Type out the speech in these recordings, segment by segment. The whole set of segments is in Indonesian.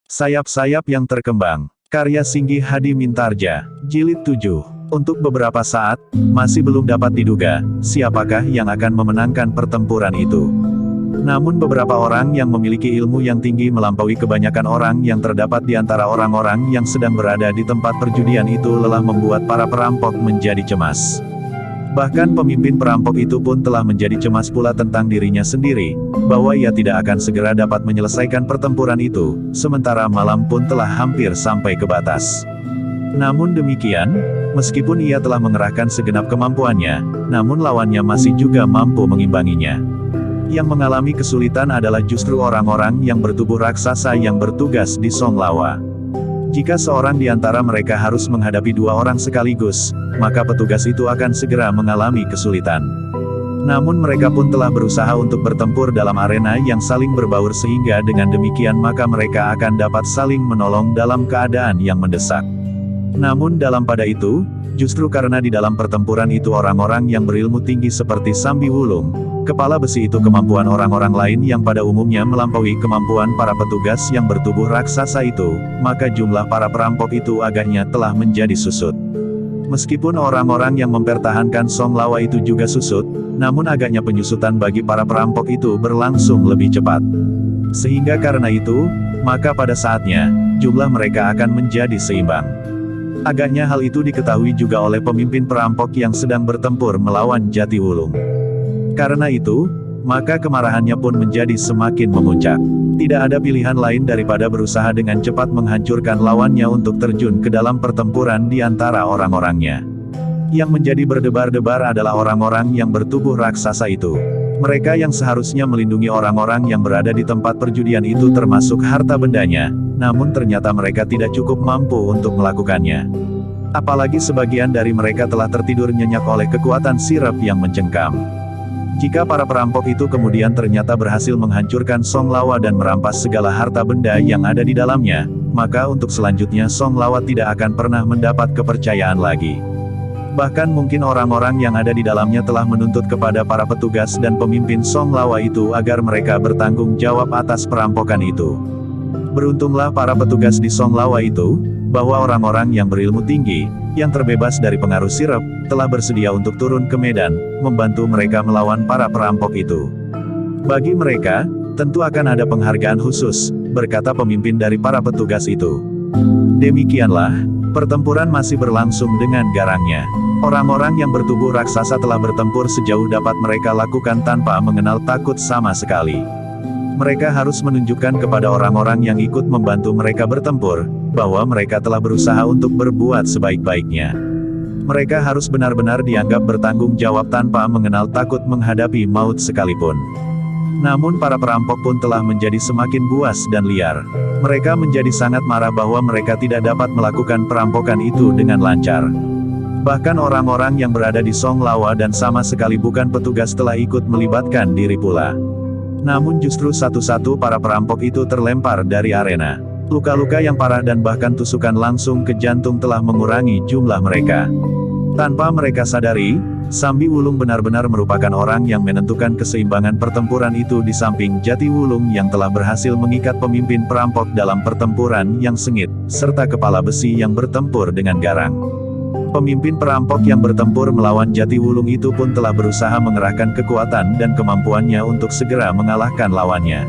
Sayap-sayap yang terkembang. Karya Singgi Hadi Mintarja. Jilid 7. Untuk beberapa saat, masih belum dapat diduga, siapakah yang akan memenangkan pertempuran itu. Namun beberapa orang yang memiliki ilmu yang tinggi melampaui kebanyakan orang yang terdapat di antara orang-orang yang sedang berada di tempat perjudian itu lelah membuat para perampok menjadi cemas. Bahkan pemimpin perampok itu pun telah menjadi cemas pula tentang dirinya sendiri, bahwa ia tidak akan segera dapat menyelesaikan pertempuran itu, sementara malam pun telah hampir sampai ke batas. Namun demikian, meskipun ia telah mengerahkan segenap kemampuannya, namun lawannya masih juga mampu mengimbanginya. Yang mengalami kesulitan adalah justru orang-orang yang bertubuh raksasa yang bertugas di Songlawa. Jika seorang di antara mereka harus menghadapi dua orang sekaligus, maka petugas itu akan segera mengalami kesulitan. Namun mereka pun telah berusaha untuk bertempur dalam arena yang saling berbaur sehingga dengan demikian maka mereka akan dapat saling menolong dalam keadaan yang mendesak. Namun dalam pada itu, justru karena di dalam pertempuran itu orang-orang yang berilmu tinggi seperti Sambi Wulung, kepala besi itu kemampuan orang-orang lain yang pada umumnya melampaui kemampuan para petugas yang bertubuh raksasa itu, maka jumlah para perampok itu agaknya telah menjadi susut. Meskipun orang-orang yang mempertahankan Songlawa itu juga susut, namun agaknya penyusutan bagi para perampok itu berlangsung lebih cepat. Sehingga karena itu, maka pada saatnya, jumlah mereka akan menjadi seimbang. Agaknya hal itu diketahui juga oleh pemimpin perampok yang sedang bertempur melawan Jati Wulung. Karena itu, maka kemarahannya pun menjadi semakin memuncak. Tidak ada pilihan lain daripada berusaha dengan cepat menghancurkan lawannya untuk terjun ke dalam pertempuran di antara orang-orangnya. Yang menjadi berdebar-debar adalah orang-orang yang bertubuh raksasa itu. Mereka yang seharusnya melindungi orang-orang yang berada di tempat perjudian itu termasuk harta bendanya, namun ternyata mereka tidak cukup mampu untuk melakukannya. Apalagi sebagian dari mereka telah tertidur nyenyak oleh kekuatan sirap yang mencengkam. Jika para perampok itu kemudian ternyata berhasil menghancurkan Songlawa dan merampas segala harta benda yang ada di dalamnya, maka untuk selanjutnya Songlawa tidak akan pernah mendapat kepercayaan lagi. Bahkan mungkin orang-orang yang ada di dalamnya telah menuntut kepada para petugas dan pemimpin Songlawa itu agar mereka bertanggung jawab atas perampokan itu. Beruntunglah para petugas di Songlawa itu, bahwa orang-orang yang berilmu tinggi, yang terbebas dari pengaruh sirap, telah bersedia untuk turun ke medan, membantu mereka melawan para perampok itu. Bagi mereka, tentu akan ada penghargaan khusus, berkata pemimpin dari para petugas itu. Demikianlah, pertempuran masih berlangsung dengan garangnya. Orang-orang yang bertubuh raksasa telah bertempur sejauh dapat mereka lakukan tanpa mengenal takut sama sekali. Mereka harus menunjukkan kepada orang-orang yang ikut membantu mereka bertempur, bahwa mereka telah berusaha untuk berbuat sebaik-baiknya. Mereka harus benar-benar dianggap bertanggung jawab tanpa mengenal takut menghadapi maut sekalipun. Namun para perampok pun telah menjadi semakin buas dan liar. Mereka menjadi sangat marah bahwa mereka tidak dapat melakukan perampokan itu dengan lancar. Bahkan orang-orang yang berada di Songlawa dan sama sekali bukan petugas telah ikut melibatkan diri pula. Namun justru satu-satu para perampok itu terlempar dari arena. Luka-luka yang parah dan bahkan tusukan langsung ke jantung telah mengurangi jumlah mereka. Tanpa mereka sadari, Sambi Wulung benar-benar merupakan orang yang menentukan keseimbangan pertempuran itu di samping Jati Wulung yang telah berhasil mengikat pemimpin perampok dalam pertempuran yang sengit, serta kepala besi yang bertempur dengan garang. Pemimpin perampok yang bertempur melawan Jati Wulung itu pun telah berusaha mengerahkan kekuatan dan kemampuannya untuk segera mengalahkan lawannya.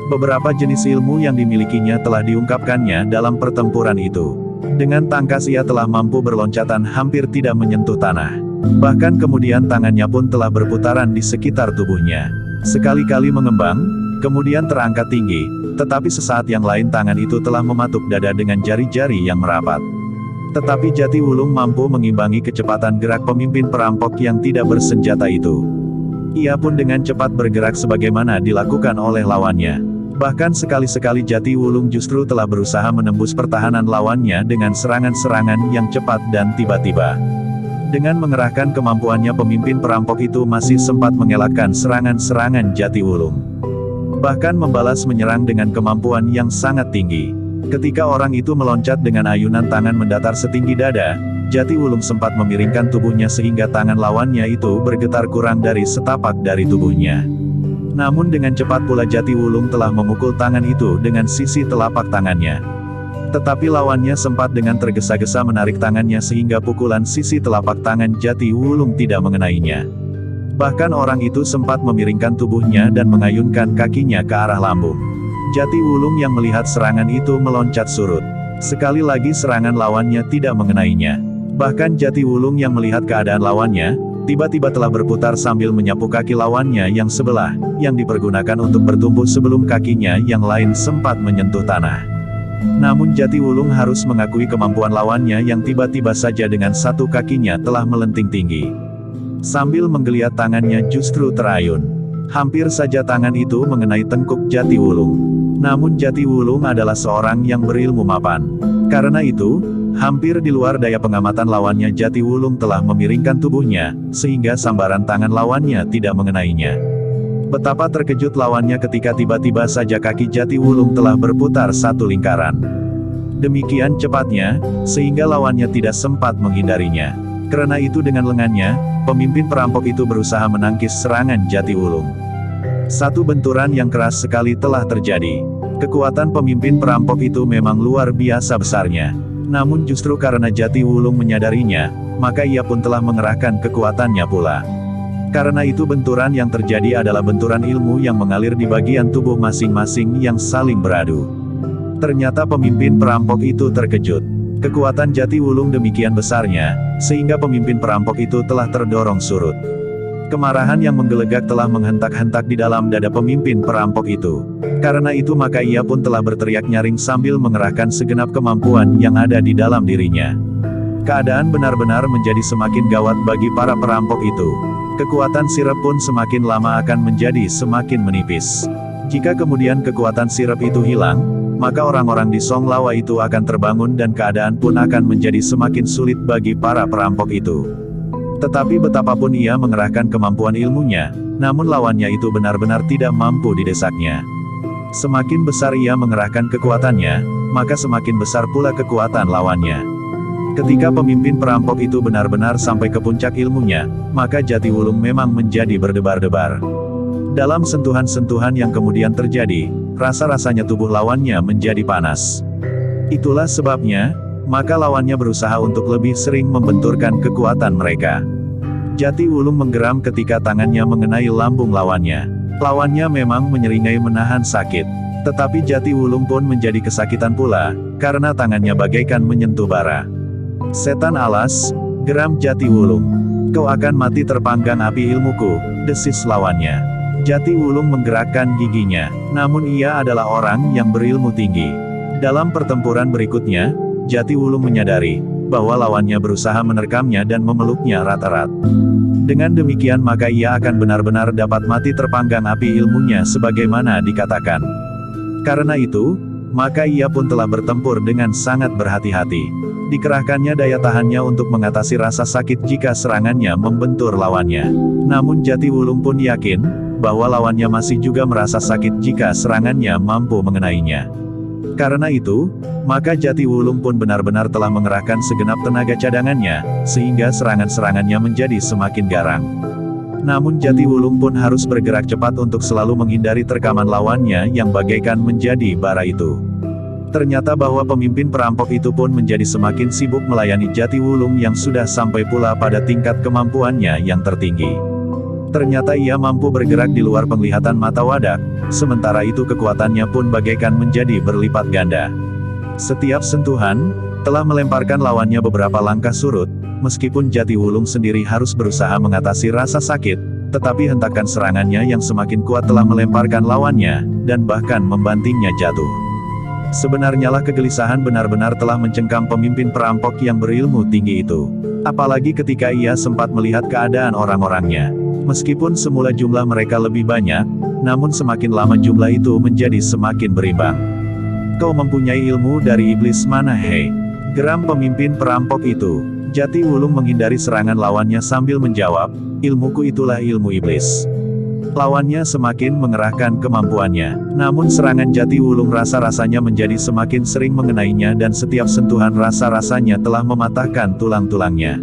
Beberapa jenis ilmu yang dimilikinya telah diungkapkannya dalam pertempuran itu. Dengan tangkas ia telah mampu berloncatan hampir tidak menyentuh tanah. Bahkan kemudian tangannya pun telah berputaran di sekitar tubuhnya. Sekali-kali mengembang, kemudian terangkat tinggi, tetapi sesaat yang lain tangan itu telah mematuk dada dengan jari-jari yang merapat. Tetapi Jati Wulung mampu mengimbangi kecepatan gerak pemimpin perampok yang tidak bersenjata itu. Ia pun dengan cepat bergerak sebagaimana dilakukan oleh lawannya. Bahkan sekali-sekali Jati Wulung justru telah berusaha menembus pertahanan lawannya dengan serangan-serangan yang cepat dan tiba-tiba. Dengan mengerahkan kemampuannya pemimpin perampok itu masih sempat mengelakkan serangan-serangan Jati Wulung. Bahkan membalas menyerang dengan kemampuan yang sangat tinggi. Ketika orang itu meloncat dengan ayunan tangan mendatar setinggi dada, Jati Wulung sempat memiringkan tubuhnya sehingga tangan lawannya itu bergetar kurang dari setapak dari tubuhnya. Namun dengan cepat pula Jatiwulung telah memukul tangan itu dengan sisi telapak tangannya. Tetapi lawannya sempat dengan tergesa-gesa menarik tangannya sehingga pukulan sisi telapak tangan Jatiwulung tidak mengenainya. Bahkan orang itu sempat memiringkan tubuhnya dan mengayunkan kakinya ke arah lambung. Jatiwulung yang melihat serangan itu meloncat surut. Sekali lagi serangan lawannya tidak mengenainya. Bahkan Jatiwulung yang melihat keadaan lawannya, tiba-tiba telah berputar sambil menyapu kaki lawannya yang sebelah, yang dipergunakan untuk bertumbuh sebelum kakinya yang lain sempat menyentuh tanah. Namun Jatiwulung harus mengakui kemampuan lawannya yang tiba-tiba saja dengan satu kakinya telah melenting tinggi. Sambil menggeliat tangannya justru terayun. Hampir saja tangan itu mengenai tengkuk Jatiwulung. Namun Jatiwulung adalah seorang yang berilmu mapan. Karena itu, hampir di luar daya pengamatan lawannya Jatiwulung telah memiringkan tubuhnya, sehingga sambaran tangan lawannya tidak mengenainya. Betapa terkejut lawannya ketika tiba-tiba saja kaki Jatiwulung telah berputar satu lingkaran. Demikian cepatnya, sehingga lawannya tidak sempat menghindarinya. Karena itu dengan lengannya, pemimpin perampok itu berusaha menangkis serangan Jatiwulung. Satu benturan yang keras sekali telah terjadi. Kekuatan pemimpin perampok itu memang luar biasa besarnya. Namun justru karena Jatiwulung menyadarinya, maka ia pun telah mengerahkan kekuatannya pula. Karena itu benturan yang terjadi adalah benturan ilmu yang mengalir di bagian tubuh masing-masing yang saling beradu. Ternyata pemimpin perampok itu terkejut. Kekuatan Jatiwulung demikian besarnya, sehingga pemimpin perampok itu telah terdorong surut. Kemarahan yang menggelegak telah menghentak-hentak di dalam dada pemimpin perampok itu. Karena itu maka ia pun telah berteriak nyaring sambil mengerahkan segenap kemampuan yang ada di dalam dirinya. Keadaan benar-benar menjadi semakin gawat bagi para perampok itu. Kekuatan sirep pun semakin lama akan menjadi semakin menipis. Jika kemudian kekuatan sirep itu hilang, maka orang-orang di Song Lawa itu akan terbangun dan keadaan pun akan menjadi semakin sulit bagi para perampok itu. Tetapi betapapun ia mengerahkan kemampuan ilmunya, namun lawannya itu benar-benar tidak mampu didesaknya. Semakin besar ia mengerahkan kekuatannya, maka semakin besar pula kekuatan lawannya. Ketika pemimpin perampok itu benar-benar sampai ke puncak ilmunya, maka Jatiwulung memang menjadi berdebar-debar. Dalam sentuhan-sentuhan yang kemudian terjadi, rasa-rasanya tubuh lawannya menjadi panas. Itulah sebabnya, maka lawannya berusaha untuk lebih sering membenturkan kekuatan mereka. Jatiwulung menggeram ketika tangannya mengenai lambung lawannya. Lawannya memang menyeringai menahan sakit. Tetapi Jatiwulung pun menjadi kesakitan pula, karena tangannya bagaikan menyentuh bara. "Setan alas," geram Jatiwulung. "Kau akan mati terpanggang api ilmuku," desis lawannya. Jatiwulung menggerakkan giginya, namun ia adalah orang yang berilmu tinggi. Dalam pertempuran berikutnya, Jatiwulung menyadari bahwa lawannya berusaha menerkamnya dan memeluknya erat-erat. Dengan demikian maka ia akan benar-benar dapat mati terpanggang api ilmunya sebagaimana dikatakan. Karena itu, maka ia pun telah bertempur dengan sangat berhati-hati. Dikerahkannya daya tahannya untuk mengatasi rasa sakit jika serangannya membentur lawannya. Namun Jatiwulung pun yakin bahwa lawannya masih juga merasa sakit jika serangannya mampu mengenainya. Karena itu, maka Jatiwulung pun benar-benar telah mengerahkan segenap tenaga cadangannya, sehingga serangan-serangannya menjadi semakin garang. Namun Jatiwulung pun harus bergerak cepat untuk selalu menghindari terkaman lawannya yang bagaikan menjadi bara itu. Ternyata bahwa pemimpin perampok itu pun menjadi semakin sibuk melayani Jatiwulung yang sudah sampai pula pada tingkat kemampuannya yang tertinggi. Ternyata ia mampu bergerak di luar penglihatan mata wadak, sementara itu kekuatannya pun bagaikan menjadi berlipat ganda. Setiap sentuhan, telah melemparkan lawannya beberapa langkah surut, meskipun Jatiwulung sendiri harus berusaha mengatasi rasa sakit, tetapi hentakan serangannya yang semakin kuat telah melemparkan lawannya, dan bahkan membantingnya jatuh. Sebenarnya lah kegelisahan benar-benar telah mencengkam pemimpin perampok yang berilmu tinggi itu. Apalagi ketika ia sempat melihat keadaan orang-orangnya. Meskipun semula jumlah mereka lebih banyak, namun semakin lama jumlah itu menjadi semakin berimbang. "Kau mempunyai ilmu dari iblis mana, hei?" geram pemimpin perampok itu. Jatiwulung menghindari serangan lawannya sambil menjawab, "Ilmuku itulah ilmu iblis." Lawannya semakin mengerahkan kemampuannya. Namun serangan Jatiwulung rasa-rasanya menjadi semakin sering mengenainya dan setiap sentuhan rasa-rasanya telah mematahkan tulang-tulangnya.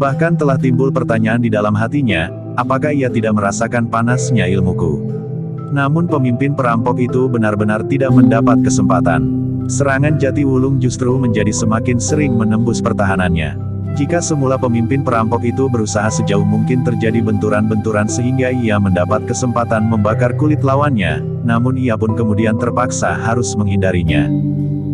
Bahkan telah timbul pertanyaan di dalam hatinya, apakah ia tidak merasakan panasnya ilmuku? Namun pemimpin perampok itu benar-benar tidak mendapat kesempatan. Serangan Jatiwulung justru menjadi semakin sering menembus pertahanannya. Jika semula pemimpin perampok itu berusaha sejauh mungkin terjadi benturan-benturan sehingga ia mendapat kesempatan membakar kulit lawannya, namun ia pun kemudian terpaksa harus menghindarinya.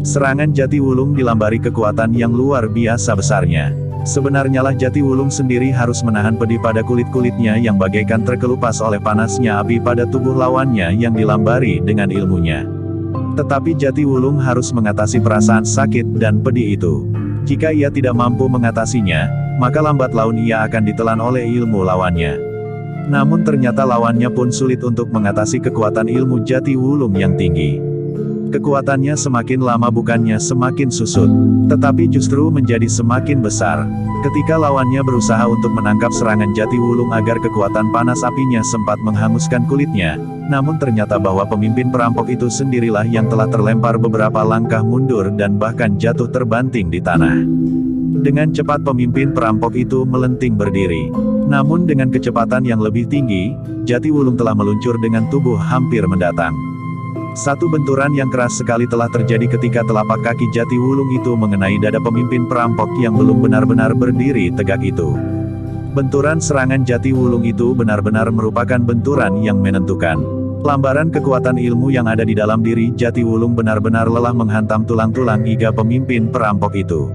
Serangan Jatiwulung dilambari kekuatan yang luar biasa besarnya. Sebenarnya lah Jatiwulung sendiri harus menahan pedih pada kulit-kulitnya yang bagaikan terkelupas oleh panasnya api pada tubuh lawannya yang dilambari dengan ilmunya. Tetapi Jatiwulung harus mengatasi perasaan sakit dan pedih itu. Jika ia tidak mampu mengatasinya, maka lambat laun ia akan ditelan oleh ilmu lawannya. Namun ternyata lawannya pun sulit untuk mengatasi kekuatan ilmu Jatiwulung yang tinggi. Kekuatannya semakin lama bukannya semakin susut, tetapi justru menjadi semakin besar. Ketika lawannya berusaha untuk menangkap serangan Jatiwulung agar kekuatan panas apinya sempat menghanguskan kulitnya, namun ternyata bahwa pemimpin perampok itu sendirilah yang telah terlempar beberapa langkah mundur dan bahkan jatuh terbanting di tanah. Dengan cepat pemimpin perampok itu melenting berdiri. Namun dengan kecepatan yang lebih tinggi, Jatiwulung telah meluncur dengan tubuh hampir mendatang. Satu benturan yang keras sekali telah terjadi ketika telapak kaki Jatiwulung itu mengenai dada pemimpin perampok yang belum benar-benar berdiri tegak itu. Benturan serangan Jatiwulung itu benar-benar merupakan benturan yang menentukan. Lambaran kekuatan ilmu yang ada di dalam diri Jatiwulung benar-benar lelah menghantam tulang-tulang iga pemimpin perampok itu.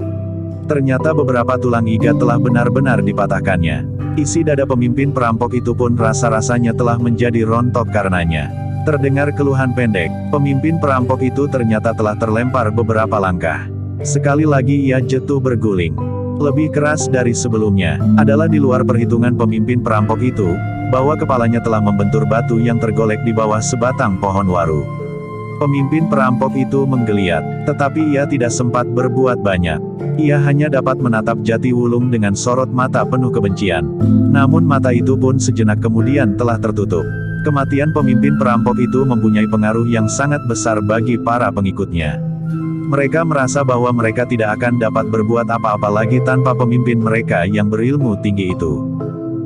Ternyata beberapa tulang iga telah benar-benar dipatahkannya. Isi dada pemimpin perampok itu pun rasa-rasanya telah menjadi rontok karenanya. Terdengar keluhan pendek, pemimpin perampok itu ternyata telah terlempar beberapa langkah. Sekali lagi ia jatuh berguling. Lebih keras dari sebelumnya, adalah di luar perhitungan pemimpin perampok itu, bahwa kepalanya telah membentur batu yang tergolek di bawah sebatang pohon waru. Pemimpin perampok itu menggeliat, tetapi ia tidak sempat berbuat banyak. Ia hanya dapat menatap Jatiwulung dengan sorot mata penuh kebencian. Namun mata itu pun sejenak kemudian telah tertutup. Kematian pemimpin perampok itu mempunyai pengaruh yang sangat besar bagi para pengikutnya. Mereka merasa bahwa mereka tidak akan dapat berbuat apa-apa lagi tanpa pemimpin mereka yang berilmu tinggi itu.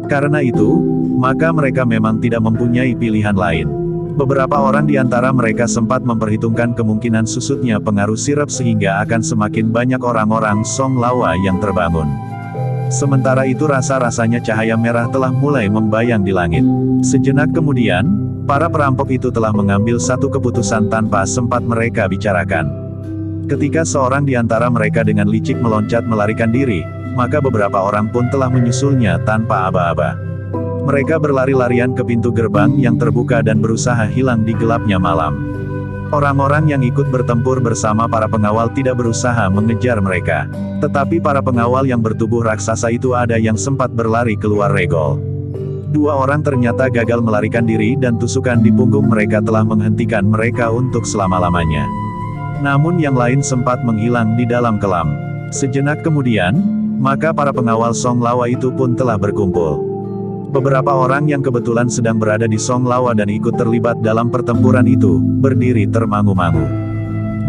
Karena itu, maka mereka memang tidak mempunyai pilihan lain. Beberapa orang di antara mereka sempat memperhitungkan kemungkinan susutnya pengaruh sirap sehingga akan semakin banyak orang-orang Song Lawa yang terbangun. Sementara itu rasa-rasanya cahaya merah telah mulai membayang di langit. Sejenak kemudian, para perampok itu telah mengambil satu keputusan tanpa sempat mereka bicarakan. Ketika seorang di antara mereka dengan licik meloncat melarikan diri, maka beberapa orang pun telah menyusulnya tanpa aba-aba. Mereka berlari-larian ke pintu gerbang yang terbuka dan berusaha hilang di gelapnya malam. Orang-orang yang ikut bertempur bersama para pengawal tidak berusaha mengejar mereka. Tetapi para pengawal yang bertubuh raksasa itu ada yang sempat berlari keluar regol. Dua orang ternyata gagal melarikan diri dan tusukan di punggung mereka telah menghentikan mereka untuk selama-lamanya. Namun yang lain sempat menghilang di dalam kelam. Sejenak kemudian, maka para pengawal Song Lawa itu pun telah berkumpul. Beberapa orang yang kebetulan sedang berada di Song Lawa dan ikut terlibat dalam pertempuran itu, berdiri termangu-mangu.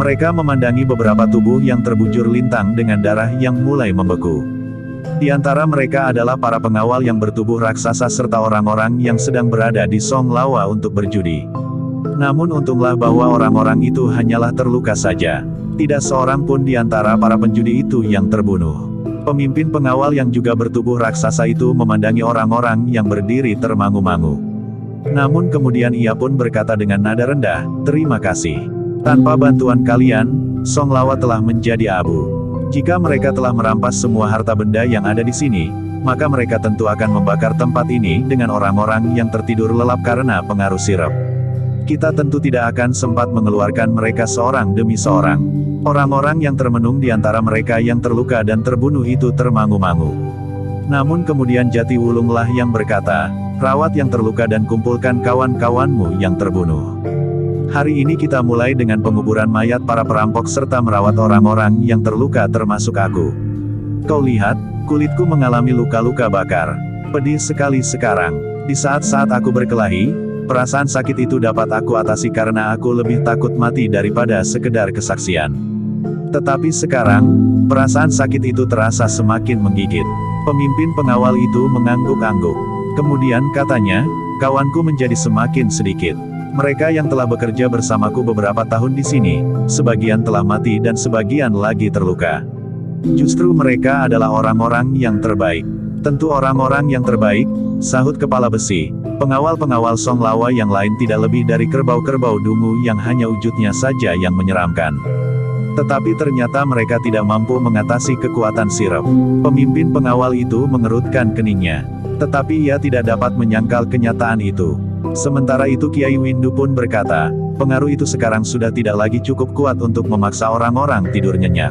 Mereka memandangi beberapa tubuh yang terbujur lintang dengan darah yang mulai membeku. Di antara mereka adalah para pengawal yang bertubuh raksasa serta orang-orang yang sedang berada di Song Lawa untuk berjudi. Namun untunglah bahwa orang-orang itu hanyalah terluka saja. Tidak seorang pun di antara para penjudi itu yang terbunuh. Pemimpin pengawal yang juga bertubuh raksasa itu memandangi orang-orang yang berdiri termangu-mangu. Namun kemudian ia pun berkata dengan nada rendah, "Terima kasih. Tanpa bantuan kalian, Song Lawa telah menjadi abu. Jika mereka telah merampas semua harta benda yang ada di sini, maka mereka tentu akan membakar tempat ini dengan orang-orang yang tertidur lelap karena pengaruh sirap. Kita tentu tidak akan sempat mengeluarkan mereka seorang demi seorang." Orang-orang yang termenung di antara mereka yang terluka dan terbunuh itu termangu-mangu. Namun kemudian Jatiwulunglah yang berkata, "Rawat yang terluka dan kumpulkan kawan-kawanmu yang terbunuh. Hari ini kita mulai dengan penguburan mayat para perampok serta merawat orang-orang yang terluka termasuk aku. Kau lihat, kulitku mengalami luka-luka bakar. Pedih sekali sekarang. Di saat-saat aku berkelahi, perasaan sakit itu dapat aku atasi karena aku lebih takut mati daripada sekedar kesaksian. Tetapi sekarang, perasaan sakit itu terasa semakin menggigit." Pemimpin pengawal itu mengangguk-angguk. Kemudian katanya, "Kawanku menjadi semakin sedikit. Mereka yang telah bekerja bersamaku beberapa tahun di sini, sebagian telah mati dan sebagian lagi terluka. Justru mereka adalah orang-orang yang terbaik. Tentu orang-orang yang terbaik, sahut kepala besi. Pengawal-pengawal Song Lawa yang lain tidak lebih dari kerbau-kerbau dungu yang hanya wujudnya saja yang menyeramkan. Tetapi ternyata mereka tidak mampu mengatasi kekuatan sirep. Pemimpin pengawal itu mengerutkan keningnya. Tetapi ia tidak dapat menyangkal kenyataan itu. Sementara itu Kiai Windu pun berkata, pengaruh itu sekarang sudah tidak lagi cukup kuat untuk memaksa orang-orang tidur nyenyak.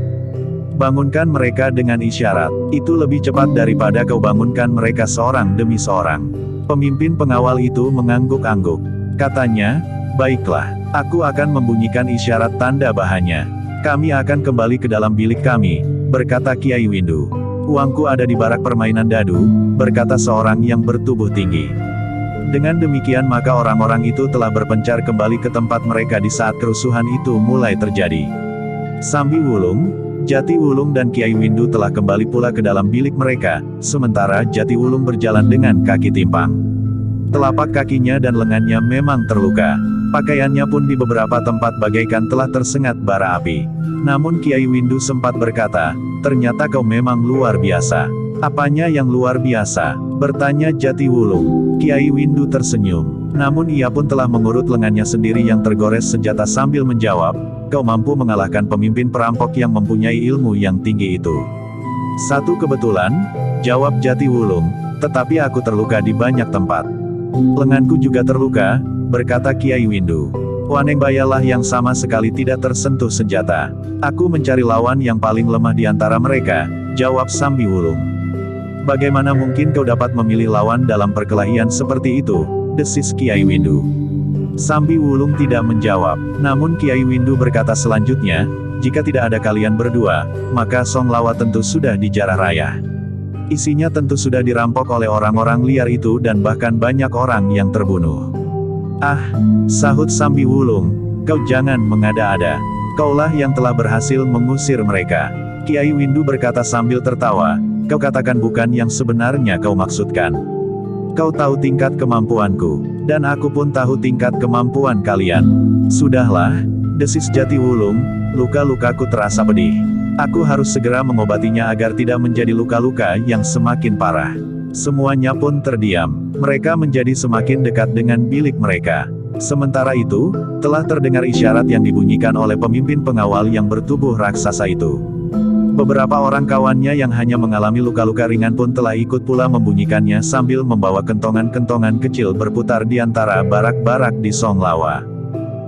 Bangunkan mereka dengan isyarat. Itu lebih cepat daripada kau bangunkan mereka seorang demi seorang. Pemimpin pengawal itu mengangguk-angguk. Katanya, baiklah, aku akan membunyikan isyarat tanda bahanya. Kami akan kembali ke dalam bilik kami, berkata Kiai Windu. Uangku ada di barak permainan dadu, berkata seorang yang bertubuh tinggi. Dengan demikian maka orang-orang itu telah berpencar kembali ke tempat mereka di saat kerusuhan itu mulai terjadi. Sambi Wulung, Jati Wulung dan Kiai Windu telah kembali pula ke dalam bilik mereka, sementara Jati Wulung berjalan dengan kaki timpang. Telapak kakinya dan lengannya memang terluka. Pakaiannya pun di beberapa tempat bagaikan telah tersengat bara api. Namun Kiai Windu sempat berkata, ternyata kau memang luar biasa. Apanya yang luar biasa? Bertanya Jati Wulung. Kiai Windu tersenyum. Namun ia pun telah mengurut lengannya sendiri yang tergores senjata sambil menjawab, kau mampu mengalahkan pemimpin perampok yang mempunyai ilmu yang tinggi itu. Satu kebetulan, jawab Jati Wulung, tetapi aku terluka di banyak tempat. Lenganku juga terluka, berkata Kiai Windu. Wanengbayalah yang sama sekali tidak tersentuh senjata. Aku mencari lawan yang paling lemah di antara mereka, jawab Sambi Wulung. Bagaimana mungkin kau dapat memilih lawan dalam perkelahian seperti itu, desis Kiai Windu. Sambi Wulung tidak menjawab, namun Kiai Windu berkata selanjutnya, jika tidak ada kalian berdua, maka Song Lawa tentu sudah dijarah raya. Isinya tentu sudah dirampok oleh orang-orang liar itu dan bahkan banyak orang yang terbunuh. Ah, sahut Sambi Wulung, kau jangan mengada-ada. Kaulah yang telah berhasil mengusir mereka. Kiai Windu berkata sambil tertawa, kau katakan bukan yang sebenarnya kau maksudkan. Kau tahu tingkat kemampuanku, dan aku pun tahu tingkat kemampuan kalian. Sudahlah, desis Jati Wulung, luka-lukaku terasa pedih. Aku harus segera mengobatinya agar tidak menjadi luka-luka yang semakin parah. Semuanya pun terdiam. Mereka menjadi semakin dekat dengan bilik mereka. Sementara itu, telah terdengar isyarat yang dibunyikan oleh pemimpin pengawal yang bertubuh raksasa itu. Beberapa orang kawannya yang hanya mengalami luka-luka ringan pun telah ikut pula membunyikannya sambil membawa kentongan-kentongan kecil berputar di antara barak-barak di Song Lawa.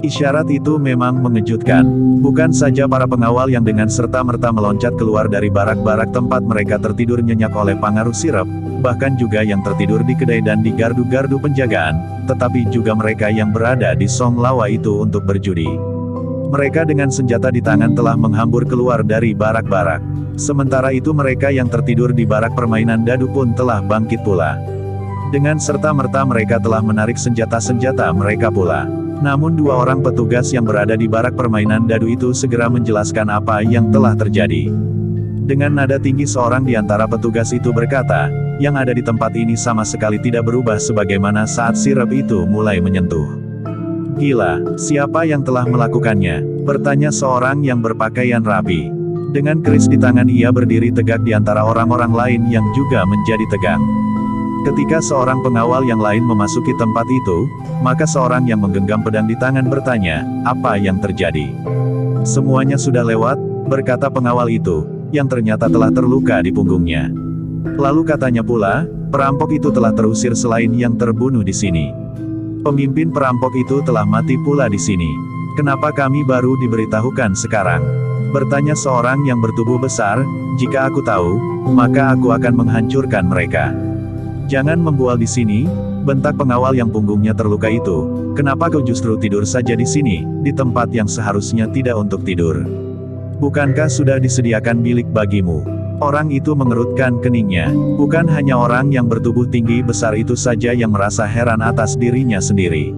Isyarat itu memang mengejutkan. Bukan saja para pengawal yang dengan serta-merta meloncat keluar dari barak-barak tempat mereka tertidur nyenyak oleh pengaruh sirep, bahkan juga yang tertidur di kedai dan di gardu-gardu penjagaan, tetapi juga mereka yang berada di Song Lawa itu untuk berjudi. Mereka dengan senjata di tangan telah menghambur keluar dari barak-barak. Sementara itu mereka yang tertidur di barak permainan dadu pun telah bangkit pula. Dengan serta-merta mereka telah menarik senjata-senjata mereka pula. Namun dua orang petugas yang berada di barak permainan dadu itu segera menjelaskan apa yang telah terjadi. Dengan nada tinggi seorang di antara petugas itu berkata, yang ada di tempat ini sama sekali tidak berubah sebagaimana saat sirep itu mulai menyentuh. Gila, siapa yang telah melakukannya? Bertanya seorang yang berpakaian rapi. Dengan keris di tangan ia berdiri tegak di antara orang-orang lain yang juga menjadi tegang. Ketika seorang pengawal yang lain memasuki tempat itu, maka seorang yang menggenggam pedang di tangan bertanya, apa yang terjadi? Semuanya sudah lewat, berkata pengawal itu, yang ternyata telah terluka di punggungnya. Lalu katanya pula, perampok itu telah terusir selain yang terbunuh di sini. Pemimpin perampok itu telah mati pula di sini. Kenapa kami baru diberitahukan sekarang? Bertanya seorang yang bertubuh besar, jika aku tahu, maka aku akan menghancurkan mereka. Jangan membual di sini, bentak pengawal yang punggungnya terluka itu. Kenapa kau justru tidur saja di sini, di tempat yang seharusnya tidak untuk tidur? Bukankah sudah disediakan bilik bagimu? Orang itu mengerutkan keningnya. Bukan hanya orang yang bertubuh tinggi besar itu saja yang merasa heran atas dirinya sendiri.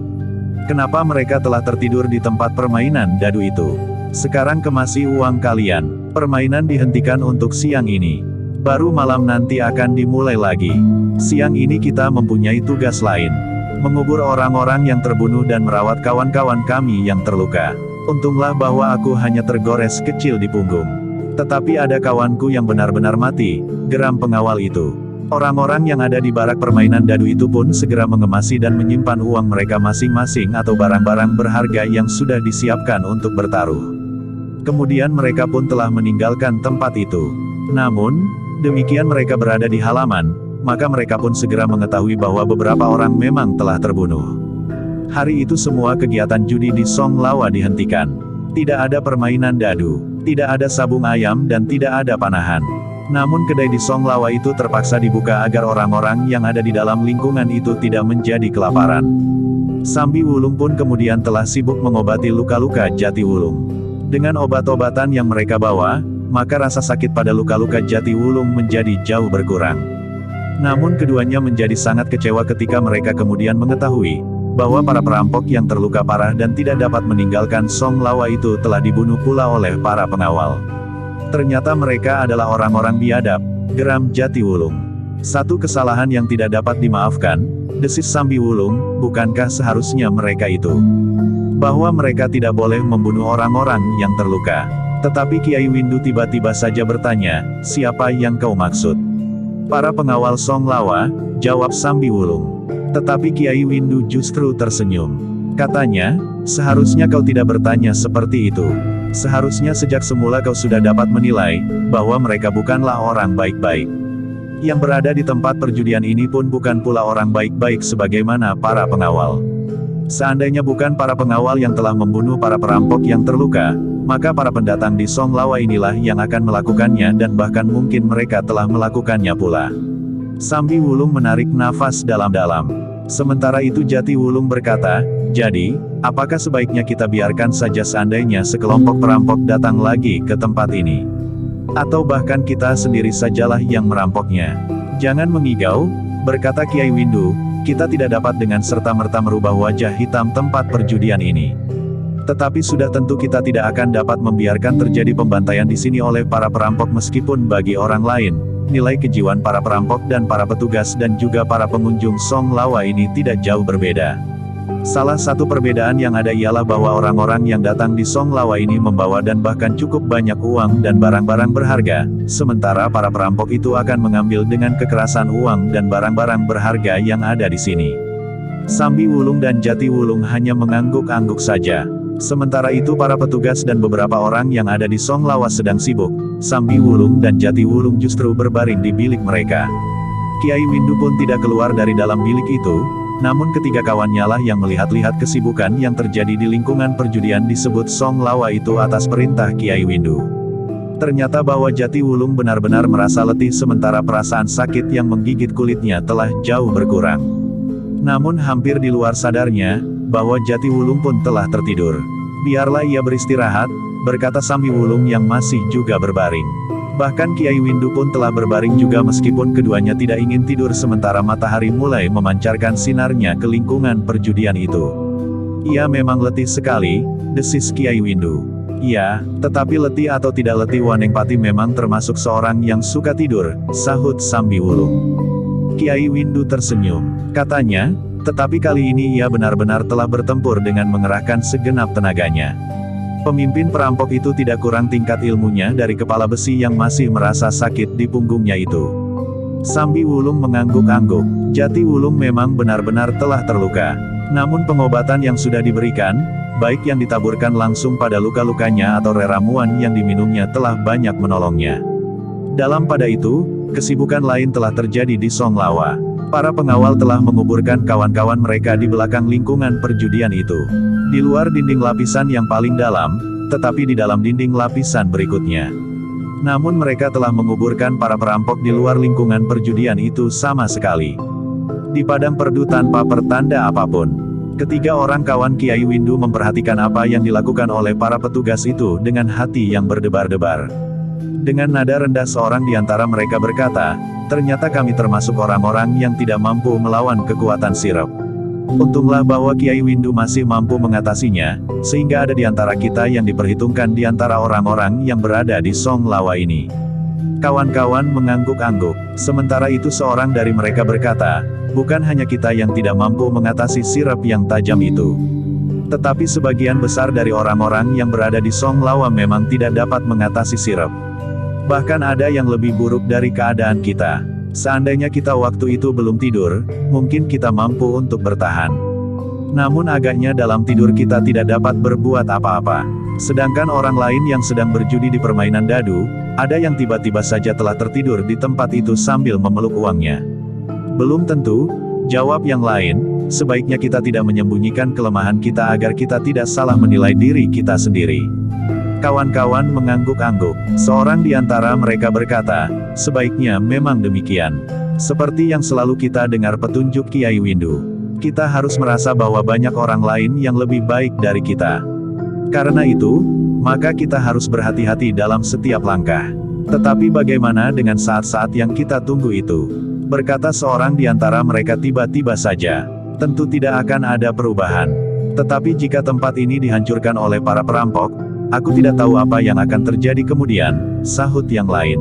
Kenapa mereka telah tertidur di tempat permainan dadu itu? Sekarang kemasi uang kalian. Permainan dihentikan untuk siang ini. Baru malam nanti akan dimulai lagi. Siang ini kita mempunyai tugas lain. mengubur orang-orang yang terbunuh dan merawat kawan-kawan kami yang terluka. Untunglah bahwa aku hanya tergores kecil di punggung. Tetapi ada kawanku yang benar-benar mati, geram pengawal itu. Orang-orang yang ada di barak permainan dadu itu pun segera mengemasi dan menyimpan uang mereka masing-masing atau barang-barang berharga yang sudah disiapkan untuk bertaruh. Kemudian mereka pun telah meninggalkan tempat itu. Namun, demikian mereka berada di halaman, maka mereka pun segera mengetahui bahwa beberapa orang memang telah terbunuh. Hari itu semua kegiatan judi di Song Lawa dihentikan. Tidak ada permainan dadu, tidak ada sabung ayam dan tidak ada panahan. Namun kedai di Song Lawa itu terpaksa dibuka agar orang-orang yang ada di dalam lingkungan itu tidak menjadi kelaparan. Sambi Wulung pun kemudian telah sibuk mengobati luka-luka Jati Wulung. Dengan obat-obatan yang mereka bawa, maka rasa sakit pada luka-luka Jati Wulung menjadi jauh berkurang. Namun keduanya menjadi sangat kecewa ketika mereka kemudian mengetahui bahwa para perampok yang terluka parah dan tidak dapat meninggalkan Song Lawa itu telah dibunuh pula oleh para pengawal. Ternyata mereka adalah orang-orang biadab, geram Jati Wulung. Satu kesalahan yang tidak dapat dimaafkan, desis Sambi Wulung, bukankah seharusnya mereka itu? Bahwa mereka tidak boleh membunuh orang-orang yang terluka. Tetapi Kiai Windu tiba-tiba saja bertanya, siapa yang kau maksud? Para pengawal Song Lawa, jawab Sambi Wulung. Tetapi Kiai Windu justru tersenyum. Katanya, seharusnya kau tidak bertanya seperti itu. Seharusnya sejak semula kau sudah dapat menilai, bahwa mereka bukanlah orang baik-baik. Yang berada di tempat perjudian ini pun bukan pula orang baik-baik sebagaimana para pengawal. Seandainya bukan para pengawal yang telah membunuh para perampok yang terluka, maka para pendatang di Song Lawa inilah yang akan melakukannya dan bahkan mungkin mereka telah melakukannya pula. Sambi Wulung menarik nafas dalam-dalam. Sementara itu Jati Wulung berkata, jadi, apakah sebaiknya kita biarkan saja seandainya sekelompok perampok datang lagi ke tempat ini? Atau bahkan kita sendiri sajalah yang merampoknya? Jangan mengigau, berkata Kiai Windu, kita tidak dapat dengan serta-merta merubah wajah hitam tempat perjudian ini. Tetapi sudah tentu kita tidak akan dapat membiarkan terjadi pembantaian di sini oleh para perampok meskipun bagi orang lain, nilai kejiwaan para perampok dan para petugas dan juga para pengunjung Song Lawa ini tidak jauh berbeda. Salah satu perbedaan yang ada ialah bahwa orang-orang yang datang di Song Lawa ini membawa dan bahkan cukup banyak uang dan barang-barang berharga, sementara para perampok itu akan mengambil dengan kekerasan uang dan barang-barang berharga yang ada di sini. Sambi Wulung dan Jati Wulung hanya mengangguk-angguk saja. Sementara itu para petugas dan beberapa orang yang ada di Song Lawa sedang sibuk. Sambi Wulung dan Jati Wulung justru berbaring di bilik mereka. Kiai Windu pun tidak keluar dari dalam bilik itu, namun ketiga kawannya lah yang melihat-lihat kesibukan yang terjadi di lingkungan perjudian disebut Song Lawa itu atas perintah Kiai Windu. Ternyata bahwa Jati Wulung benar-benar merasa letih sementara perasaan sakit yang menggigit kulitnya telah jauh berkurang. Namun hampir di luar sadarnya, bahwa Jati Wulung pun telah tertidur. Biarlah ia beristirahat, berkata Sambi Wulung yang masih juga berbaring. Bahkan Kiai Windu pun telah berbaring juga meskipun keduanya tidak ingin tidur sementara matahari mulai memancarkan sinarnya ke lingkungan perjudian itu. Ia memang letih sekali, desis Kiai Windu. Iya, tetapi letih atau tidak letih Wanengpati memang termasuk seorang yang suka tidur, sahut Sambi Wulung. Kiai Windu tersenyum. Katanya, tetapi kali ini ia benar-benar telah bertempur dengan mengerahkan segenap tenaganya. Pemimpin perampok itu tidak kurang tingkat ilmunya dari kepala besi yang masih merasa sakit di punggungnya itu. Sambi Wulung mengangguk-angguk. Jati Wulung memang benar-benar telah terluka. Namun pengobatan yang sudah diberikan, baik yang ditaburkan langsung pada luka-lukanya atau ramuan yang diminumnya telah banyak menolongnya. Dalam pada itu, kesibukan lain telah terjadi di Song Lawa. Para pengawal telah menguburkan kawan-kawan mereka di belakang lingkungan perjudian itu. Di luar dinding lapisan yang paling dalam, tetapi di dalam dinding lapisan berikutnya. Namun mereka telah menguburkan para perampok di luar lingkungan perjudian itu sama sekali. Di padang perdu tanpa pertanda apapun. Ketiga orang kawan Kiai Windu memperhatikan apa yang dilakukan oleh para petugas itu dengan hati yang berdebar-debar. Dengan nada rendah seorang di antara mereka berkata, ternyata kami termasuk orang-orang yang tidak mampu melawan kekuatan sirep. Untunglah bahwa Kiai Windu masih mampu mengatasinya, sehingga ada di antara kita yang diperhitungkan di antara orang-orang yang berada di Song Lawa ini. Kawan-kawan mengangguk-angguk. Sementara itu seorang dari mereka berkata, bukan hanya kita yang tidak mampu mengatasi sirap yang tajam itu. Tetapi sebagian besar dari orang-orang yang berada di Song Lawa memang tidak dapat mengatasi sirap. Bahkan ada yang lebih buruk dari keadaan kita. Seandainya kita waktu itu belum tidur, mungkin kita mampu untuk bertahan. Namun agaknya dalam tidur kita tidak dapat berbuat apa-apa. Sedangkan orang lain yang sedang berjudi di permainan dadu, ada yang tiba-tiba saja telah tertidur di tempat itu sambil memeluk uangnya. Belum tentu, jawab yang lain, sebaiknya kita tidak menyembunyikan kelemahan kita agar kita tidak salah menilai diri kita sendiri. Kawan-kawan mengangguk-angguk. Seorang di antara mereka berkata, sebaiknya memang demikian. Seperti yang selalu kita dengar petunjuk Kiai Windu. Kita harus merasa bahwa banyak orang lain yang lebih baik dari kita. Karena itu, maka kita harus berhati-hati dalam setiap langkah. Tetapi bagaimana dengan saat-saat yang kita tunggu itu? Berkata seorang di antara mereka tiba-tiba saja. Tentu tidak akan ada perubahan. Tetapi jika tempat ini dihancurkan oleh para perampok, aku tidak tahu apa yang akan terjadi kemudian, sahut yang lain.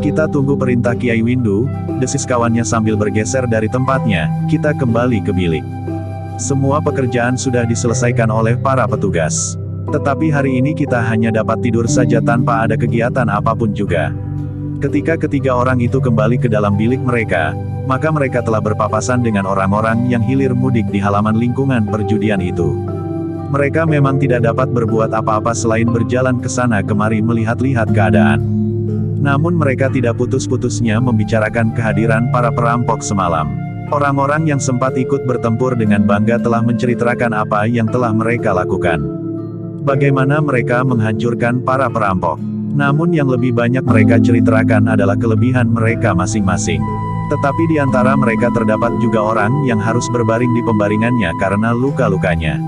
Kita tunggu perintah Kiai Windu, desis kawannya sambil bergeser dari tempatnya, kita kembali ke bilik. Semua pekerjaan sudah diselesaikan oleh para petugas. Tetapi hari ini kita hanya dapat tidur saja tanpa ada kegiatan apapun juga. Ketika ketiga orang itu kembali ke dalam bilik mereka, maka mereka telah berpapasan dengan orang-orang yang hilir mudik di halaman lingkungan perjudian itu. Mereka memang tidak dapat berbuat apa-apa selain berjalan ke sana kemari melihat-lihat keadaan. Namun mereka tidak putus-putusnya membicarakan kehadiran para perampok semalam. Orang-orang yang sempat ikut bertempur dengan bangga telah menceritakan apa yang telah mereka lakukan. Bagaimana mereka menghancurkan para perampok. Namun yang lebih banyak mereka ceritakan adalah kelebihan mereka masing-masing. Tetapi di antara mereka terdapat juga orang yang harus berbaring di pembaringannya karena luka-lukanya.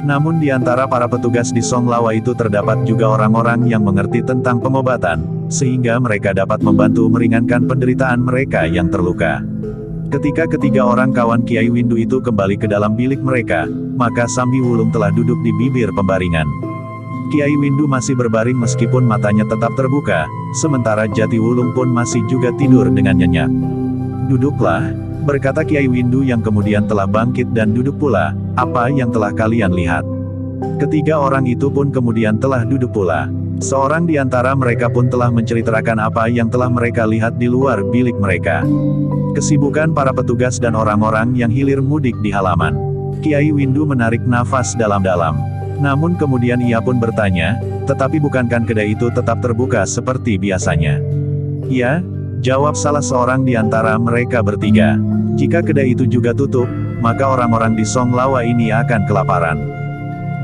Namun di antara para petugas di Song Lawa itu terdapat juga orang-orang yang mengerti tentang pengobatan, sehingga mereka dapat membantu meringankan penderitaan mereka yang terluka. Ketika ketiga orang kawan Kiai Windu itu kembali ke dalam bilik mereka, maka Sambi Wulung telah duduk di bibir pembaringan. Kiai Windu masih berbaring meskipun matanya tetap terbuka, sementara Jati Wulung pun masih juga tidur dengan nyenyak. Duduklah, berkata Kiai Windu yang kemudian telah bangkit dan duduk pula, apa yang telah kalian lihat? Ketiga orang itu pun kemudian telah duduk pula. Seorang di antara mereka pun telah menceritakan apa yang telah mereka lihat di luar bilik mereka. Kesibukan para petugas dan orang-orang yang hilir mudik di halaman. Kiai Windu menarik nafas dalam-dalam. Namun kemudian ia pun bertanya, tetapi bukankah kedai itu tetap terbuka seperti biasanya? Ya, jawab salah seorang di antara mereka bertiga. Jika kedai itu juga tutup, maka orang-orang di Song Lawa ini akan kelaparan.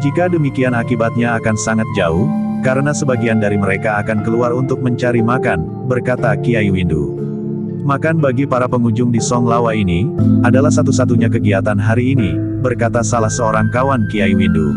Jika demikian akibatnya akan sangat jauh, karena sebagian dari mereka akan keluar untuk mencari makan, berkata Kiai Windu. Makan bagi para pengunjung di Song Lawa ini, adalah satu-satunya kegiatan hari ini, berkata salah seorang kawan Kiai Windu.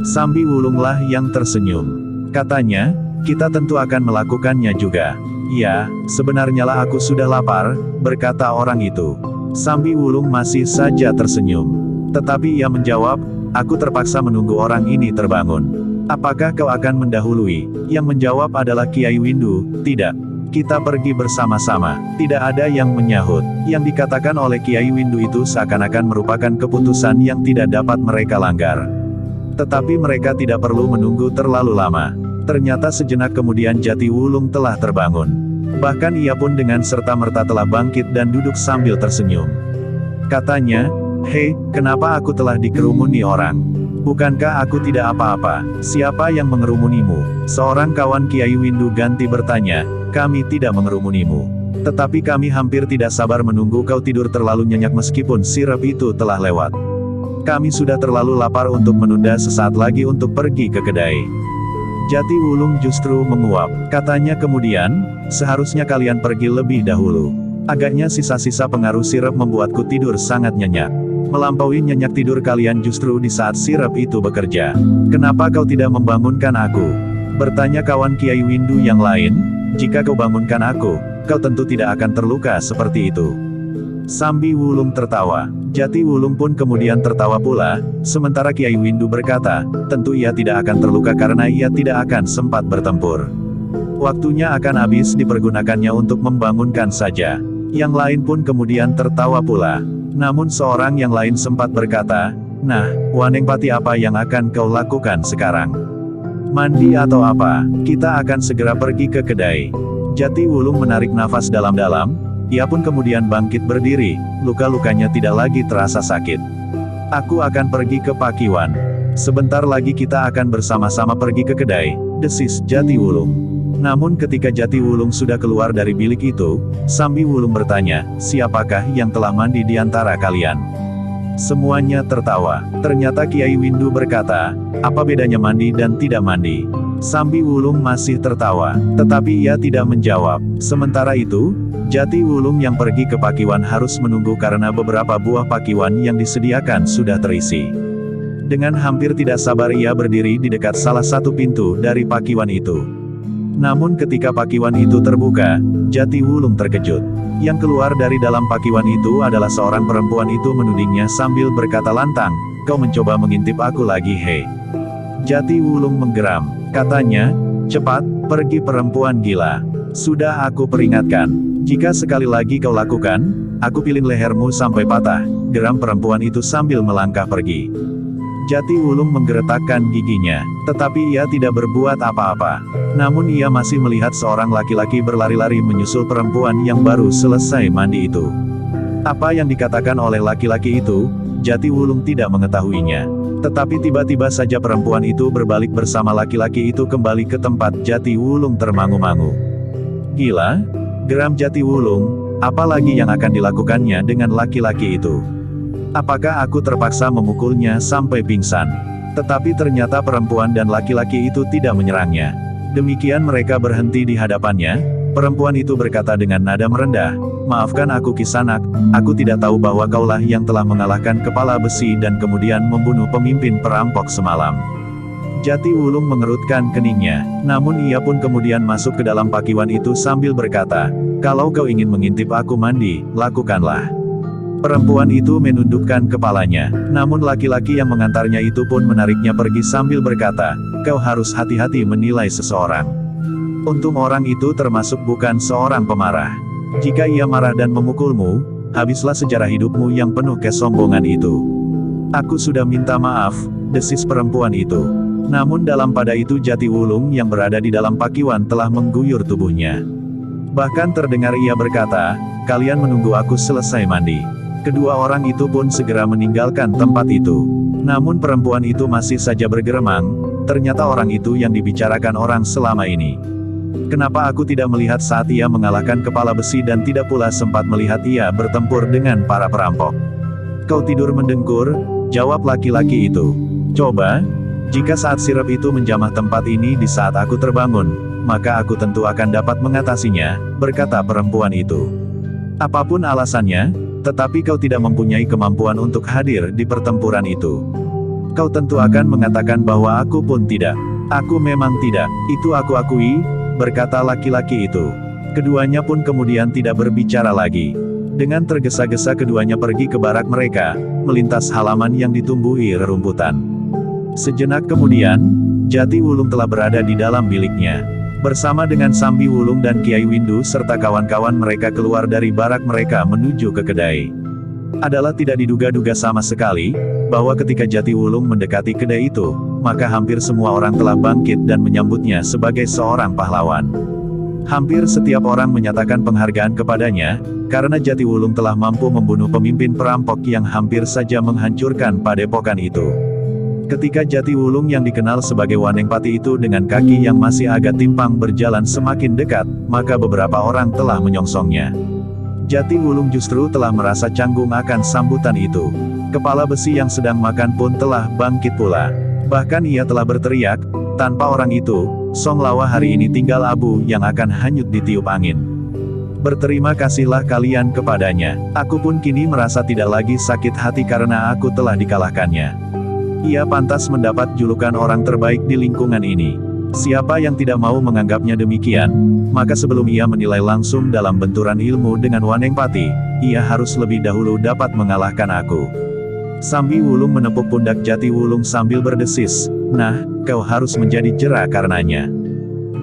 Sambi Wulunglah yang tersenyum. Katanya, kita tentu akan melakukannya juga. Ya, sebenarnya lah aku sudah lapar, berkata orang itu. Sambi Wulung masih saja tersenyum. Tetapi ia menjawab, aku terpaksa menunggu orang ini terbangun. Apakah kau akan mendahului? Yang menjawab adalah Kiai Windu, tidak. Kita pergi bersama-sama. Tidak ada yang menyahut. Yang dikatakan oleh Kiai Windu itu seakan-akan merupakan keputusan yang tidak dapat mereka langgar. Tetapi mereka tidak perlu menunggu terlalu lama. Ternyata sejenak kemudian Jati Wulung telah terbangun. Bahkan ia pun dengan serta-merta telah bangkit dan duduk sambil tersenyum. Katanya, hei, kenapa aku telah dikerumuni orang? Bukankah aku tidak apa-apa? Siapa yang mengerumunimu? Seorang kawan Kiai Windu ganti bertanya, kami tidak mengerumunimu. Tetapi kami hampir tidak sabar menunggu kau tidur terlalu nyenyak meskipun sirap itu telah lewat. Kami sudah terlalu lapar untuk menunda sesaat lagi untuk pergi ke kedai. Jati Wulung justru menguap. Katanya kemudian, seharusnya kalian pergi lebih dahulu. Agaknya sisa-sisa pengaruh sirap membuatku tidur sangat nyenyak. Melampaui nyenyak tidur kalian justru di saat sirap itu bekerja. Kenapa kau tidak membangunkan aku? Bertanya kawan Kiai Windu yang lain, jika kau bangunkan aku, kau tentu tidak akan terluka seperti itu. Sambi Wulung tertawa. Jati Wulung pun kemudian tertawa pula, sementara Kiai Windu berkata, tentu ia tidak akan terluka karena ia tidak akan sempat bertempur. Waktunya akan habis dipergunakannya untuk membangunkan saja. Yang lain pun kemudian tertawa pula. Namun seorang yang lain sempat berkata, "Nah, Wanengpati, apa yang akan kau lakukan sekarang? Mandi atau apa? Kita akan segera pergi ke kedai." Jatiwulung menarik nafas dalam-dalam, ia pun kemudian bangkit berdiri, luka-lukanya tidak lagi terasa sakit. "Aku akan pergi ke Pakiwan. Sebentar lagi kita akan bersama-sama pergi ke kedai," desis Jatiwulung. Namun ketika Jatiwulung sudah keluar dari bilik itu, Sambiwulung bertanya, "Siapakah yang telah mandi di antara kalian?" Semuanya tertawa. Ternyata Kiai Windu berkata, "Apa bedanya mandi dan tidak mandi?" Sambiwulung masih tertawa, tetapi ia tidak menjawab. Sementara itu, Jatiwulung yang pergi ke Pakiwan harus menunggu karena beberapa buah pakiwan yang disediakan sudah terisi. Dengan hampir tidak sabar ia berdiri di dekat salah satu pintu dari pakiwan itu. Namun ketika pakiwan itu terbuka, Jatiwulung terkejut. Yang keluar dari dalam pakiwan itu adalah seorang perempuan. Itu menudingnya sambil berkata lantang, "Kau mencoba mengintip aku lagi, he?" Jatiwulung menggeram. Katanya, "Cepat, pergi perempuan gila. Sudah aku peringatkan. Jika sekali lagi kau lakukan, aku pilin lehermu sampai patah." Geram perempuan itu sambil melangkah pergi. Jatiwulung menggeretakkan giginya, tetapi ia tidak berbuat apa-apa. Namun ia masih melihat seorang laki-laki berlari-lari menyusul perempuan yang baru selesai mandi itu. Apa yang dikatakan oleh laki-laki itu, Jatiwulung tidak mengetahuinya. Tetapi tiba-tiba saja perempuan itu berbalik bersama laki-laki itu kembali ke tempat. Jatiwulung termangu-mangu. "Gila?" geram Jatiwulung, "apalagi yang akan dilakukannya dengan laki-laki itu? Apakah aku terpaksa memukulnya sampai pingsan?" Tetapi ternyata perempuan dan laki-laki itu tidak menyerangnya. Demikian mereka berhenti di hadapannya. Perempuan itu berkata dengan nada merendah, "Maafkan aku Kisanak, aku tidak tahu bahwa kaulah yang telah mengalahkan kepala besi dan kemudian membunuh pemimpin perampok semalam." Jatiwulung mengerutkan keningnya, namun ia pun kemudian masuk ke dalam pakiwan itu sambil berkata, "Kalau kau ingin mengintip aku mandi, lakukanlah." Perempuan itu menundukkan kepalanya, namun laki-laki yang mengantarnya itu pun menariknya pergi sambil berkata, "Kau harus hati-hati menilai seseorang. Untung orang itu termasuk bukan seorang pemarah. Jika ia marah dan memukulmu, habislah sejarah hidupmu yang penuh kesombongan itu." "Aku sudah minta maaf," desis perempuan itu. Namun dalam pada itu Jatiwulung yang berada di dalam pakiwan telah mengguyur tubuhnya. Bahkan terdengar ia berkata, "Kalian menunggu aku selesai mandi." Kedua orang itu pun segera meninggalkan tempat itu. Namun perempuan itu masih saja bergeremang, ternyata orang itu yang dibicarakan orang selama ini. "Kenapa aku tidak melihat saat ia mengalahkan kepala besi dan tidak pula sempat melihat ia bertempur dengan para perampok?" "Kau tidur mendengkur," jawab laki-laki itu. "Coba, jika saat sirap itu menjamah tempat ini di saat aku terbangun, maka aku tentu akan dapat mengatasinya," berkata perempuan itu. "Apapun alasannya, tetapi kau tidak mempunyai kemampuan untuk hadir di pertempuran itu. Kau tentu akan mengatakan bahwa aku pun tidak." "Aku memang tidak, itu aku akui," berkata laki-laki itu. Keduanya pun kemudian tidak berbicara lagi. Dengan tergesa-gesa keduanya pergi ke barak mereka, melintas halaman yang ditumbuhi rerumputan. Sejenak kemudian, Jatiwulung telah berada di dalam biliknya. Bersama dengan Sambiwulung dan Kiai Windu serta kawan-kawan mereka keluar dari barak mereka menuju ke kedai. Adalah tidak diduga-duga sama sekali, bahwa ketika Jatiwulung mendekati kedai itu, maka hampir semua orang telah bangkit dan menyambutnya sebagai seorang pahlawan. Hampir setiap orang menyatakan penghargaan kepadanya, karena Jatiwulung telah mampu membunuh pemimpin perampok yang hampir saja menghancurkan padepokan itu. Ketika Jatiwulung yang dikenal sebagai Wanengpati itu dengan kaki yang masih agak timpang berjalan semakin dekat, maka beberapa orang telah menyongsongnya. Jatiwulung justru telah merasa canggung akan sambutan itu. Kepala besi yang sedang makan pun telah bangkit pula. Bahkan ia telah berteriak, "Tanpa orang itu, Song Lawa hari ini tinggal abu yang akan hanyut ditiup angin. Berterima kasihlah kalian kepadanya. Aku pun kini merasa tidak lagi sakit hati karena aku telah dikalahkannya. Ia pantas mendapat julukan orang terbaik di lingkungan ini. Siapa yang tidak mau menganggapnya demikian, maka sebelum ia menilai langsung dalam benturan ilmu dengan Wanengpati, ia harus lebih dahulu dapat mengalahkan aku." Sambiwulung menepuk pundak Jatiwulung sambil berdesis, "Nah, kau harus menjadi jera karenanya."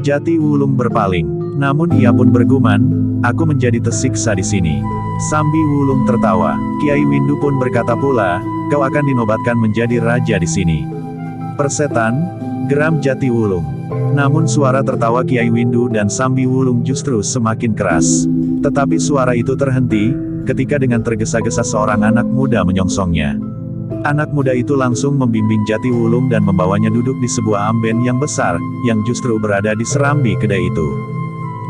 Jati Wulung berpaling. Namun ia pun bergumam, aku menjadi tersiksa di sini. Sambi Wulung tertawa. Kiai Windu pun berkata pula, kau akan dinobatkan menjadi raja di sini. Persetan, geram Jati Wulung. Namun suara tertawa Kiai Windu dan Sambi Wulung justru semakin keras. Tetapi suara itu terhenti, ketika dengan tergesa-gesa seorang anak muda menyongsongnya. Anak muda itu langsung membimbing Jati Wulung dan membawanya duduk di sebuah amben yang besar, yang justru berada di serambi kedai itu.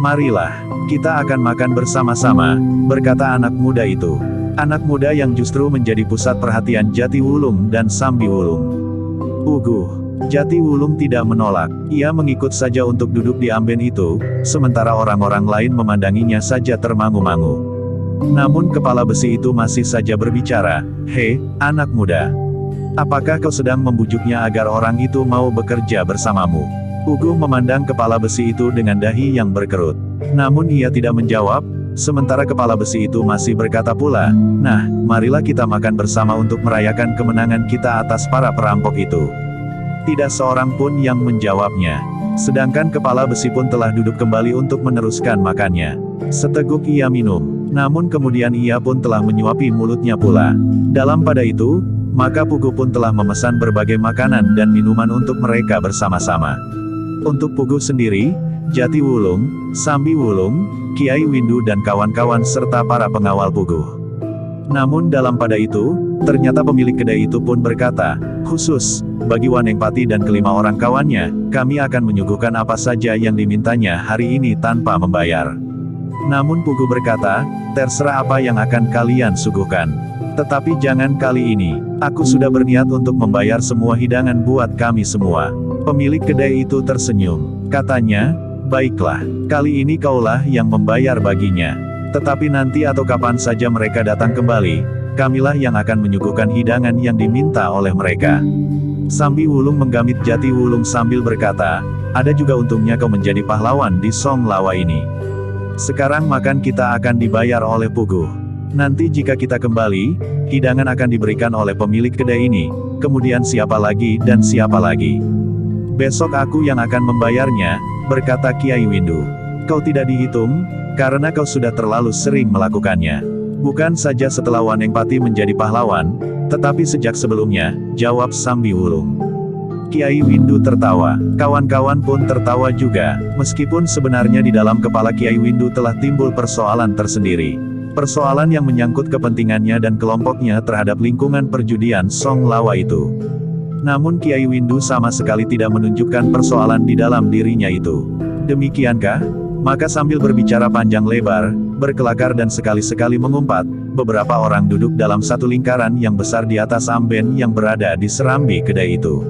Marilah, kita akan makan bersama-sama, berkata anak muda itu. Anak muda yang justru menjadi pusat perhatian Jati Wulung dan Sambi Wulung. Jati Wulung tidak menolak, ia mengikut saja untuk duduk di amben itu, sementara orang-orang lain memandanginya saja termangu-mangu. Namun kepala besi itu masih saja berbicara, "Hei, anak muda. Apakah kau sedang membujuknya agar orang itu mau bekerja bersamamu?" Ugu memandang kepala besi itu dengan dahi yang berkerut. Namun ia tidak menjawab, sementara kepala besi itu masih berkata pula, "Nah, marilah kita makan bersama untuk merayakan kemenangan kita atas para perampok itu." Tidak seorang pun yang menjawabnya. Sedangkan kepala besi pun telah duduk kembali untuk meneruskan makannya. Seteguk ia minum, namun kemudian ia pun telah menyuapi mulutnya pula. Dalam pada itu, maka Pugu pun telah memesan berbagai makanan dan minuman untuk mereka bersama-sama. Untuk Pugu sendiri, Jati Wulung, Sambi Wulung, Kiai Windu dan kawan-kawan serta para pengawal Pugu. Namun dalam pada itu, ternyata pemilik kedai itu pun berkata, "Khusus, bagi Wanengpati dan kelima orang kawannya, kami akan menyuguhkan apa saja yang dimintanya hari ini tanpa membayar." Namun Pugu berkata, "Terserah apa yang akan kalian suguhkan. Tetapi jangan kali ini, aku sudah berniat untuk membayar semua hidangan buat kami semua." Pemilik kedai itu tersenyum. Katanya, "Baiklah, kali ini kaulah yang membayar baginya. Tetapi nanti atau kapan saja mereka datang kembali, kamilah yang akan menyuguhkan hidangan yang diminta oleh mereka." Sambi Wulung menggamit Jati Wulung sambil berkata, "Ada juga untungnya kau menjadi pahlawan di Song Lawa ini. Sekarang makan kita akan dibayar oleh Pugu. Nanti jika kita kembali, hidangan akan diberikan oleh pemilik kedai ini, kemudian siapa lagi dan siapa lagi. Besok aku yang akan membayarnya," berkata Kiai Windu. "Kau tidak dihitung, karena kau sudah terlalu sering melakukannya. Bukan saja setelah Wanengpati menjadi pahlawan, tetapi sejak sebelumnya," jawab Sambi Wulung. Kiai Windu tertawa. Kawan-kawan pun tertawa juga, meskipun sebenarnya di dalam kepala Kiai Windu telah timbul persoalan tersendiri. Persoalan yang menyangkut kepentingannya dan kelompoknya terhadap lingkungan perjudian Song Lawa itu. Namun Kiai Windu sama sekali tidak menunjukkan persoalan di dalam dirinya itu. Demikiankah? Maka sambil berbicara panjang lebar, berkelakar dan sekali-sekali mengumpat, beberapa orang duduk dalam satu lingkaran yang besar di atas amben yang berada di serambi kedai itu.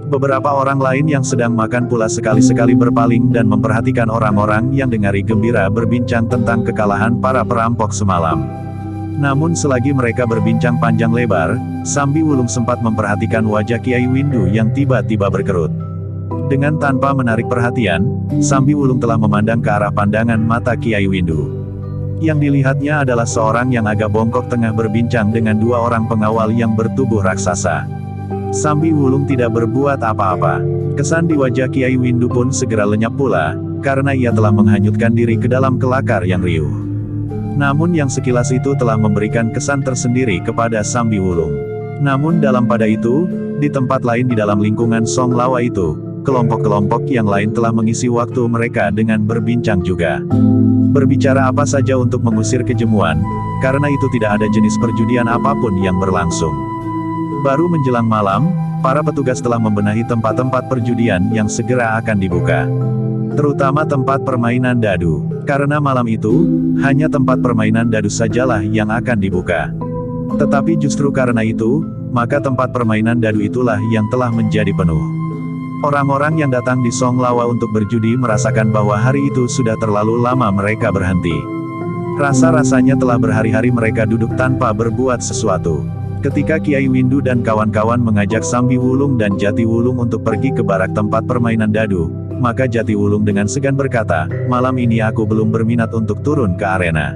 Beberapa orang lain yang sedang makan pula sekali-sekali berpaling dan memperhatikan orang-orang yang dengari gembira berbincang tentang kekalahan para perampok semalam. Namun selagi mereka berbincang panjang lebar, Sambi Wulung sempat memperhatikan wajah Kiai Windu yang tiba-tiba berkerut. Dengan tanpa menarik perhatian, Sambi Wulung telah memandang ke arah pandangan mata Kiai Windu. Yang dilihatnya adalah seorang yang agak bongkok tengah berbincang dengan dua orang pengawal yang bertubuh raksasa. Sambi Wulung tidak berbuat apa-apa. Kesan di wajah Kiai Windu pun segera lenyap pula, karena ia telah menghanyutkan diri ke dalam kelakar yang riuh. Namun yang sekilas itu telah memberikan kesan tersendiri kepada Sambi Wulung. Namun dalam pada itu, di tempat lain di dalam lingkungan Song Lawa itu, kelompok-kelompok yang lain telah mengisi waktu mereka dengan berbincang juga. Berbicara apa saja untuk mengusir kejemuan, karena itu tidak ada jenis perjudian apapun yang berlangsung. Baru menjelang malam, para petugas telah membenahi tempat-tempat perjudian yang segera akan dibuka. Terutama tempat permainan dadu. Karena malam itu, hanya tempat permainan dadu sajalah yang akan dibuka. Tetapi justru karena itu, maka tempat permainan dadu itulah yang telah menjadi penuh. Orang-orang yang datang di Song Lawa untuk berjudi merasakan bahwa hari itu sudah terlalu lama mereka berhenti. Rasa-rasanya telah berhari-hari mereka duduk tanpa berbuat sesuatu. Ketika Kiai Windu dan kawan-kawan mengajak Sambi Wulung dan Jati Wulung untuk pergi ke barak tempat permainan dadu, maka Jati Wulung dengan segan berkata, "Malam ini aku belum berminat untuk turun ke arena.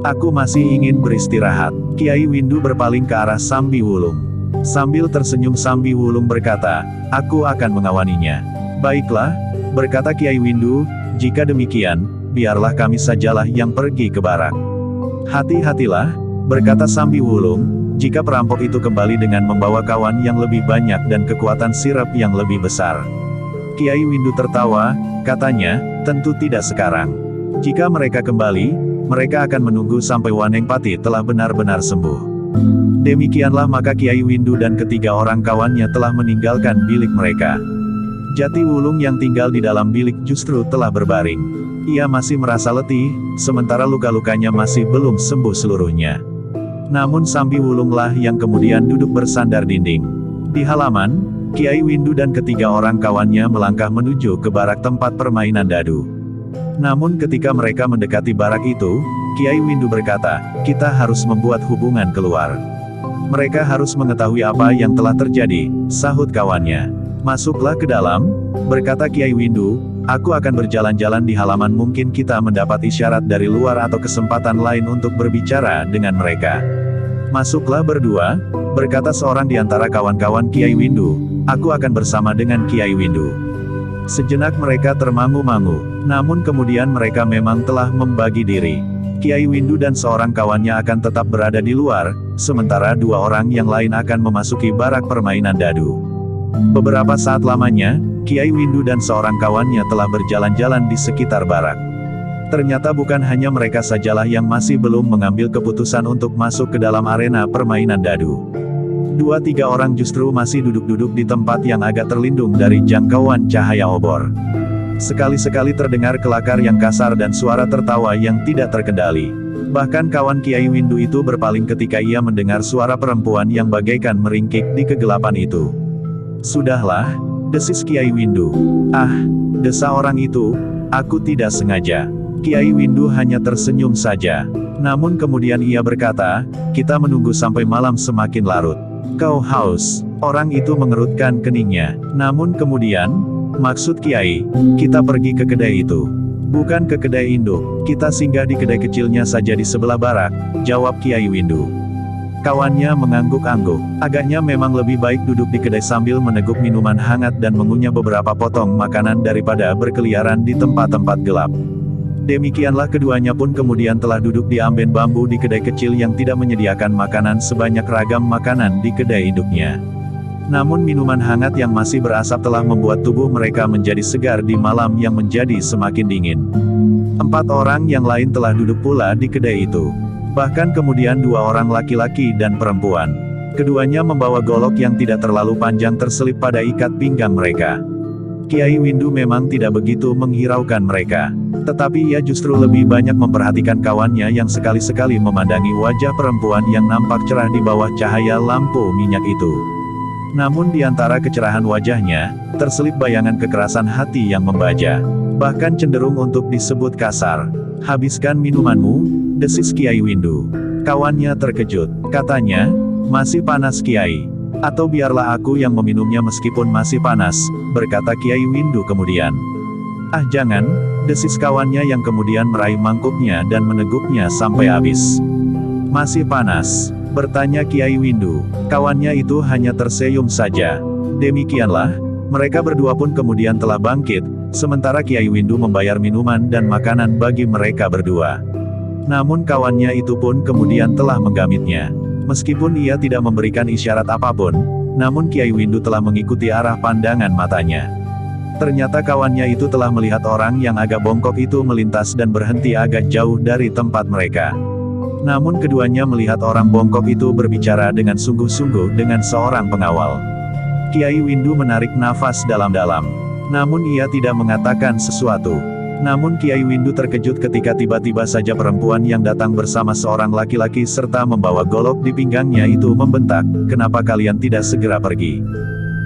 Aku masih ingin beristirahat." Kiai Windu berpaling ke arah Sambi Wulung. Sambil tersenyum Sambi Wulung berkata, "Aku akan mengawaninya." "Baiklah, Berkata Kiai Windu, jika demikian, biarlah kami sajalah yang pergi ke barak. Hati-hatilah, berkata Sambi Wulung, jika perampok itu kembali dengan membawa kawan yang lebih banyak dan kekuatan sirap yang lebih besar. Kiai Windu tertawa, katanya, tentu tidak sekarang. Jika mereka kembali, mereka akan menunggu sampai Wanengpati telah benar-benar sembuh. Demikianlah maka Kiai Windu dan ketiga orang kawannya telah meninggalkan bilik mereka. Jati Wulung yang tinggal di dalam bilik justru telah berbaring. Ia masih merasa letih, sementara luka-lukanya masih belum sembuh seluruhnya. Namun Sambi Wulunglah yang kemudian duduk bersandar dinding. Di halaman, Kiai Windu dan ketiga orang kawannya melangkah menuju ke barak tempat permainan dadu. Namun ketika mereka mendekati barak itu, Kiai Windu berkata, kita harus membuat hubungan keluar. Mereka harus mengetahui apa yang telah terjadi, sahut kawannya. Masuklah ke dalam, berkata Kiai Windu, aku akan berjalan-jalan di halaman, mungkin kita mendapat isyarat dari luar atau kesempatan lain untuk berbicara dengan mereka. Masuklah berdua, berkata seorang di antara kawan-kawan Kiai Windu, aku akan bersama dengan Kiai Windu. Sejenak mereka termangu-mangu, namun kemudian mereka memang telah membagi diri. Kiai Windu dan seorang kawannya akan tetap berada di luar, sementara dua orang yang lain akan memasuki barak permainan dadu. Beberapa saat lamanya, Kiai Windu dan seorang kawannya telah berjalan-jalan di sekitar barak. Ternyata bukan hanya mereka sajalah yang masih belum mengambil keputusan untuk masuk ke dalam arena permainan dadu. Dua-tiga orang justru masih duduk-duduk di tempat yang agak terlindung dari jangkauan cahaya obor. Sekali-sekali terdengar kelakar yang kasar dan suara tertawa yang tidak terkendali. Bahkan kawan Kiai Windu itu berpaling ketika ia mendengar suara perempuan yang bagaikan meringkik di kegelapan itu. Sudahlah, desis Kiai Windu. Ah, desa orang itu, aku tidak sengaja. Kiai Windu hanya tersenyum saja. Namun kemudian ia berkata, kita menunggu sampai malam semakin larut. Kau haus. Orang itu mengerutkan keningnya. Namun kemudian, maksud Kiai, kita pergi ke kedai itu. Bukan ke kedai induk, kita singgah di kedai kecilnya saja di sebelah barak, jawab Kiai Windu. Kawannya mengangguk-angguk. Agaknya memang lebih baik duduk di kedai sambil meneguk minuman hangat dan mengunyah beberapa potong makanan daripada berkeliaran di tempat-tempat gelap. Demikianlah keduanya pun kemudian telah duduk di amben bambu di kedai kecil yang tidak menyediakan makanan sebanyak ragam makanan di kedai induknya. Namun minuman hangat yang masih berasap telah membuat tubuh mereka menjadi segar di malam yang menjadi semakin dingin. 4 orang yang lain telah duduk pula di kedai itu. Bahkan kemudian 2 orang laki-laki dan perempuan. Keduanya membawa golok yang tidak terlalu panjang terselip pada ikat pinggang mereka. Kiai Windu memang tidak begitu menghiraukan mereka. Tetapi ia justru lebih banyak memperhatikan kawannya yang sekali-sekali memandangi wajah perempuan yang nampak cerah di bawah cahaya lampu minyak itu. Namun di antara kecerahan wajahnya, terselip bayangan kekerasan hati yang membaja. Bahkan cenderung untuk disebut kasar. Habiskan minumanmu, desis Kiai Windu. Kawannya terkejut. Katanya, masih panas Kiai. Atau biarlah aku yang meminumnya meskipun masih panas, berkata Kiai Windu kemudian. Ah jangan, desis kawannya yang kemudian meraih mangkuknya dan meneguknya sampai habis. Masih panas? Bertanya Kiai Windu. Kawannya itu hanya tersenyum saja. Demikianlah, mereka berdua pun kemudian telah bangkit, sementara Kiai Windu membayar minuman dan makanan bagi mereka berdua. Namun kawannya itu pun kemudian telah menggamitnya. Meskipun ia tidak memberikan isyarat apapun, namun Kiai Windu telah mengikuti arah pandangan matanya. Ternyata kawannya itu telah melihat orang yang agak bongkok itu melintas dan berhenti agak jauh dari tempat mereka. Namun keduanya melihat orang bongkok itu berbicara dengan sungguh-sungguh dengan seorang pengawal. Kiai Windu menarik nafas dalam-dalam. Namun ia tidak mengatakan sesuatu. Namun Kiai Windu terkejut ketika tiba-tiba saja perempuan yang datang bersama seorang laki-laki serta membawa golok di pinggangnya itu membentak, kenapa kalian tidak segera pergi?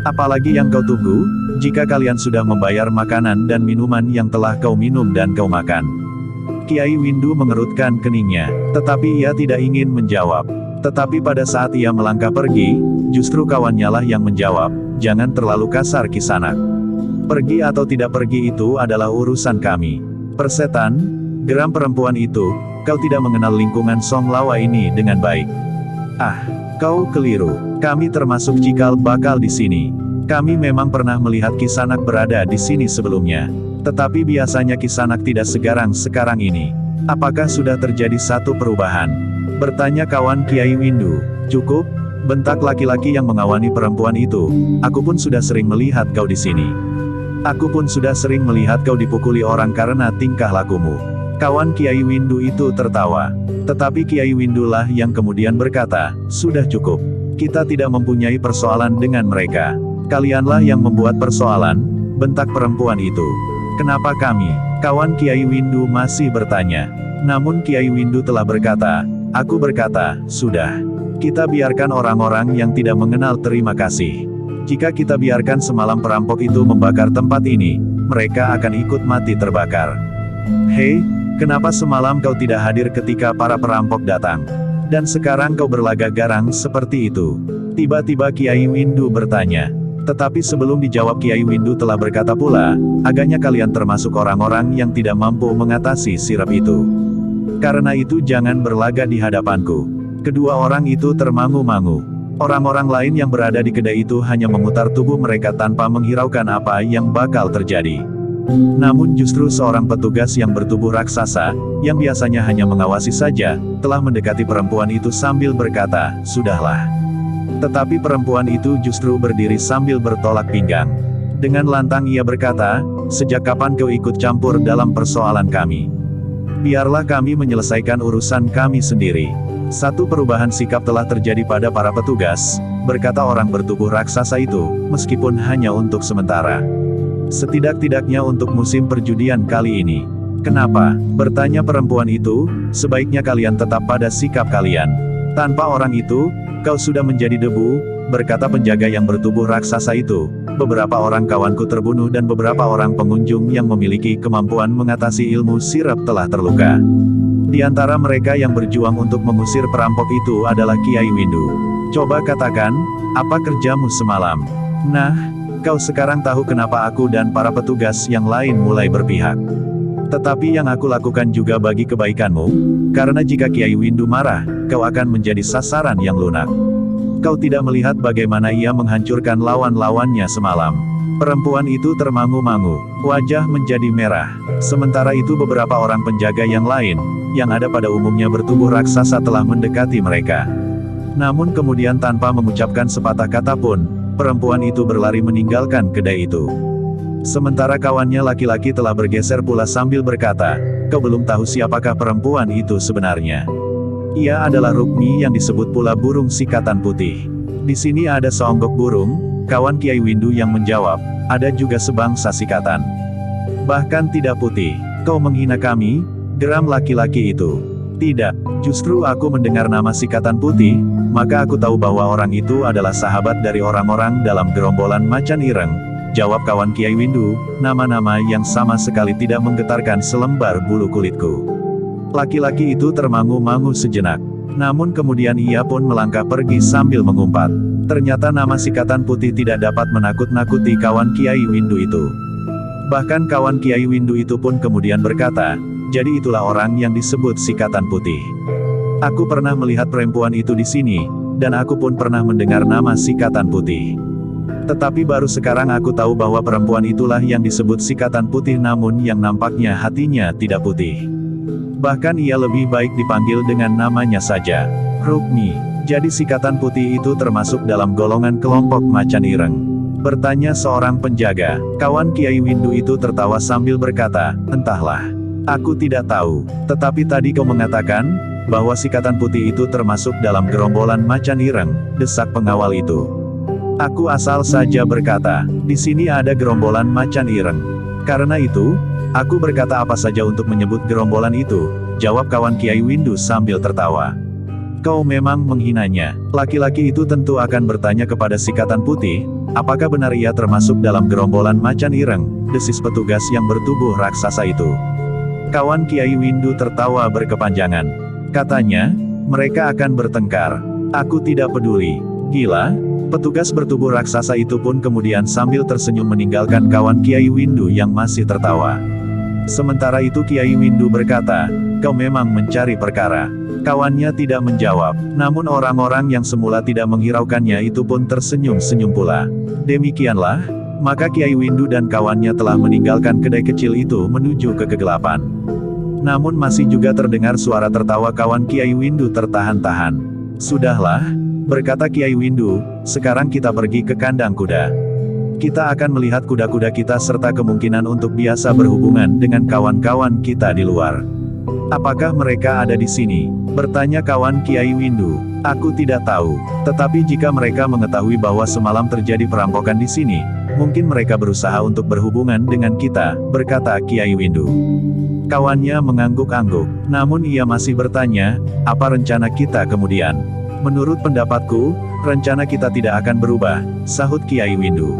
Apalagi yang kau tunggu, jika kalian sudah membayar makanan dan minuman yang telah kau minum dan kau makan. Kiai Windu mengerutkan keningnya, tetapi ia tidak ingin menjawab. Tetapi pada saat ia melangkah pergi, justru kawannya lah yang menjawab, jangan terlalu kasar Kisanak. Pergi atau tidak pergi itu adalah urusan kami. Persetan, geram perempuan itu, kau tidak mengenal lingkungan Songlawa ini dengan baik. Ah, kau keliru. Kami termasuk cikal bakal di sini. Kami memang pernah melihat Kisanak berada di sini sebelumnya. Tetapi biasanya Kisanak tidak segarang sekarang ini. Apakah sudah terjadi satu perubahan? Bertanya kawan Kiai Windu. Cukup, bentak laki-laki yang mengawani perempuan itu. Aku pun sudah sering melihat kau di sini. Aku pun sudah sering melihat kau dipukuli orang karena tingkah lakumu. Kawan Kiai Windu itu tertawa. Tetapi Kiai Windu lah yang kemudian berkata, sudah cukup. Kita tidak mempunyai persoalan dengan mereka. Kalianlah yang membuat persoalan, bentak perempuan itu. Kenapa kami? Kawan Kiai Windu masih bertanya. Namun Kiai Windu telah berkata, aku berkata, sudah. Kita biarkan orang-orang yang tidak mengenal terima kasih. Jika kita biarkan semalam perampok itu membakar tempat ini, mereka akan ikut mati terbakar. Hei, kenapa semalam kau tidak hadir ketika para perampok datang? Dan sekarang kau berlagak garang seperti itu. Tiba-tiba Kiai Windu bertanya. Tetapi sebelum dijawab Kiai Windu telah berkata pula, agaknya kalian termasuk orang-orang yang tidak mampu mengatasi sirap itu. Karena itu jangan berlagak di hadapanku. Kedua orang itu termangu-mangu. Orang-orang lain yang berada di kedai itu hanya memutar tubuh mereka tanpa menghiraukan apa yang bakal terjadi. Namun justru seorang petugas yang bertubuh raksasa, yang biasanya hanya mengawasi saja, telah mendekati perempuan itu sambil berkata, sudahlah. Tetapi perempuan itu justru berdiri sambil bertolak pinggang. Dengan lantang ia berkata, sejak kapan kau ikut campur dalam persoalan kami? Biarlah kami menyelesaikan urusan kami sendiri. Satu perubahan sikap telah terjadi pada para petugas, berkata orang bertubuh raksasa itu, meskipun hanya untuk sementara. Setidak-tidaknya untuk musim perjudian kali ini. Kenapa? Bertanya perempuan itu, sebaiknya kalian tetap pada sikap kalian. Tanpa orang itu, kau sudah menjadi debu, berkata penjaga yang bertubuh raksasa itu. Beberapa orang kawanku terbunuh dan beberapa orang pengunjung yang memiliki kemampuan mengatasi ilmu sirap telah terluka. Di antara mereka yang berjuang untuk mengusir perampok itu adalah Kiai Windu. Coba katakan, apa kerjamu semalam? Nah, kau sekarang tahu kenapa aku dan para petugas yang lain mulai berpihak. Tetapi yang aku lakukan juga bagi kebaikanmu, karena jika Kiai Windu marah, kau akan menjadi sasaran yang lunak. Kau tidak melihat bagaimana ia menghancurkan lawan-lawannya semalam. Perempuan itu termangu-mangu, wajah menjadi merah. Sementara itu beberapa orang penjaga yang lain, yang ada pada umumnya bertubuh raksasa telah mendekati mereka. Namun kemudian tanpa mengucapkan sepatah kata pun, perempuan itu berlari meninggalkan kedai itu. Sementara kawannya laki-laki telah bergeser pula sambil berkata, kau belum tahu siapakah perempuan itu sebenarnya. Ia adalah Rukmi yang disebut pula burung sikatan putih. Di sini ada seonggok burung, kawan Kiai Windu yang menjawab, ada juga sebangsa sikatan. Bahkan tidak putih. Kau menghina kami, geram laki-laki itu. Tidak, justru aku mendengar nama sikatan putih, maka aku tahu bahwa orang itu adalah sahabat dari orang-orang dalam gerombolan macan ireng. Jawab kawan Kiai Windu, nama-nama yang sama sekali tidak menggetarkan selembar bulu kulitku. Laki-laki itu termangu-mangu sejenak. Namun kemudian ia pun melangkah pergi sambil mengumpat. Ternyata nama sikatan putih tidak dapat menakut-nakuti kawan Kiai Windu itu. Bahkan kawan Kiai Windu itu pun kemudian berkata, jadi itulah orang yang disebut sikatan putih. Aku pernah melihat perempuan itu di sini, dan aku pun pernah mendengar nama sikatan putih. Tetapi baru sekarang aku tahu bahwa perempuan itulah yang disebut sikatan putih namun yang nampaknya hatinya tidak putih. Bahkan ia lebih baik dipanggil dengan namanya saja, Rukmi. Jadi sikatan putih itu termasuk dalam golongan kelompok macan ireng? Bertanya seorang penjaga. Kawan Kiai Windu itu tertawa sambil berkata, entahlah. Aku tidak tahu. Tetapi tadi kau mengatakan, bahwa sikatan putih itu termasuk dalam gerombolan macan ireng, desak pengawal itu. Aku asal saja berkata, di sini ada gerombolan macan ireng. Karena itu, aku berkata apa saja untuk menyebut gerombolan itu, jawab kawan Kiai Windu sambil tertawa. Kau memang menghinanya. Laki-laki itu tentu akan bertanya kepada sikatan putih, apakah benar ia termasuk dalam gerombolan macan ireng, desis petugas yang bertubuh raksasa itu. Kawan Kiai Windu tertawa berkepanjangan. Katanya, mereka akan bertengkar. Aku tidak peduli. Gila? Petugas bertubuh raksasa itu pun kemudian sambil tersenyum meninggalkan kawan Kiai Windu yang masih tertawa. Sementara itu Kiai Windu berkata, "Kau memang mencari perkara." Kawannya tidak menjawab, namun orang-orang yang semula tidak menghiraukannya itu pun tersenyum-senyum pula. Demikianlah, maka Kiai Windu dan kawannya telah meninggalkan kedai kecil itu menuju ke kegelapan. Namun masih juga terdengar suara tertawa kawan Kiai Windu tertahan-tahan. "Sudahlah," berkata Kiai Windu, "sekarang kita pergi ke kandang kuda. Kita akan melihat kuda-kuda kita serta kemungkinan untuk biasa berhubungan dengan kawan-kawan kita di luar." "Apakah mereka ada di sini?" bertanya kawan Kiai Windu. "Aku tidak tahu. Tetapi jika mereka mengetahui bahwa semalam terjadi perampokan di sini, mungkin mereka berusaha untuk berhubungan dengan kita," berkata Kiai Windu. Kawannya mengangguk-angguk, namun ia masih bertanya, "Apa rencana kita kemudian?" "Menurut pendapatku, rencana kita tidak akan berubah," sahut Kiai Windu.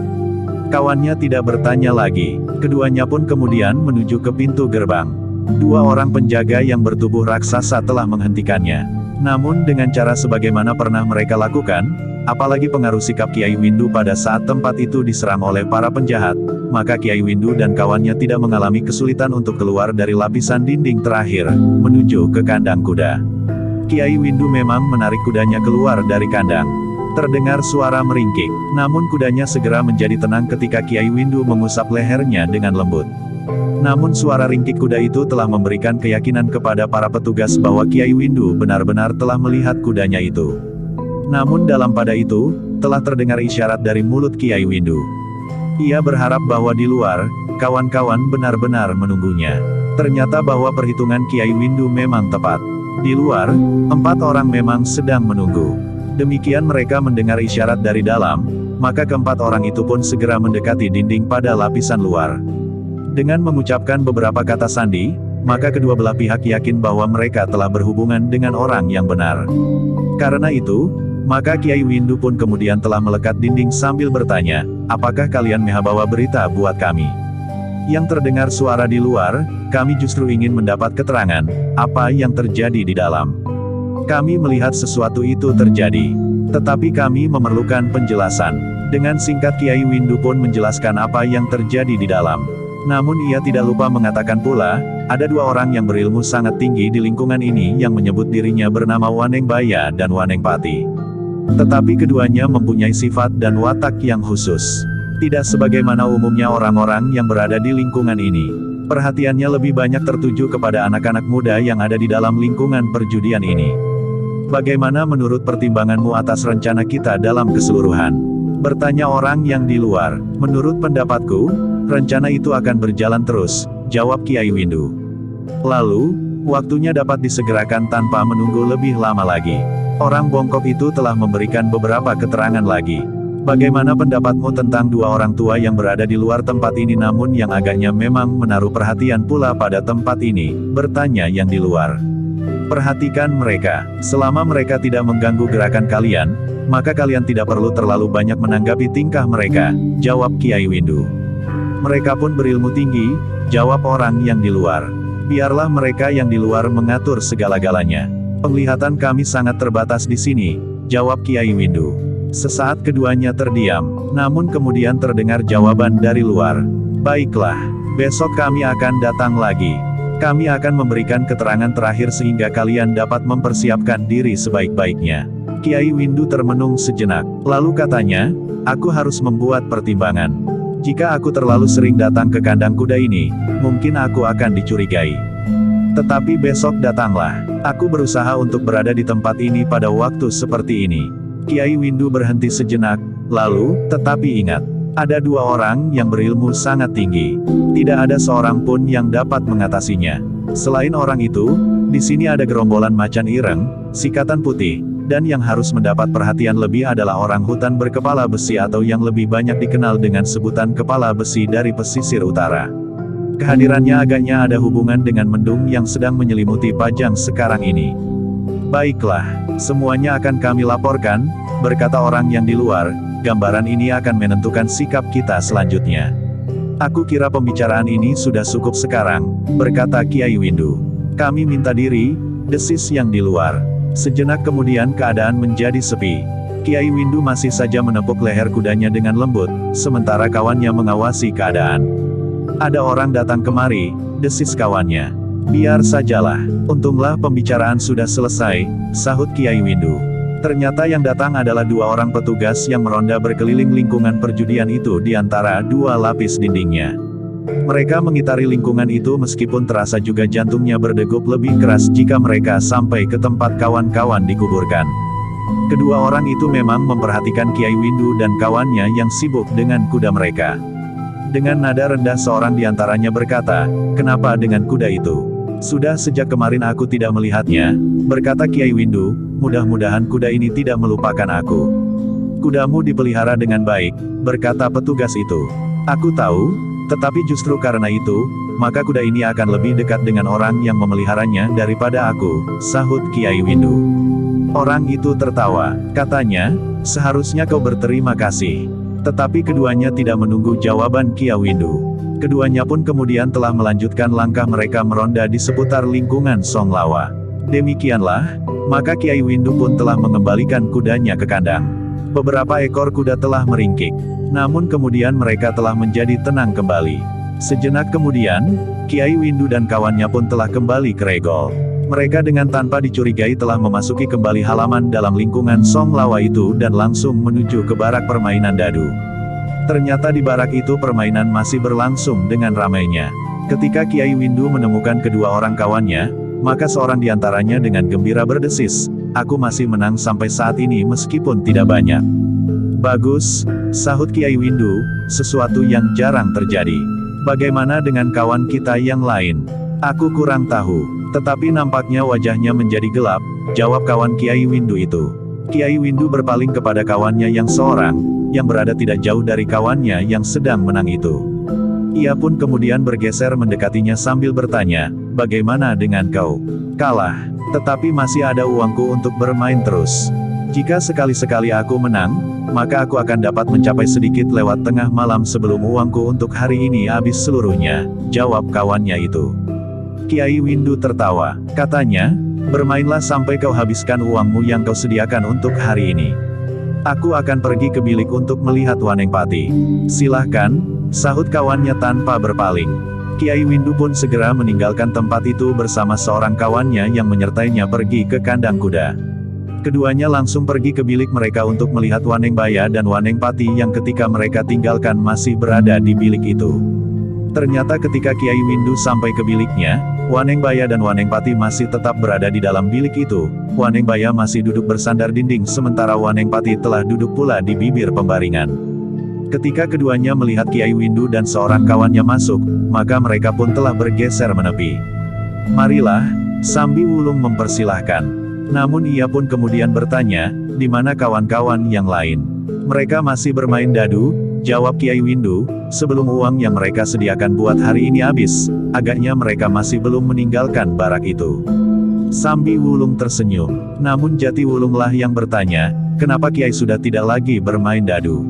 Kawannya tidak bertanya lagi. Keduanya pun kemudian menuju ke pintu gerbang. Dua orang penjaga yang bertubuh raksasa telah menghentikannya. Namun dengan cara sebagaimana pernah mereka lakukan, apalagi pengaruh sikap Kiai Windu pada saat tempat itu diserang oleh para penjahat, maka Kiai Windu dan kawannya tidak mengalami kesulitan untuk keluar dari lapisan dinding terakhir, menuju ke kandang kuda. Kiai Windu memang menarik kudanya keluar dari kandang. Terdengar suara meringkik, namun kudanya segera menjadi tenang ketika Kiai Windu mengusap lehernya dengan lembut. Namun suara ringkik kuda itu telah memberikan keyakinan kepada para petugas bahwa Kiai Windu benar-benar telah melihat kudanya itu. Namun dalam pada itu, telah terdengar isyarat dari mulut Kiai Windu. Ia berharap bahwa di luar, kawan-kawan benar-benar menunggunya. Ternyata bahwa perhitungan Kiai Windu memang tepat. Di luar, 4 orang memang sedang menunggu. Demikian mereka mendengar isyarat dari dalam, maka keempat orang itu pun segera mendekati dinding pada lapisan luar. Dengan mengucapkan beberapa kata sandi, maka kedua belah pihak yakin bahwa mereka telah berhubungan dengan orang yang benar. Karena itu, maka Kiai Windu pun kemudian telah melekat dinding sambil bertanya, "Apakah kalian bawa berita buat kami?" Yang terdengar suara di luar, "Kami justru ingin mendapat keterangan, apa yang terjadi di dalam. Kami melihat sesuatu itu terjadi. Tetapi kami memerlukan penjelasan." Dengan singkat Kiai Windu pun menjelaskan apa yang terjadi di dalam. Namun ia tidak lupa mengatakan pula, ada 2 orang yang berilmu sangat tinggi di lingkungan ini yang menyebut dirinya bernama Waneng Baya dan Waneng Pati. Tetapi keduanya mempunyai sifat dan watak yang khusus. Tidak sebagaimana umumnya orang-orang yang berada di lingkungan ini. Perhatiannya lebih banyak tertuju kepada anak-anak muda yang ada di dalam lingkungan perjudian ini. "Bagaimana menurut pertimbanganmu atas rencana kita dalam keseluruhan?" bertanya orang yang di luar. "Menurut pendapatku, rencana itu akan berjalan terus," jawab Kiai Windu. "Lalu, waktunya dapat disegerakan tanpa menunggu lebih lama lagi." Orang bongkok itu telah memberikan beberapa keterangan lagi. "Bagaimana pendapatmu tentang 2 orang tua yang berada di luar tempat ini namun yang agaknya memang menaruh perhatian pula pada tempat ini?" bertanya yang di luar. "Perhatikan mereka. Selama mereka tidak mengganggu gerakan kalian, maka kalian tidak perlu terlalu banyak menanggapi tingkah mereka," jawab Kiai Windu. "Mereka pun berilmu tinggi," jawab orang yang di luar. "Biarlah mereka yang di luar mengatur segala-galanya. Penglihatan kami sangat terbatas di sini," jawab Kiai Windu. Sesaat keduanya terdiam, namun kemudian terdengar jawaban dari luar. "Baiklah, besok kami akan datang lagi. Kami akan memberikan keterangan terakhir sehingga kalian dapat mempersiapkan diri sebaik-baiknya." Kiai Windu termenung sejenak, lalu katanya, "Aku harus membuat pertimbangan. Jika aku terlalu sering datang ke kandang kuda ini, mungkin aku akan dicurigai. Tetapi besok datanglah. Aku berusaha untuk berada di tempat ini pada waktu seperti ini." Kiai Windu berhenti sejenak, lalu, "Tetapi ingat, ada 2 orang yang berilmu sangat tinggi. Tidak ada seorang pun yang dapat mengatasinya. Selain orang itu, di sini ada gerombolan macan ireng, sikatan putih, dan yang harus mendapat perhatian lebih adalah orang hutan berkepala besi atau yang lebih banyak dikenal dengan sebutan kepala besi dari pesisir utara. Kehadirannya agaknya ada hubungan dengan mendung yang sedang menyelimuti Pajang sekarang ini." "Baiklah, semuanya akan kami laporkan," berkata orang yang di luar. "Gambaran ini akan menentukan sikap kita selanjutnya." "Aku kira pembicaraan ini sudah cukup sekarang," berkata Kiai Windu. "Kami minta diri," desis yang di luar. Sejenak kemudian keadaan menjadi sepi. Kiai Windu masih saja menepuk leher kudanya dengan lembut, sementara kawannya mengawasi keadaan. Ada orang datang kemari, desis kawannya. Biar sajalah, untunglah pembicaraan sudah selesai, sahut Kiai Windu. Ternyata yang datang adalah 2 orang petugas yang meronda berkeliling lingkungan perjudian itu di antara 2 lapis dindingnya. Mereka mengitari lingkungan itu meskipun terasa juga jantungnya berdegup lebih keras jika mereka sampai ke tempat kawan-kawan dikuburkan. Kedua orang itu memang memperhatikan Kiai Windu dan kawannya yang sibuk dengan kuda mereka. Dengan nada rendah seorang di antaranya berkata, "Kenapa dengan kuda itu?" "Sudah sejak kemarin aku tidak melihatnya," berkata Kiai Windu, "mudah-mudahan kuda ini tidak melupakan aku." "Kudamu dipelihara dengan baik," berkata petugas itu. "Aku tahu, tetapi justru karena itu, maka kuda ini akan lebih dekat dengan orang yang memeliharanya daripada aku," sahut Kiai Windu. Orang itu tertawa, katanya, "Seharusnya kau berterima kasih." Tetapi keduanya tidak menunggu jawaban Kiai Windu. Keduanya pun kemudian telah melanjutkan langkah mereka meronda di seputar lingkungan Songlawa. Demikianlah, maka Kiai Windu pun telah mengembalikan kudanya ke kandang. Beberapa ekor kuda telah meringkik. Namun kemudian mereka telah menjadi tenang kembali. Sejenak kemudian, Kiai Windu dan kawannya pun telah kembali ke Regol. Mereka dengan tanpa dicurigai telah memasuki kembali halaman dalam lingkungan Songlawa itu dan langsung menuju ke barak permainan dadu. Ternyata di barak itu permainan masih berlangsung dengan ramainya. Ketika Kiai Windu menemukan kedua orang kawannya, maka seorang di antaranya dengan gembira berdesis, "Aku masih menang sampai saat ini meskipun tidak banyak." "Bagus," sahut Kiai Windu, "sesuatu yang jarang terjadi. Bagaimana dengan kawan kita yang lain?" "Aku kurang tahu, tetapi nampaknya wajahnya menjadi gelap," jawab kawan Kiai Windu itu. Kiai Windu berpaling kepada kawannya yang seorang, yang berada tidak jauh dari kawannya yang sedang menang itu. Ia pun kemudian bergeser mendekatinya sambil bertanya, "Bagaimana dengan kau?" "Kalah, tetapi masih ada uangku untuk bermain terus. Jika sekali-sekali aku menang, maka aku akan dapat mencapai sedikit lewat tengah malam sebelum uangku untuk hari ini habis seluruhnya," jawab kawannya itu. Kiai Windu tertawa, katanya, "Bermainlah sampai kau habiskan uangmu yang kau sediakan untuk hari ini. Aku akan pergi ke bilik untuk melihat Wanengpati." "Silahkan," sahut kawannya tanpa berpaling. Kiai Windu pun segera meninggalkan tempat itu bersama seorang kawannya yang menyertainya pergi ke kandang kuda. Keduanya langsung pergi ke bilik mereka untuk melihat Wanengbaya dan Wanengpati yang ketika mereka tinggalkan masih berada di bilik itu. Ternyata ketika Kiai Windu sampai ke biliknya, Wanengbaya dan Wanengpati masih tetap berada di dalam bilik itu. Wanengbaya masih duduk bersandar dinding sementara Wanengpati telah duduk pula di bibir pembaringan. Ketika keduanya melihat Kiai Windu dan seorang kawannya masuk, maka mereka pun telah bergeser menepi. "Marilah," Sambi Wulung mempersilahkan. Namun ia pun kemudian bertanya, "Di mana kawan-kawan yang lain?" "Mereka masih bermain dadu," jawab Kiai Windu, "sebelum uang yang mereka sediakan buat hari ini habis, agaknya mereka masih belum meninggalkan barak itu." Sambi Wulung tersenyum. Namun Jati Wulunglah yang bertanya, "Kenapa Kiai sudah tidak lagi bermain dadu?"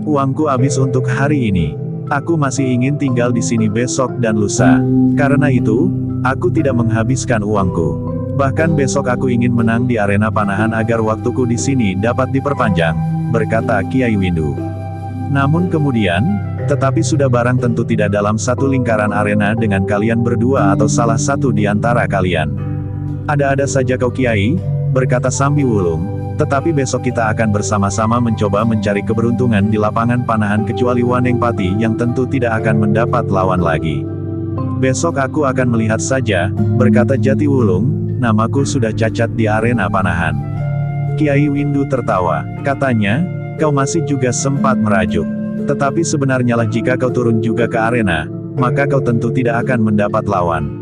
"Uangku habis untuk hari ini. Aku masih ingin tinggal di sini besok dan lusa. Karena itu, aku tidak menghabiskan uangku. Bahkan besok aku ingin menang di arena panahan agar waktuku di sini dapat diperpanjang," berkata Kiai Windu. Namun kemudian, "Tetapi sudah barang tentu tidak dalam satu lingkaran arena dengan kalian berdua atau salah satu di antara kalian." "Ada-ada saja kau Kiai," berkata Sambi Wulung. "Tetapi besok kita akan bersama-sama mencoba mencari keberuntungan di lapangan panahan kecuali Wanengpati yang tentu tidak akan mendapat lawan lagi." "Besok aku akan melihat saja," berkata Jati Wulung, "namaku sudah cacat di arena panahan." Kiai Windu tertawa, katanya, "Kau masih juga sempat merajuk. Tetapi sebenarnya lah jika kau turun juga ke arena, maka kau tentu tidak akan mendapat lawan."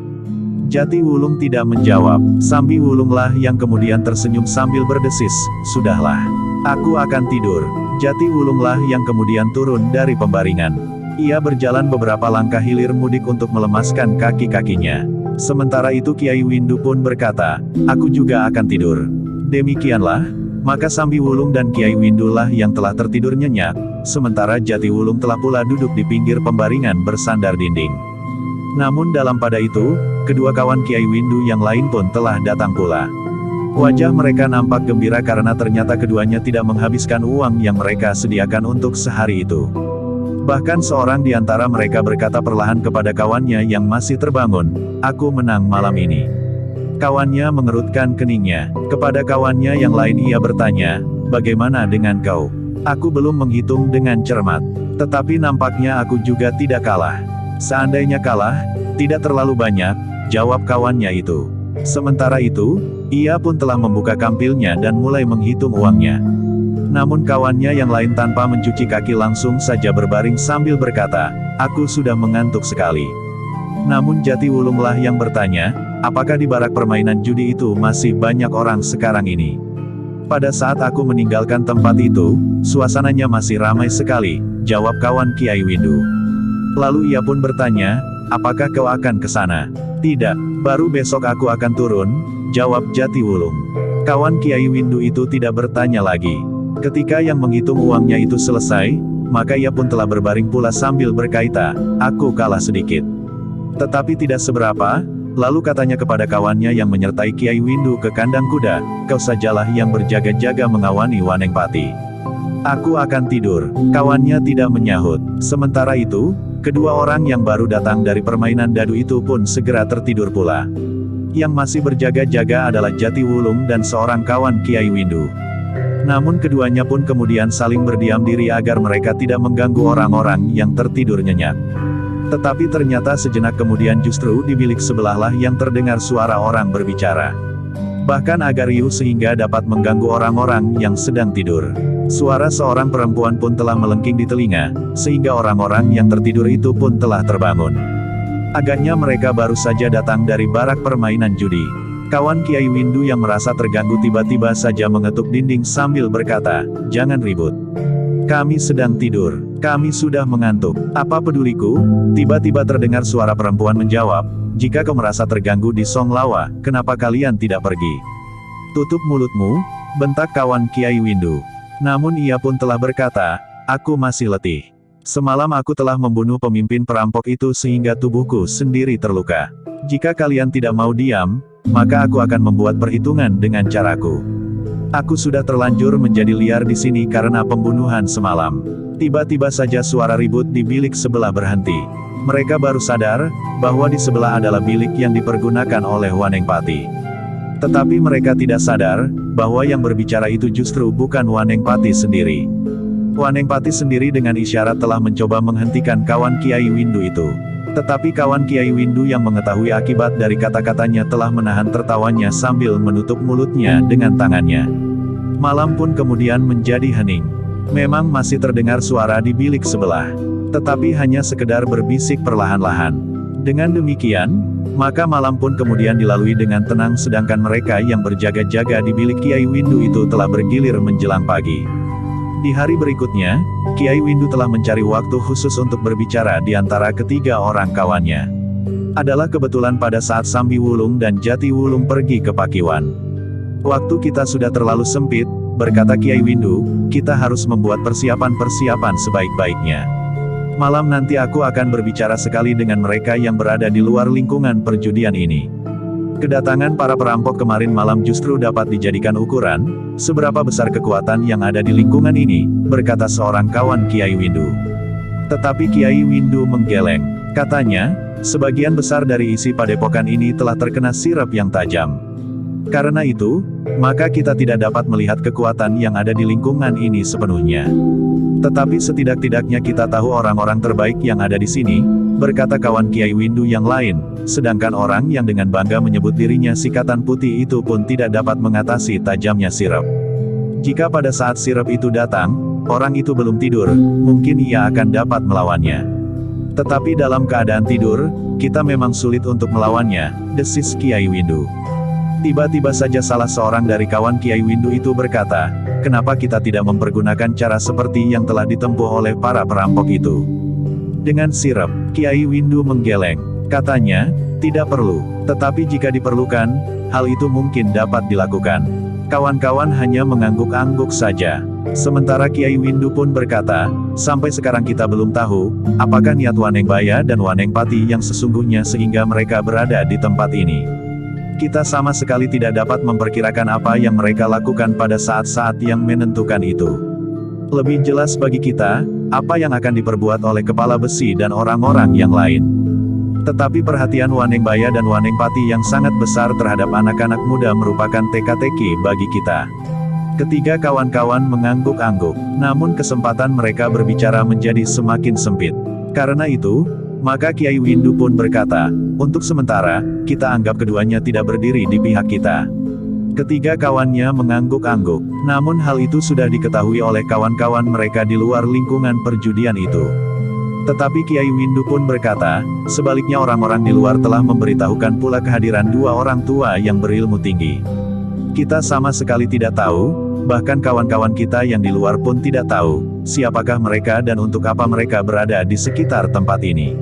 Jati Wulung tidak menjawab. Sambi Wulunglah yang kemudian tersenyum sambil berdesis, "Sudahlah. Aku akan tidur." Jati Wulunglah yang kemudian turun dari pembaringan. Ia berjalan beberapa langkah hilir mudik untuk melemaskan kaki-kakinya. Sementara itu Kiai Windu pun berkata, "Aku juga akan tidur." Demikianlah, maka Sambi Wulung dan Kiai Windu lah yang telah tertidur nyenyak, sementara Jati Wulung telah pula duduk di pinggir pembaringan bersandar dinding. Namun dalam pada itu, kedua kawan Kiai Windu yang lain pun telah datang pula. Wajah mereka nampak gembira karena ternyata keduanya tidak menghabiskan uang yang mereka sediakan untuk sehari itu. Bahkan seorang di antara mereka berkata perlahan kepada kawannya yang masih terbangun, "Aku menang malam ini." Kawannya mengerutkan keningnya. Kepada kawannya yang lain ia bertanya, "Bagaimana dengan kau?" "Aku belum menghitung dengan cermat. Tetapi nampaknya aku juga tidak kalah." "Seandainya kalah, tidak terlalu banyak," jawab kawannya itu. Sementara itu, ia pun telah membuka kampilnya dan mulai menghitung uangnya. Namun kawannya yang lain tanpa mencuci kaki langsung saja berbaring sambil berkata, "Aku sudah mengantuk sekali." Namun Jatiwulunglah yang bertanya, "Apakah di barak permainan judi itu masih banyak orang sekarang ini?" "Pada saat aku meninggalkan tempat itu, suasananya masih ramai sekali," jawab kawan Kiai Windu. Lalu ia pun bertanya, "Apakah kau akan ke sana?" "Tidak, baru besok aku akan turun," jawab Jatiwulung. Kawan Kiai Windu itu tidak bertanya lagi. Ketika yang menghitung uangnya itu selesai, maka ia pun telah berbaring pula sambil berkata, "Aku kalah sedikit. Tetapi tidak seberapa." Lalu katanya kepada kawannya yang menyertai Kiai Windu ke kandang kuda, "Kau sajalah yang berjaga-jaga mengawani Wanengpati. Aku akan tidur." Kawannya tidak menyahut. Sementara itu, kedua orang yang baru datang dari permainan dadu itu pun segera tertidur pula. Yang masih berjaga-jaga adalah Jatiwulung dan seorang kawan Kiai Windu. Namun keduanya pun kemudian saling berdiam diri agar mereka tidak mengganggu orang-orang yang tertidur nyenyak. Tetapi ternyata sejenak kemudian justru di bilik sebelahlah yang terdengar suara orang berbicara. Bahkan agak riuh sehingga dapat mengganggu orang-orang yang sedang tidur. Suara seorang perempuan pun telah melengking di telinga, sehingga orang-orang yang tertidur itu pun telah terbangun. Agaknya mereka baru saja datang dari barak permainan judi. Kawan Kiai Windu yang merasa terganggu tiba-tiba saja mengetuk dinding sambil berkata, "Jangan ribut. Kami sedang tidur. Kami sudah mengantuk." "Apa peduliku?" Tiba-tiba terdengar suara perempuan menjawab, "Jika kau merasa terganggu di Song Lawa, kenapa kalian tidak pergi?" "Tutup mulutmu," bentak kawan Kiai Windu. Namun ia pun telah berkata, "Aku masih letih. Semalam aku telah membunuh pemimpin perampok itu sehingga tubuhku sendiri terluka. Jika kalian tidak mau diam, maka aku akan membuat perhitungan dengan caraku. Aku sudah terlanjur menjadi liar di sini karena pembunuhan semalam." Tiba-tiba saja suara ribut di bilik sebelah berhenti. Mereka baru sadar, bahwa di sebelah adalah bilik yang dipergunakan oleh Wanengpati. Tetapi mereka tidak sadar, bahwa yang berbicara itu justru bukan Wanengpati sendiri. Wanengpati sendiri dengan isyarat telah mencoba menghentikan kawan Kiai Windu itu. Tetapi kawan Kiai Windu yang mengetahui akibat dari kata-katanya telah menahan tertawanya sambil menutup mulutnya dengan tangannya. Malam pun kemudian menjadi hening. Memang masih terdengar suara di bilik sebelah. Tetapi hanya sekedar berbisik perlahan-lahan. Dengan demikian, maka malam pun kemudian dilalui dengan tenang sedangkan mereka yang berjaga-jaga di bilik Kiai Windu itu telah bergilir menjelang pagi. Di hari berikutnya, Kiai Windu telah mencari waktu khusus untuk berbicara di antara ketiga orang kawannya. Adalah kebetulan pada saat Sambiwulung dan Jatiwulung pergi ke Pakiwan. "Waktu kita sudah terlalu sempit," berkata Kiai Windu, "kita harus membuat persiapan-persiapan sebaik-baiknya. Malam nanti aku akan berbicara sekali dengan mereka yang berada di luar lingkungan perjudian ini. Kedatangan para perampok kemarin malam justru dapat dijadikan ukuran, seberapa besar kekuatan yang ada di lingkungan ini," berkata seorang kawan Kiai Windu. Tetapi Kiai Windu menggeleng. Katanya, "Sebagian besar dari isi padepokan ini telah terkena sirap yang tajam. Karena itu, maka kita tidak dapat melihat kekuatan yang ada di lingkungan ini sepenuhnya. Tetapi setidak-tidaknya kita tahu orang-orang terbaik yang ada di sini," berkata kawan Kiai Windu yang lain, sedangkan orang yang dengan bangga menyebut dirinya Sikatan Putih itu pun tidak dapat mengatasi tajamnya sirap. Jika pada saat sirap itu datang, orang itu belum tidur, mungkin ia akan dapat melawannya. Tetapi dalam keadaan tidur, kita memang sulit untuk melawannya, desis Kiai Windu. Tiba-tiba saja salah seorang dari kawan Kiai Windu itu berkata, "Kenapa kita tidak mempergunakan cara seperti yang telah ditempuh oleh para perampok itu?" Dengan sirap, Kiai Windu menggeleng. Katanya, "Tidak perlu. Tetapi jika diperlukan, hal itu mungkin dapat dilakukan." Kawan-kawan hanya mengangguk-angguk saja. Sementara Kiai Windu pun berkata, "Sampai sekarang kita belum tahu, apakah niat Wanengbaya dan Wanengpati yang sesungguhnya sehingga mereka berada di tempat ini. Kita sama sekali tidak dapat memperkirakan apa yang mereka lakukan pada saat-saat yang menentukan itu. Lebih jelas bagi kita, apa yang akan diperbuat oleh Kepala Besi dan orang-orang yang lain. Tetapi perhatian Wanengbaya dan Wanengpati yang sangat besar terhadap anak-anak muda merupakan teka-teki bagi kita. Ketiga kawan-kawan mengangguk-angguk, namun kesempatan mereka berbicara menjadi semakin sempit. Karena itu, maka Kiai Windu pun berkata, untuk sementara, kita anggap keduanya tidak berdiri di pihak kita. Ketiga kawannya mengangguk-angguk, namun hal itu sudah diketahui oleh kawan-kawan mereka di luar lingkungan perjudian itu. Tetapi Kiai Windu pun berkata, sebaliknya orang-orang di luar telah memberitahukan pula kehadiran dua orang tua yang berilmu tinggi. Kita sama sekali tidak tahu, bahkan kawan-kawan kita yang di luar pun tidak tahu, siapakah mereka dan untuk apa mereka berada di sekitar tempat ini.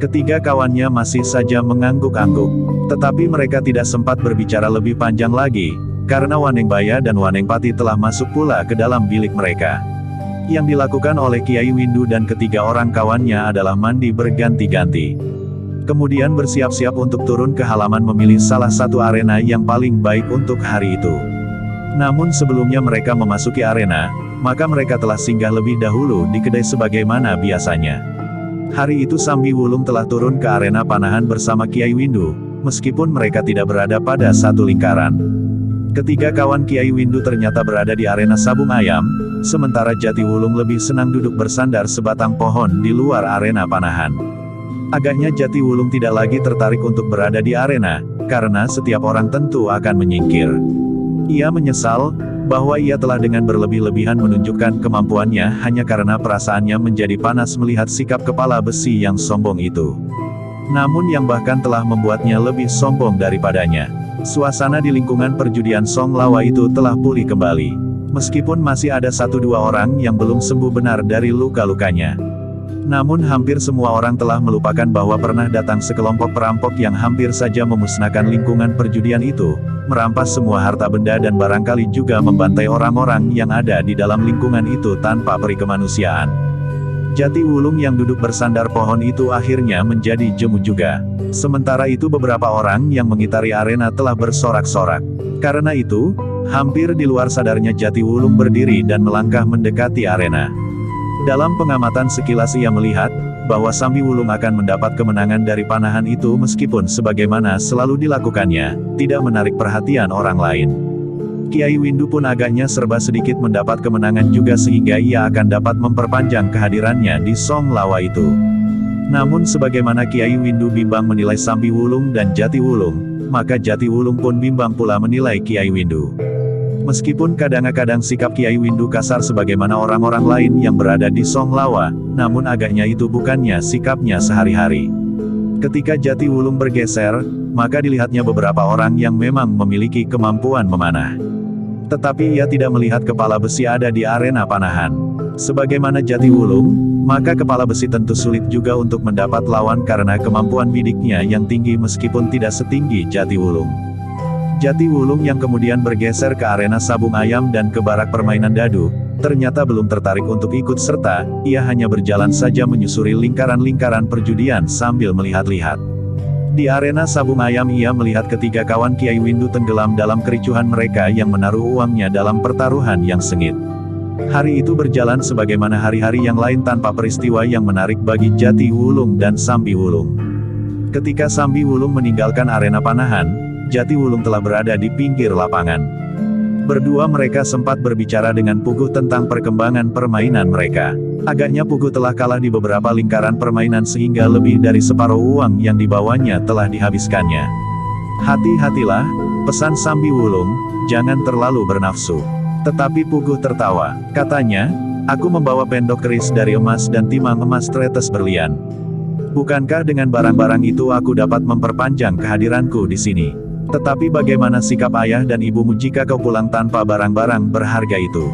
Ketiga kawannya masih saja mengangguk-angguk, tetapi mereka tidak sempat berbicara lebih panjang lagi, karena Wanengbaya dan Wanengpati telah masuk pula ke dalam bilik mereka. Yang dilakukan oleh Kiai Windu dan ketiga orang kawannya adalah mandi berganti-ganti. Kemudian bersiap-siap untuk turun ke halaman memilih salah satu arena yang paling baik untuk hari itu. Namun sebelumnya mereka memasuki arena, maka mereka telah singgah lebih dahulu di kedai sebagaimana biasanya. Hari itu Sambi Wulung telah turun ke arena panahan bersama Kiai Windu, meskipun mereka tidak berada pada satu lingkaran. Ketiga kawan Kiai Windu ternyata berada di arena sabung ayam, sementara Jati Wulung lebih senang duduk bersandar sebatang pohon di luar arena panahan. Agaknya Jati Wulung tidak lagi tertarik untuk berada di arena, karena setiap orang tentu akan menyingkir. Ia menyesal bahwa ia telah dengan berlebih-lebihan menunjukkan kemampuannya hanya karena perasaannya menjadi panas melihat sikap Kepala Besi yang sombong itu. Namun yang bahkan telah membuatnya lebih sombong daripadanya. Suasana di lingkungan perjudian Song Lawa itu telah pulih kembali. Meskipun masih ada 1-2 orang yang belum sembuh benar dari luka-lukanya. Namun hampir semua orang telah melupakan bahwa pernah datang sekelompok perampok yang hampir saja memusnahkan lingkungan perjudian itu, merampas semua harta benda dan barangkali juga membantai orang-orang yang ada di dalam lingkungan itu tanpa peri kemanusiaan. Jati Wulung yang duduk bersandar pohon itu akhirnya menjadi jemu juga. Sementara itu beberapa orang yang mengitari arena telah bersorak-sorak. Karena itu, hampir di luar sadarnya Jati Wulung berdiri dan melangkah mendekati arena. Dalam pengamatan sekilas ia melihat, bahwa Sambi Wulung akan mendapat kemenangan dari panahan itu meskipun sebagaimana selalu dilakukannya, tidak menarik perhatian orang lain. Kiai Windu pun agaknya serba sedikit mendapat kemenangan juga sehingga ia akan dapat memperpanjang kehadirannya di Song Lawa itu. Namun sebagaimana Kiai Windu bimbang menilai Sambi Wulung dan Jati Wulung, maka Jati Wulung pun bimbang pula menilai Kiai Windu. Meskipun kadang-kadang sikap Kiai Windu kasar sebagaimana orang-orang lain yang berada di Song Lawa, namun agaknya itu bukannya sikapnya sehari-hari. Ketika Jati Wulung bergeser, maka dilihatnya beberapa orang yang memang memiliki kemampuan memanah. Tetapi ia tidak melihat Kepala Besi ada di arena panahan. Sebagaimana Jati Wulung, maka Kepala Besi tentu sulit juga untuk mendapat lawan karena kemampuan bidiknya yang tinggi meskipun tidak setinggi Jati Wulung. Jati Wulung yang kemudian bergeser ke arena sabung ayam dan ke barak permainan dadu, ternyata belum tertarik untuk ikut serta, ia hanya berjalan saja menyusuri lingkaran-lingkaran perjudian sambil melihat-lihat. Di arena sabung ayam ia melihat ketiga kawan Kiai Windu tenggelam dalam kericuhan mereka yang menaruh uangnya dalam pertaruhan yang sengit. Hari itu berjalan sebagaimana hari-hari yang lain tanpa peristiwa yang menarik bagi Jati Wulung dan Sambi Wulung. Ketika Sambi Wulung meninggalkan arena panahan, Jati Wulung telah berada di pinggir lapangan. Berdua mereka sempat berbicara dengan Puguh tentang perkembangan permainan mereka. Agaknya Puguh telah kalah di beberapa lingkaran permainan sehingga lebih dari separuh uang yang dibawanya telah dihabiskannya. Hati-hatilah, pesan Sambi Wulung, jangan terlalu bernafsu. Tetapi Puguh tertawa, katanya, aku membawa pendok keris dari emas dan timang emas tretes berlian. Bukankah dengan barang-barang itu aku dapat memperpanjang kehadiranku di sini? Tetapi bagaimana sikap ayah dan ibumu jika kau pulang tanpa barang-barang berharga itu?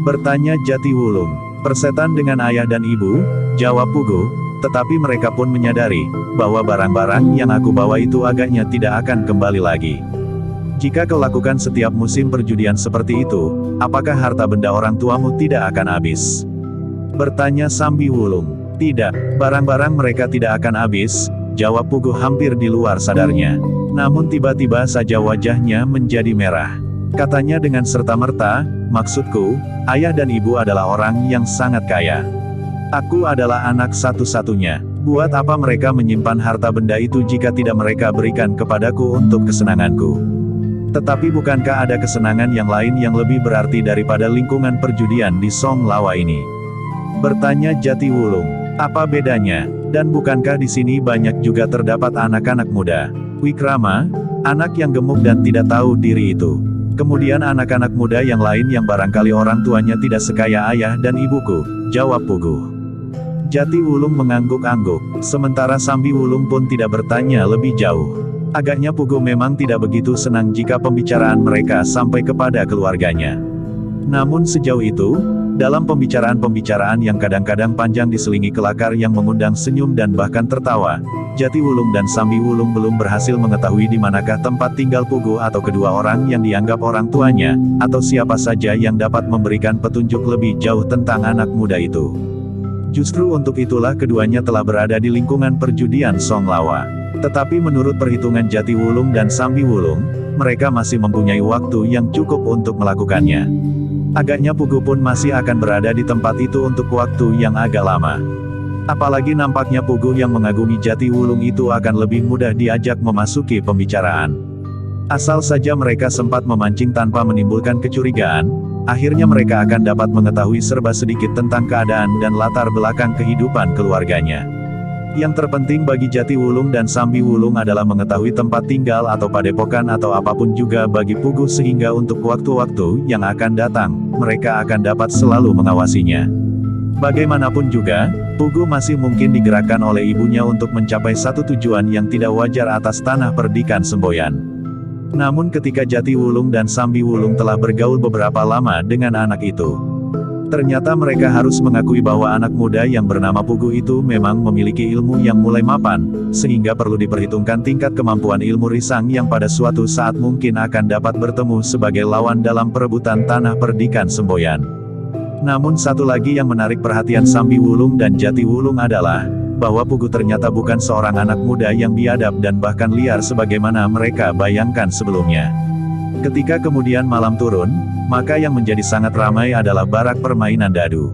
Bertanya Jati Wulung. Persetan dengan ayah dan ibu, jawab Puguh, tetapi mereka pun menyadari, bahwa barang-barang yang aku bawa itu agaknya tidak akan kembali lagi. Jika kau lakukan setiap musim perjudian seperti itu, apakah harta benda orang tuamu tidak akan habis? Bertanya Sambi Wulung. Tidak, barang-barang mereka tidak akan habis, jawab Puguh hampir di luar sadarnya. Namun tiba-tiba saja wajahnya menjadi merah. Katanya dengan serta-merta, maksudku, ayah dan ibu adalah orang yang sangat kaya. Aku adalah anak satu-satunya. Buat apa mereka menyimpan harta benda itu jika tidak mereka berikan kepadaku untuk kesenanganku? Tetapi bukankah ada kesenangan yang lain yang lebih berarti daripada lingkungan perjudian di Song Lawa ini? Bertanya Jatiwulung. Apa bedanya? Dan bukankah di sini banyak juga terdapat anak-anak muda? Wikrama, anak yang gemuk dan tidak tahu diri itu. Kemudian anak-anak muda yang lain yang barangkali orang tuanya tidak sekaya ayah dan ibuku, jawab Pugu. Jatiwulung mengangguk-angguk, sementara Sambiwulung pun tidak bertanya lebih jauh. Agaknya Pugu memang tidak begitu senang jika pembicaraan mereka sampai kepada keluarganya. Namun sejauh itu, dalam pembicaraan-pembicaraan yang kadang-kadang panjang diselingi kelakar yang mengundang senyum dan bahkan tertawa, Jatiwulung dan Sambiwulung belum berhasil mengetahui di manakah tempat tinggal Pugu atau kedua orang yang dianggap orang tuanya, atau siapa saja yang dapat memberikan petunjuk lebih jauh tentang anak muda itu. Justru untuk itulah keduanya telah berada di lingkungan perjudian Song Lawa. Tetapi menurut perhitungan Jatiwulung dan Sambiwulung, mereka masih mempunyai waktu yang cukup untuk melakukannya. Agaknya Pugu pun masih akan berada di tempat itu untuk waktu yang agak lama. Apalagi nampaknya Pugu yang mengagumi Jatiwulung itu akan lebih mudah diajak memasuki pembicaraan. Asal saja mereka sempat memancing tanpa menimbulkan kecurigaan, akhirnya mereka akan dapat mengetahui serba sedikit tentang keadaan dan latar belakang kehidupan keluarganya. Yang terpenting bagi Jatiwulung dan Sambiwulung adalah mengetahui tempat tinggal atau padepokan atau apapun juga bagi Pugu sehingga untuk waktu-waktu yang akan datang, mereka akan dapat selalu mengawasinya. Bagaimanapun juga, Pugu masih mungkin digerakkan oleh ibunya untuk mencapai satu tujuan yang tidak wajar atas tanah perdikan semboyan. Namun ketika Jatiwulung dan Sambiwulung telah bergaul beberapa lama dengan anak itu, ternyata mereka harus mengakui bahwa anak muda yang bernama Pugu itu memang memiliki ilmu yang mulai mapan, sehingga perlu diperhitungkan tingkat kemampuan ilmu risang yang pada suatu saat mungkin akan dapat bertemu sebagai lawan dalam perebutan tanah perdikan semboyan. Namun satu lagi yang menarik perhatian Sambiwulung dan Jatiwulung adalah, bahwa Pugu ternyata bukan seorang anak muda yang biadab dan bahkan liar sebagaimana mereka bayangkan sebelumnya. Ketika kemudian malam turun, maka yang menjadi sangat ramai adalah barak permainan dadu.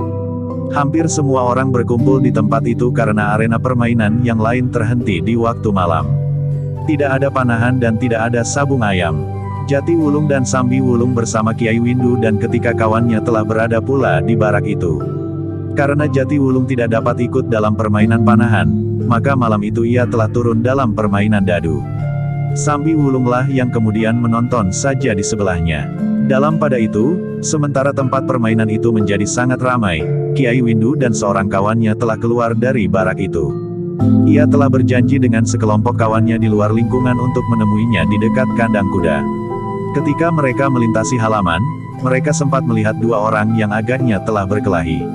Hampir semua orang berkumpul di tempat itu karena arena permainan yang lain terhenti di waktu malam. Tidak ada panahan dan tidak ada sabung ayam. Jatiwulung dan Sambiwulung bersama Kiai Windu dan ketika kawannya telah berada pula di barak itu. Karena Jatiwulung tidak dapat ikut dalam permainan panahan, maka malam itu ia telah turun dalam permainan dadu. Sambiwulunglah yang kemudian menonton saja di sebelahnya. Dalam pada itu, sementara tempat permainan itu menjadi sangat ramai, Kiai Windu dan seorang kawannya telah keluar dari barak itu. Ia telah berjanji dengan sekelompok kawannya di luar lingkungan untuk menemuinya di dekat kandang kuda. Ketika mereka melintasi halaman, mereka sempat melihat dua orang yang agaknya telah berkelahi.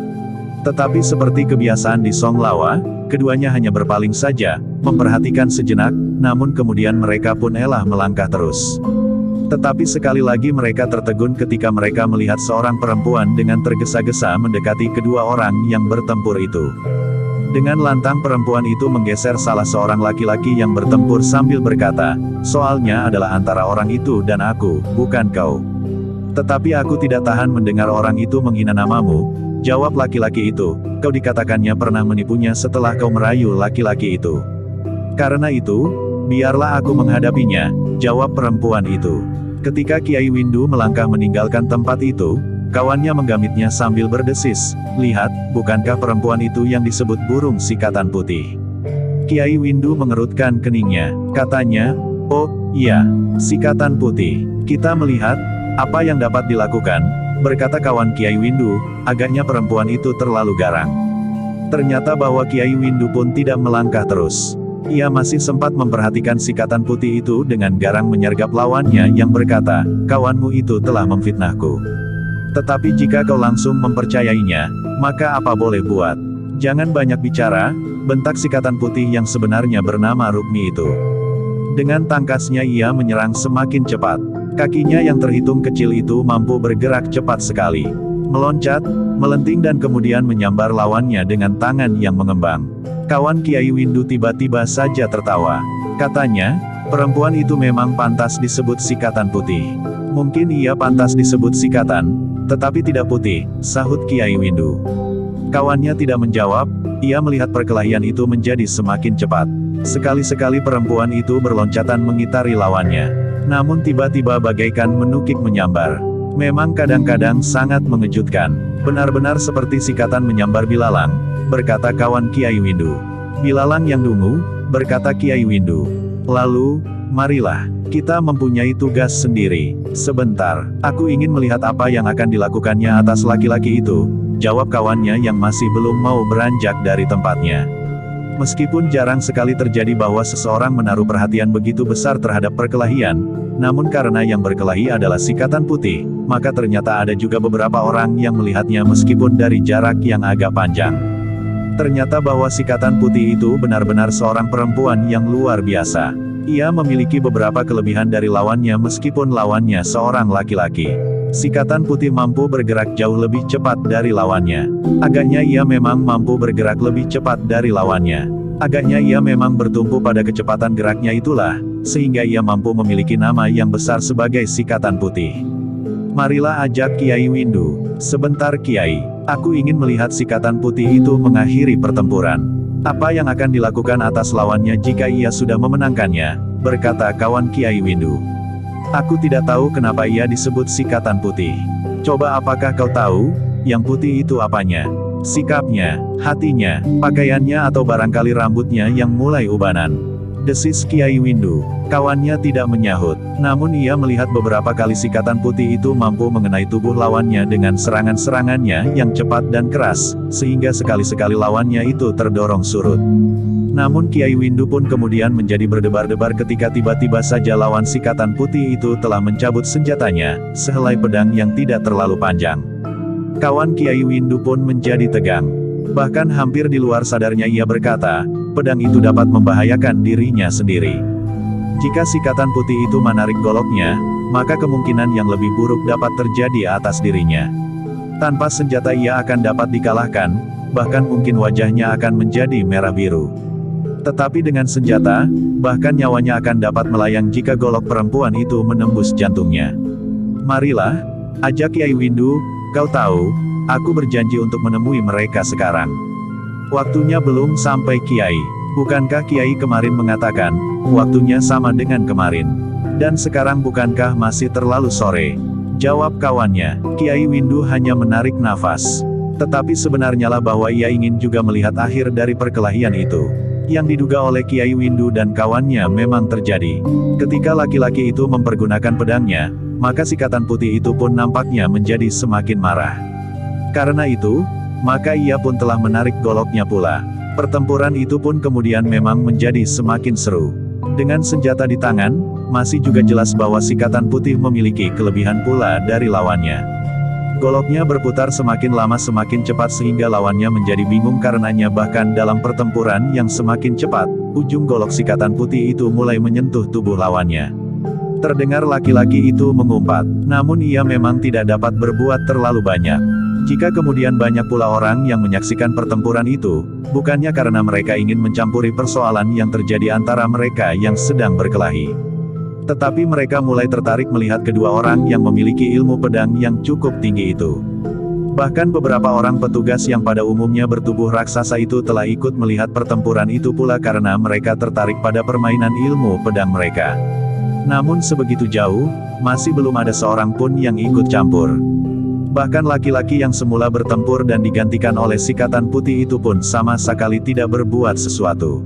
Tetapi seperti kebiasaan di Song Lawa, keduanya hanya berpaling saja, memperhatikan sejenak, namun kemudian mereka pun elah melangkah terus. Tetapi sekali lagi mereka tertegun ketika mereka melihat seorang perempuan dengan tergesa-gesa mendekati kedua orang yang bertempur itu. Dengan lantang perempuan itu menggeser salah seorang laki-laki yang bertempur sambil berkata, "Soalnya adalah antara orang itu dan aku, bukan kau." "Tetapi aku tidak tahan mendengar orang itu menghina namamu," jawab laki-laki itu, "kau dikatakannya pernah menipunya setelah kau merayu laki-laki itu." "Karena itu, biarlah aku menghadapinya," jawab perempuan itu. Ketika Kiai Windu melangkah meninggalkan tempat itu, kawannya menggamitnya sambil berdesis, "Lihat, bukankah perempuan itu yang disebut burung sikatan putih?" Kiai Windu mengerutkan keningnya, katanya, "Oh, iya, sikatan putih. Kita melihat, apa yang dapat dilakukan," berkata kawan Kiai Windu, "agaknya perempuan itu terlalu garang." Ternyata bahwa Kiai Windu pun tidak melangkah terus. Ia masih sempat memperhatikan sikatan putih itu dengan garang menyergap lawannya yang berkata, "Kawanmu itu telah memfitnahku. Tetapi jika kau langsung mempercayainya, maka apa boleh buat? Jangan banyak bicara," bentak sikatan putih yang sebenarnya bernama Rukmi itu. Dengan tangkasnya ia menyerang semakin cepat. Kakinya yang terhitung kecil itu mampu bergerak cepat sekali. Meloncat, melenting dan kemudian menyambar lawannya dengan tangan yang mengembang. Kawan Kiai Windu tiba-tiba saja tertawa. Katanya, perempuan itu memang pantas disebut sikatan putih. "Mungkin ia pantas disebut sikatan, tetapi tidak putih," sahut Kiai Windu. Kawannya tidak menjawab, ia melihat perkelahian itu menjadi semakin cepat. Sekali-sekali perempuan itu berloncatan mengitari lawannya. Namun tiba-tiba bagaikan menukik menyambar. Memang kadang-kadang sangat mengejutkan. Benar-benar seperti sikatan menyambar Bilalang, berkata kawan Kiai Windu. Bilalang yang dungu, berkata Kiai Windu. Lalu, marilah, kita mempunyai tugas sendiri. Sebentar, aku ingin melihat apa yang akan dilakukannya atas laki-laki itu, jawab kawannya yang masih belum mau beranjak dari tempatnya. Meskipun jarang sekali terjadi bahwa seseorang menaruh perhatian begitu besar terhadap perkelahian, namun karena yang berkelahi adalah sikatan putih, maka ternyata ada juga beberapa orang yang melihatnya meskipun dari jarak yang agak panjang. Ternyata bahwa sikatan putih itu benar-benar seorang perempuan yang luar biasa. Ia memiliki beberapa kelebihan dari lawannya meskipun lawannya seorang laki-laki. Sikatan putih mampu bergerak jauh lebih cepat dari lawannya. Agaknya ia memang mampu bergerak lebih cepat dari lawannya. Agaknya ia memang bertumpu pada kecepatan geraknya itulah, sehingga ia mampu memiliki nama yang besar sebagai sikatan putih. Marilah, ajak Kiai Windu. Sebentar Kiai, aku ingin melihat sikatan putih itu mengakhiri pertempuran. Apa yang akan dilakukan atas lawannya jika ia sudah memenangkannya, berkata kawan Kiai Windu. Aku tidak tahu kenapa ia disebut sikatan putih. Coba apakah kau tahu, yang putih itu apanya? Sikapnya, hatinya, pakaiannya atau barangkali rambutnya yang mulai ubanan. Desis Kiai Windu. Kawannya tidak menyahut, namun ia melihat beberapa kali sikatan putih itu mampu mengenai tubuh lawannya dengan serangan-serangannya yang cepat dan keras, sehingga sekali-sekali lawannya itu terdorong surut. Namun Kiai Windu pun kemudian menjadi berdebar-debar ketika tiba-tiba saja lawan sikatan putih itu telah mencabut senjatanya, sehelai pedang yang tidak terlalu panjang. Kawan Kiai Windu pun menjadi tegang. Bahkan hampir di luar sadarnya ia berkata, pedang itu dapat membahayakan dirinya sendiri. Jika sikatan putih itu menarik goloknya, maka kemungkinan yang lebih buruk dapat terjadi atas dirinya. Tanpa senjata ia akan dapat dikalahkan, bahkan mungkin wajahnya akan menjadi merah biru. Tetapi dengan senjata, bahkan nyawanya akan dapat melayang jika golok perempuan itu menembus jantungnya. Marilah, ajak Kiai Windu, kau tahu, aku berjanji untuk menemui mereka sekarang. Waktunya belum sampai Kiai. Bukankah Kiai kemarin mengatakan, waktunya sama dengan kemarin? Dan sekarang bukankah masih terlalu sore? Jawab kawannya. Kiai Windu hanya menarik nafas. Tetapi sebenarnya lah bahwa ia ingin juga melihat akhir dari perkelahian itu. Yang diduga oleh Kiai Windu dan kawannya memang terjadi. Ketika laki-laki itu mempergunakan pedangnya, maka sikatan putih itu pun nampaknya menjadi semakin marah. Karena itu, maka ia pun telah menarik goloknya pula. Pertempuran itu pun kemudian memang menjadi semakin seru. Dengan senjata di tangan, masih juga jelas bahwa sikatan putih memiliki kelebihan pula dari lawannya. Goloknya berputar semakin lama semakin cepat sehingga lawannya menjadi bingung karenanya bahkan dalam pertempuran yang semakin cepat, ujung golok sikatan putih itu mulai menyentuh tubuh lawannya. Terdengar laki-laki itu mengumpat, namun ia memang tidak dapat berbuat terlalu banyak. Jika kemudian banyak pula orang yang menyaksikan pertempuran itu, bukannya karena mereka ingin mencampuri persoalan yang terjadi antara mereka yang sedang berkelahi. Tetapi mereka mulai tertarik melihat kedua orang yang memiliki ilmu pedang yang cukup tinggi itu. Bahkan beberapa orang petugas yang pada umumnya bertubuh raksasa itu telah ikut melihat pertempuran itu pula karena mereka tertarik pada permainan ilmu pedang mereka. Namun sebegitu jauh, masih belum ada seorang pun yang ikut campur. Bahkan laki-laki yang semula bertempur dan digantikan oleh sikatan putih itu pun sama sekali tidak berbuat sesuatu.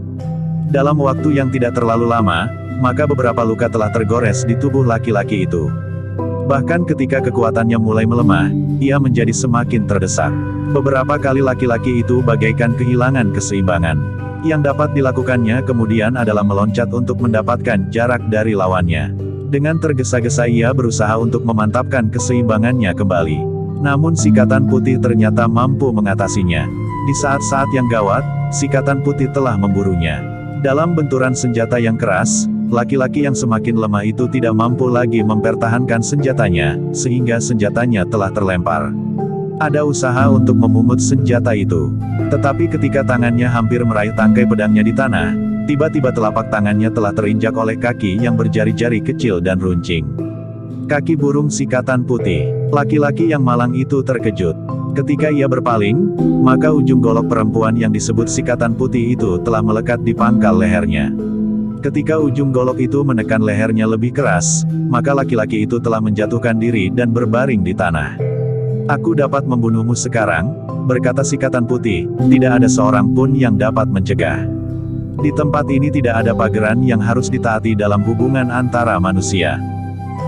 Dalam waktu yang tidak terlalu lama, maka beberapa luka telah tergores di tubuh laki-laki itu. Bahkan ketika kekuatannya mulai melemah, ia menjadi semakin terdesak. Beberapa kali laki-laki itu bagaikan kehilangan keseimbangan. Yang dapat dilakukannya kemudian adalah meloncat untuk mendapatkan jarak dari lawannya. Dengan tergesa-gesa ia berusaha untuk memantapkan keseimbangannya kembali. Namun sikatan putih ternyata mampu mengatasinya. Di saat-saat yang gawat, sikatan putih telah memburunya. Dalam benturan senjata yang keras, laki-laki yang semakin lemah itu tidak mampu lagi mempertahankan senjatanya, sehingga senjatanya telah terlempar. Ada usaha untuk memungut senjata itu. Tetapi ketika tangannya hampir meraih tangkai pedangnya di tanah, tiba-tiba telapak tangannya telah terinjak oleh kaki yang berjari-jari kecil dan runcing. Kaki burung sikatan putih. Laki-laki yang malang itu terkejut. Ketika ia berpaling, maka ujung golok perempuan yang disebut sikatan putih itu telah melekat di pangkal lehernya. Ketika ujung golok itu menekan lehernya lebih keras, maka laki-laki itu telah menjatuhkan diri dan berbaring di tanah. "Aku dapat membunuhmu sekarang," berkata sikatan putih, "tidak ada seorang pun yang dapat mencegah. Di tempat ini tidak ada pageran yang harus ditaati dalam hubungan antara manusia.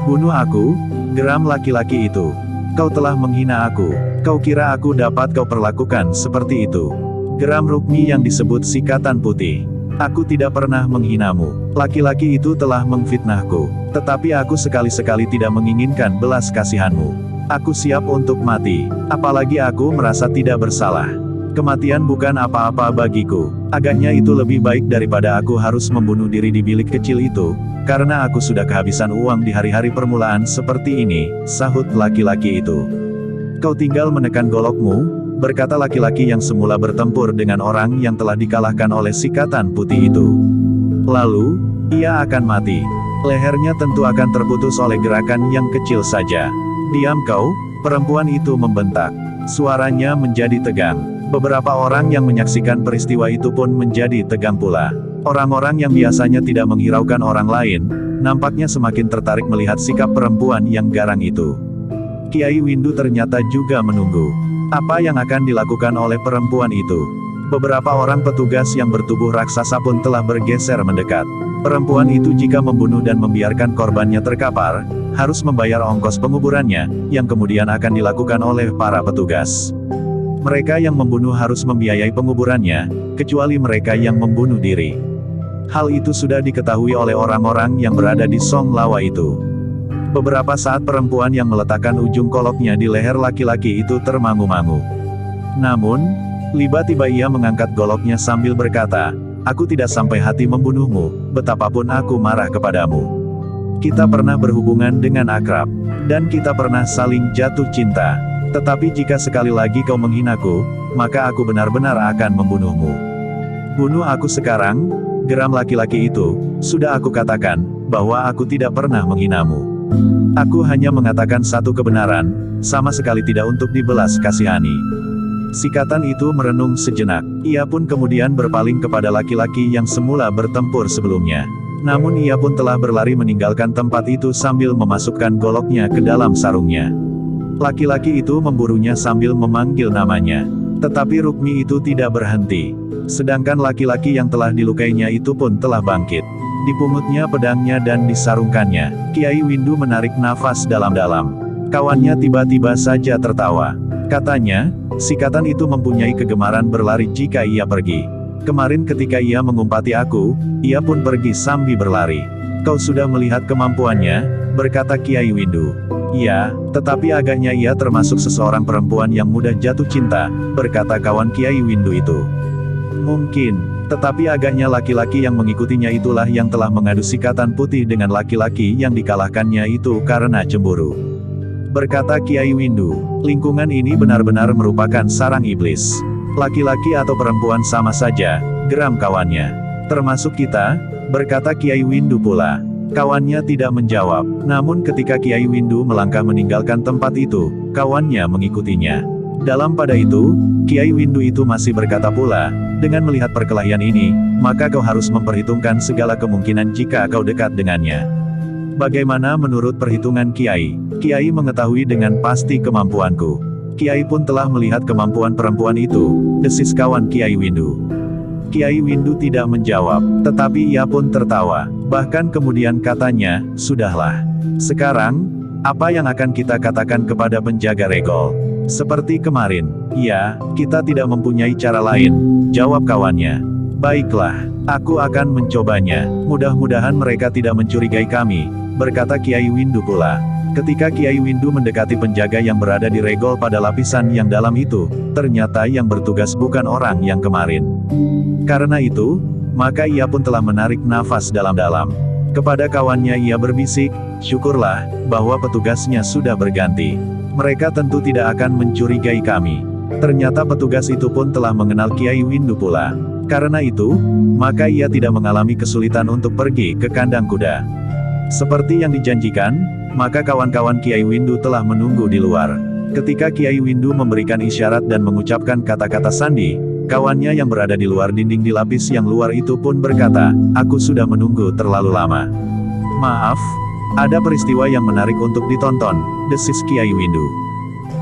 Bunuh aku," geram laki-laki itu. "Kau telah menghina aku. Kau kira aku dapat kau perlakukan seperti itu?" Geram Rukmi yang disebut sikatan putih. "Aku tidak pernah menghinamu. Laki-laki itu telah memfitnahku. Tetapi aku sekali-sekali tidak menginginkan belas kasihanmu. Aku siap untuk mati. Apalagi aku merasa tidak bersalah. Kematian bukan apa-apa bagiku. Agaknya itu lebih baik daripada aku harus membunuh diri di bilik kecil itu, karena aku sudah kehabisan uang di hari-hari permulaan seperti ini," sahut laki-laki itu. "Kau tinggal menekan golokmu," berkata laki-laki yang semula bertempur dengan orang yang telah dikalahkan oleh sikatan putih itu. "Lalu, ia akan mati. Lehernya tentu akan terputus oleh gerakan yang kecil saja." "Diam kau," perempuan itu membentak. Suaranya menjadi tegang. Beberapa orang yang menyaksikan peristiwa itu pun menjadi tegang pula. Orang-orang yang biasanya tidak menghiraukan orang lain, nampaknya semakin tertarik melihat sikap perempuan yang garang itu. Kiai Windu ternyata juga menunggu. Apa yang akan dilakukan oleh perempuan itu? Beberapa orang petugas yang bertubuh raksasa pun telah bergeser mendekat. Perempuan itu jika membunuh dan membiarkan korbannya terkapar, harus membayar ongkos penguburannya, yang kemudian akan dilakukan oleh para petugas. Mereka yang membunuh harus membiayai penguburannya, kecuali mereka yang membunuh diri. Hal itu sudah diketahui oleh orang-orang yang berada di Song Lawa itu. Beberapa saat perempuan yang meletakkan ujung goloknya di leher laki-laki itu termangu-mangu. Namun, tiba-tiba ia mengangkat goloknya sambil berkata, "Aku tidak sampai hati membunuhmu, betapapun aku marah kepadamu. Kita pernah berhubungan dengan akrab, dan kita pernah saling jatuh cinta. Tetapi jika sekali lagi kau menghinaku, maka aku benar-benar akan membunuhmu. Bunuh aku sekarang," geram laki-laki itu. "Sudah aku katakan, bahwa aku tidak pernah menghinamu. Aku hanya mengatakan satu kebenaran, sama sekali tidak untuk dibelas kasihani." Sikatan itu merenung sejenak. Ia pun kemudian berpaling kepada laki-laki yang semula bertempur sebelumnya. Namun ia pun telah berlari meninggalkan tempat itu sambil memasukkan goloknya ke dalam sarungnya. Laki-laki itu memburunya sambil memanggil namanya. Tetapi Rukmi itu tidak berhenti. Sedangkan laki-laki yang telah dilukainya itu pun telah bangkit. Dipungutnya pedangnya dan disarungkannya. Kiai Windu menarik nafas dalam-dalam. Kawannya tiba-tiba saja tertawa. Katanya, sikatan itu mempunyai kegemaran berlari jika ia pergi. "Kemarin ketika ia mengumpati aku, ia pun pergi sambil berlari. Kau sudah melihat kemampuannya," berkata Kiai Windu. "Ya, tetapi agaknya ia termasuk seseorang perempuan yang mudah jatuh cinta," berkata kawan Kiai Windu itu. "Mungkin, tetapi agaknya laki-laki yang mengikutinya itulah yang telah mengadu sikatan putih dengan laki-laki yang dikalahkannya itu karena cemburu," berkata Kiai Windu. "Lingkungan ini benar-benar merupakan sarang iblis. Laki-laki atau perempuan sama saja," geram kawannya. "Termasuk kita," berkata Kiai Windu pula. Kawannya tidak menjawab, namun ketika Kiai Windu melangkah meninggalkan tempat itu, kawannya mengikutinya. Dalam pada itu, Kiai Windu itu masih berkata pula, "Dengan melihat perkelahian ini, maka kau harus memperhitungkan segala kemungkinan jika kau dekat dengannya. Bagaimana menurut perhitungan Kiai? Kiai mengetahui dengan pasti kemampuanku." "Kiai pun telah melihat kemampuan perempuan itu," desis kawan Kiai Windu. Kiai Windu tidak menjawab, tetapi ia pun tertawa. Bahkan kemudian katanya, "Sudahlah. Sekarang, apa yang akan kita katakan kepada penjaga regol?" "Seperti kemarin." "Ya, kita tidak mempunyai cara lain," jawab kawannya. "Baiklah, aku akan mencobanya. Mudah-mudahan mereka tidak mencurigai kami," berkata Kiai Windu pula. Ketika Kiai Windu mendekati penjaga yang berada di regol pada lapisan yang dalam itu, ternyata yang bertugas bukan orang yang kemarin. Karena itu, maka ia pun telah menarik nafas dalam-dalam. Kepada kawannya ia berbisik, "Syukurlah, bahwa petugasnya sudah berganti. Mereka tentu tidak akan mencurigai kami." Ternyata petugas itu pun telah mengenal Kiai Windu pula. Karena itu, maka ia tidak mengalami kesulitan untuk pergi ke kandang kuda. Seperti yang dijanjikan, maka kawan-kawan Kiai Windu telah menunggu di luar. Ketika Kiai Windu memberikan isyarat dan mengucapkan kata-kata sandi, kawannya yang berada di luar dinding di lapis yang luar itu pun berkata, "Aku sudah menunggu terlalu lama. Maaf, ada peristiwa yang menarik untuk ditonton," desis Kiai Windu.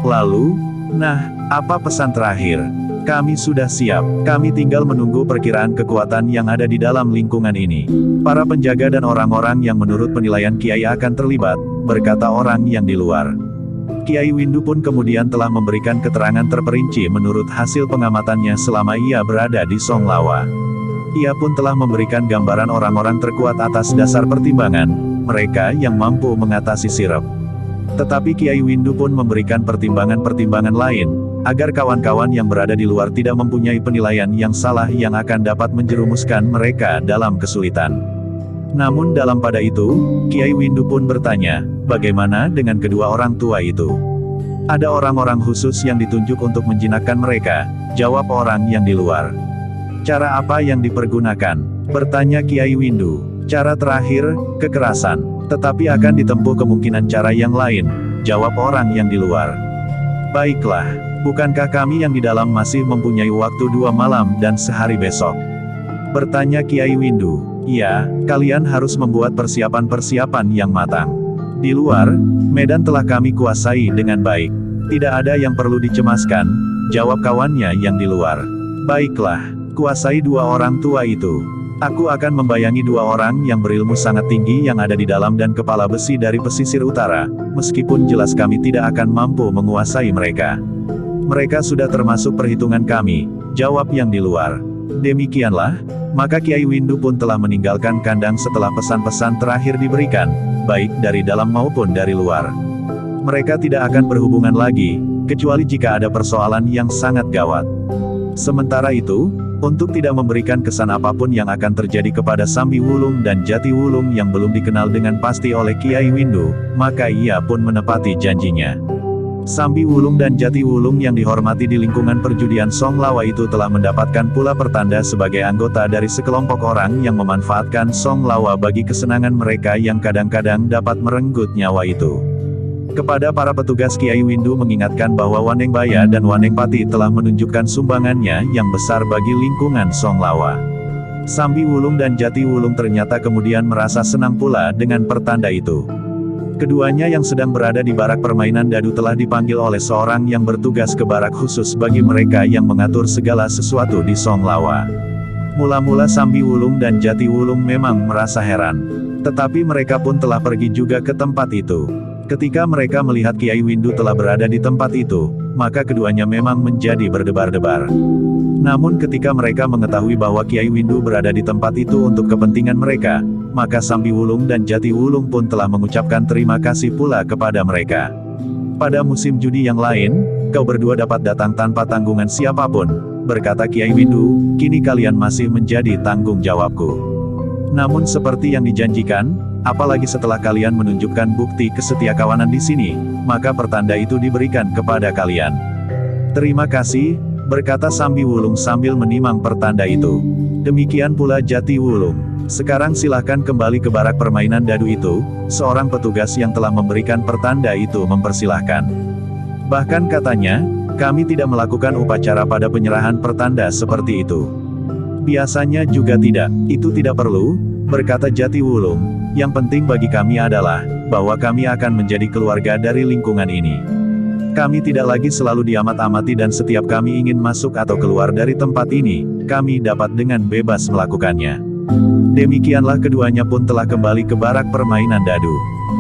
Lalu, "Nah, apa pesan terakhir?" "Kami sudah siap. Kami tinggal menunggu perkiraan kekuatan yang ada di dalam lingkungan ini. Para penjaga dan orang-orang yang menurut penilaian Kiai akan terlibat," berkata orang yang di luar. Kiai Windu pun kemudian telah memberikan keterangan terperinci menurut hasil pengamatannya selama ia berada di Songlawa. Ia pun telah memberikan gambaran orang-orang terkuat atas dasar pertimbangan mereka yang mampu mengatasi sirep. Tetapi Kiai Windu pun memberikan pertimbangan-pertimbangan lain, agar kawan-kawan yang berada di luar tidak mempunyai penilaian yang salah yang akan dapat menjerumuskan mereka dalam kesulitan. Namun dalam pada itu, Kiai Windu pun bertanya, bagaimana dengan kedua orang tua itu? "Ada orang-orang khusus yang ditunjuk untuk menjinakkan mereka," jawab orang yang di luar. "Cara apa yang dipergunakan?" bertanya Kiai Windu. "Cara terakhir, kekerasan. Tetapi akan ditempuh kemungkinan cara yang lain," jawab orang yang di luar. "Baiklah, bukankah kami yang di dalam masih mempunyai waktu 2 malam dan sehari besok?" bertanya Kiai Windu. "Ya, kalian harus membuat persiapan-persiapan yang matang. Di luar, medan telah kami kuasai dengan baik. Tidak ada yang perlu dicemaskan," jawab kawannya yang di luar. "Baiklah, kuasai 2 orang tua itu. Aku akan membayangi 2 orang yang berilmu sangat tinggi yang ada di dalam dan kepala besi dari pesisir utara, meskipun jelas kami tidak akan mampu menguasai mereka. Mereka sudah termasuk perhitungan kami," jawab yang di luar. Demikianlah, maka Kiai Windu pun telah meninggalkan kandang setelah pesan-pesan terakhir diberikan, baik dari dalam maupun dari luar. Mereka tidak akan berhubungan lagi, kecuali jika ada persoalan yang sangat gawat. Sementara itu, untuk tidak memberikan kesan apapun yang akan terjadi kepada Sambi Wulung dan Jati Wulung yang belum dikenal dengan pasti oleh Kiai Windu, maka ia pun menepati janjinya. Sambi Wulung dan Jati Wulung yang dihormati di lingkungan perjudian Songlawa itu telah mendapatkan pula pertanda sebagai anggota dari sekelompok orang yang memanfaatkan Songlawa bagi kesenangan mereka yang kadang-kadang dapat merenggut nyawa itu. Kepada para petugas, Kiai Windu mengingatkan bahwa Wanengbaya dan Wanengpati telah menunjukkan sumbangannya yang besar bagi lingkungan Songlawa. Sambi Wulung dan Jati Wulung ternyata kemudian merasa senang pula dengan pertanda itu. Keduanya yang sedang berada di barak permainan dadu telah dipanggil oleh seorang yang bertugas ke barak khusus bagi mereka yang mengatur segala sesuatu di Songlawa. Mula-mula Sambi Wulung dan Jati Wulung memang merasa heran. Tetapi mereka pun telah pergi juga ke tempat itu. Ketika mereka melihat Kiai Windu telah berada di tempat itu, maka keduanya memang menjadi berdebar-debar. Namun ketika mereka mengetahui bahwa Kiai Windu berada di tempat itu untuk kepentingan mereka, maka Sambi Wulung dan Jati Wulung pun telah mengucapkan terima kasih pula kepada mereka. "Pada musim judi yang lain, kau berdua dapat datang tanpa tanggungan siapapun," berkata Kiai Windu, "kini kalian masih menjadi tanggung jawabku. Namun seperti yang dijanjikan, apalagi setelah kalian menunjukkan bukti kesetiakawanan di sini, maka pertanda itu diberikan kepada kalian." "Terima kasih," berkata Sambi Wulung sambil menimang pertanda itu. Demikian pula Jati Wulung. "Sekarang silahkan kembali ke barak permainan dadu itu," seorang petugas yang telah memberikan pertanda itu mempersilahkan. "Bahkan katanya, kami tidak melakukan upacara pada penyerahan pertanda seperti itu." "Biasanya juga tidak, itu tidak perlu," berkata Jati Wulung. "Yang penting bagi kami adalah, bahwa kami akan menjadi keluarga dari lingkungan ini. Kami tidak lagi selalu diamat-amati dan setiap kami ingin masuk atau keluar dari tempat ini, kami dapat dengan bebas melakukannya." Demikianlah keduanya pun telah kembali ke barak permainan dadu.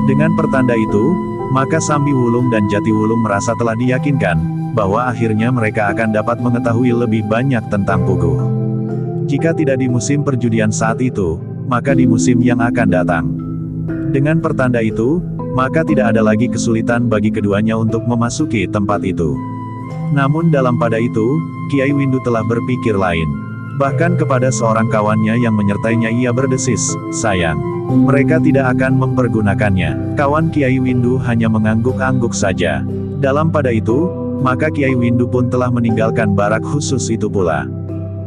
Dengan pertanda itu, maka Sambi Wulung dan Jati Wulung merasa telah diyakinkan, bahwa akhirnya mereka akan dapat mengetahui lebih banyak tentang Puguh. Jika tidak di musim perjudian saat itu, maka di musim yang akan datang. Dengan pertanda itu, maka tidak ada lagi kesulitan bagi keduanya untuk memasuki tempat itu. Namun dalam pada itu, Kiai Windu telah berpikir lain. Bahkan kepada seorang kawannya yang menyertainya ia berdesis, "Sayang, mereka tidak akan mempergunakannya." Kawan Kiai Windu hanya mengangguk-angguk saja. Dalam pada itu, maka Kiai Windu pun telah meninggalkan barak khusus itu pula.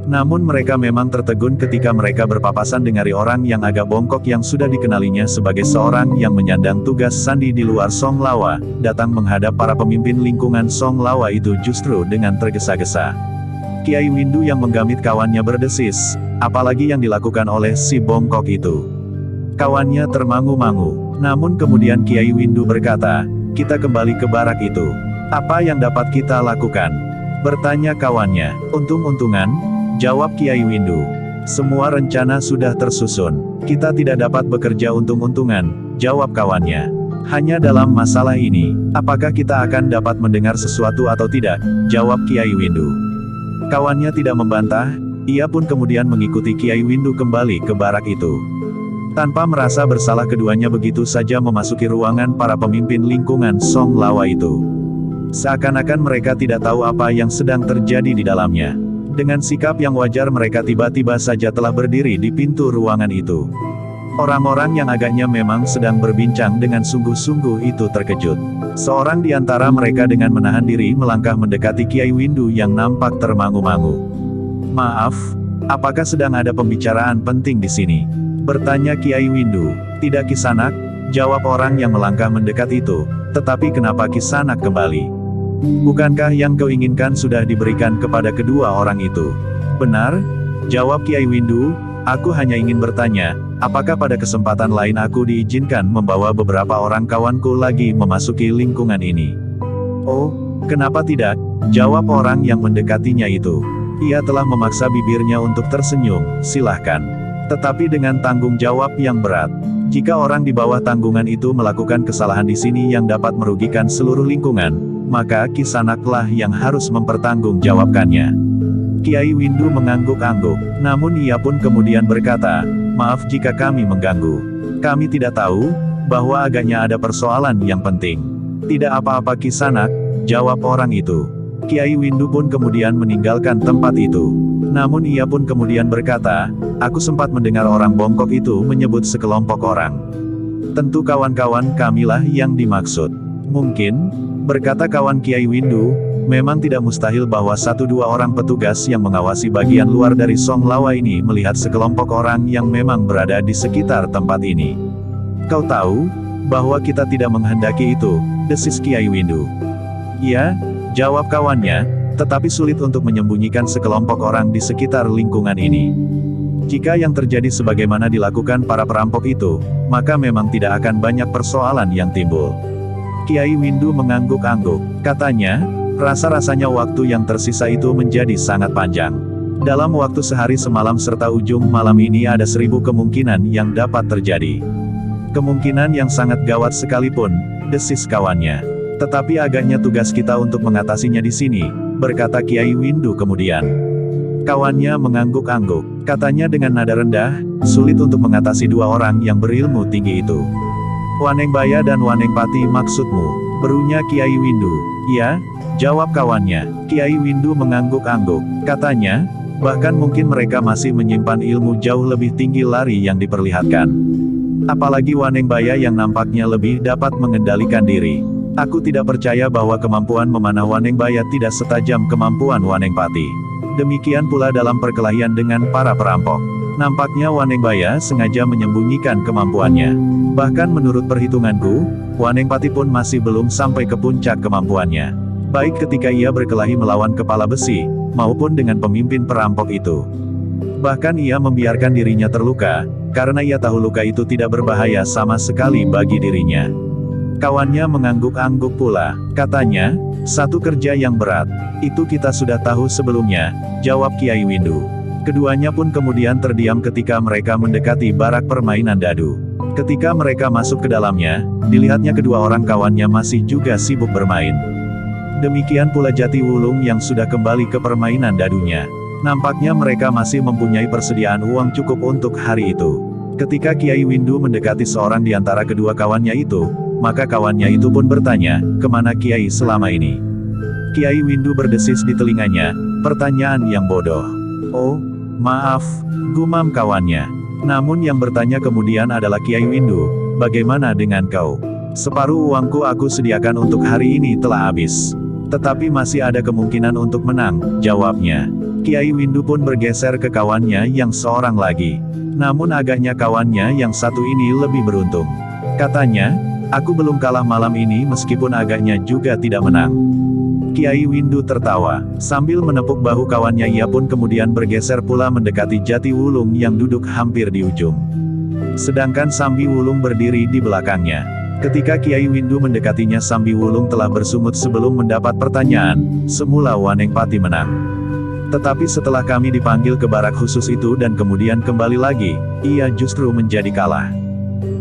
Namun mereka memang tertegun ketika mereka berpapasan dengan orang yang agak bongkok yang sudah dikenalinya sebagai seorang yang menyandang tugas sandi di luar Song Lawa, datang menghadap para pemimpin lingkungan Song Lawa itu justru dengan tergesa-gesa. Kiai Windu yang menggamit kawannya berdesis, apalagi yang dilakukan oleh si bongkok itu. Kawannya termangu-mangu, namun kemudian Kiai Windu berkata, "Kita kembali ke barak itu. Apa yang dapat kita lakukan?" Bertanya kawannya. "Untung-untungan," jawab Kiai Windu. "Semua rencana sudah tersusun. Kita tidak dapat bekerja untung-untungan," jawab kawannya. "Hanya dalam masalah ini, apakah kita akan dapat mendengar sesuatu atau tidak?" jawab Kiai Windu. Kawannya tidak membantah, ia pun kemudian mengikuti Kiai Windu kembali ke barak itu. Tanpa merasa bersalah keduanya begitu saja memasuki ruangan para pemimpin lingkungan Song Lawa itu. Seakan-akan mereka tidak tahu apa yang sedang terjadi di dalamnya. Dengan sikap yang wajar mereka tiba-tiba saja telah berdiri di pintu ruangan itu. Orang-orang yang agaknya memang sedang berbincang dengan sungguh-sungguh itu terkejut. Seorang di antara mereka dengan menahan diri melangkah mendekati Kiai Windu yang nampak termangu-mangu. "Maaf, apakah sedang ada pembicaraan penting di sini?" bertanya Kiai Windu. "Tidak Kisanak," jawab orang yang melangkah mendekat itu, "tetapi kenapa Kisanak kembali? Bukankah yang kau inginkan sudah diberikan kepada kedua orang itu?" "Benar," jawab Kiai Windu, "aku hanya ingin bertanya, apakah pada kesempatan lain aku diizinkan membawa beberapa orang kawanku lagi memasuki lingkungan ini?" "Oh, kenapa tidak?" jawab orang yang mendekatinya itu. Ia telah memaksa bibirnya untuk tersenyum, "Silahkan. Tetapi dengan tanggung jawab yang berat. Jika orang di bawah tanggungan itu melakukan kesalahan di sini yang dapat merugikan seluruh lingkungan, maka Kisanaklah yang harus mempertanggungjawabkannya." Kiai Windu mengangguk-angguk, namun ia pun kemudian berkata, "Maaf jika kami mengganggu. Kami tidak tahu, bahwa agaknya ada persoalan yang penting." "Tidak apa-apa Kisanak," jawab orang itu. Kiai Windu pun kemudian meninggalkan tempat itu. Namun ia pun kemudian berkata, "Aku sempat mendengar orang bongkok itu menyebut sekelompok orang. Tentu kawan-kawan kamilah yang dimaksud." "Mungkin," berkata kawan Kiai Windu, "memang tidak mustahil bahwa 1-2 orang petugas yang mengawasi bagian luar dari Song Lawa ini melihat sekelompok orang yang memang berada di sekitar tempat ini." "Kau tahu, bahwa kita tidak menghendaki itu," desis Kiai Windu. "Ya," jawab kawannya, "tetapi sulit untuk menyembunyikan sekelompok orang di sekitar lingkungan ini. Jika yang terjadi sebagaimana dilakukan para perampok itu, maka memang tidak akan banyak persoalan yang timbul." Kiai Windu mengangguk-angguk. Katanya, rasa-rasanya waktu yang tersisa itu menjadi sangat panjang. Dalam waktu sehari semalam serta ujung malam ini ada 1000 kemungkinan yang dapat terjadi. "Kemungkinan yang sangat gawat sekalipun," desis kawannya. "Tetapi agaknya tugas kita untuk mengatasinya di sini," berkata Kiai Windu kemudian. Kawannya mengangguk-angguk. Katanya dengan nada rendah, "Sulit untuk mengatasi 2 orang yang berilmu tinggi itu." "Wanengbaya dan Wanengpati maksudmu?" berunya Kiai Windu. "Ya," jawab kawannya. Kiai Windu mengangguk-angguk. Katanya, "Bahkan mungkin mereka masih menyimpan ilmu jauh lebih tinggi lari yang diperlihatkan. Apalagi Wanengbaya yang nampaknya lebih dapat mengendalikan diri. Aku tidak percaya bahwa kemampuan memanah Wanengbaya tidak setajam kemampuan Wanengpati. Demikian pula dalam perkelahian dengan para perampok. Nampaknya Wanengbaya sengaja menyembunyikan kemampuannya. Bahkan menurut perhitunganku, Wanengpati pun masih belum sampai ke puncak kemampuannya. Baik ketika ia berkelahi melawan kepala besi, maupun dengan pemimpin perampok itu. Bahkan ia membiarkan dirinya terluka, karena ia tahu luka itu tidak berbahaya sama sekali bagi dirinya." Kawannya mengangguk-angguk pula. Katanya, "Satu kerja yang berat. Itu kita sudah tahu sebelumnya," jawab Kiai Windu. Keduanya pun kemudian terdiam ketika mereka mendekati barak permainan dadu. Ketika mereka masuk ke dalamnya, dilihatnya kedua orang kawannya masih juga sibuk bermain. Demikian pula Jati Wulung yang sudah kembali ke permainan dadunya. Nampaknya mereka masih mempunyai persediaan uang cukup untuk hari itu. Ketika Kiai Windu mendekati seorang di antara kedua kawannya itu, maka kawannya itu pun bertanya, "Kemana Kiai selama ini?" Kiai Windu berdesis di telinganya, "Pertanyaan yang bodoh." "Oh, maaf," gumam kawannya. Namun yang bertanya kemudian adalah Kiai Windu, "Bagaimana dengan kau?" "Separuh uangku aku sediakan untuk hari ini telah habis." Tetapi masih ada kemungkinan untuk menang, jawabnya. Kiai Windu pun bergeser ke kawannya yang seorang lagi. Namun agaknya kawannya yang satu ini lebih beruntung. Katanya, aku belum kalah malam ini meskipun agaknya juga tidak menang. Kiai Windu tertawa. Sambil menepuk bahu kawannya ia pun kemudian bergeser pula mendekati Jati Wulung yang duduk hampir di ujung. Sedangkan Sambi Wulung berdiri di belakangnya. Ketika Kiai Windu mendekatinya Sambi Wulung telah bersungut sebelum mendapat pertanyaan, semula Wanengpati menang. Tetapi setelah kami dipanggil ke barak khusus itu dan kemudian kembali lagi, ia justru menjadi kalah.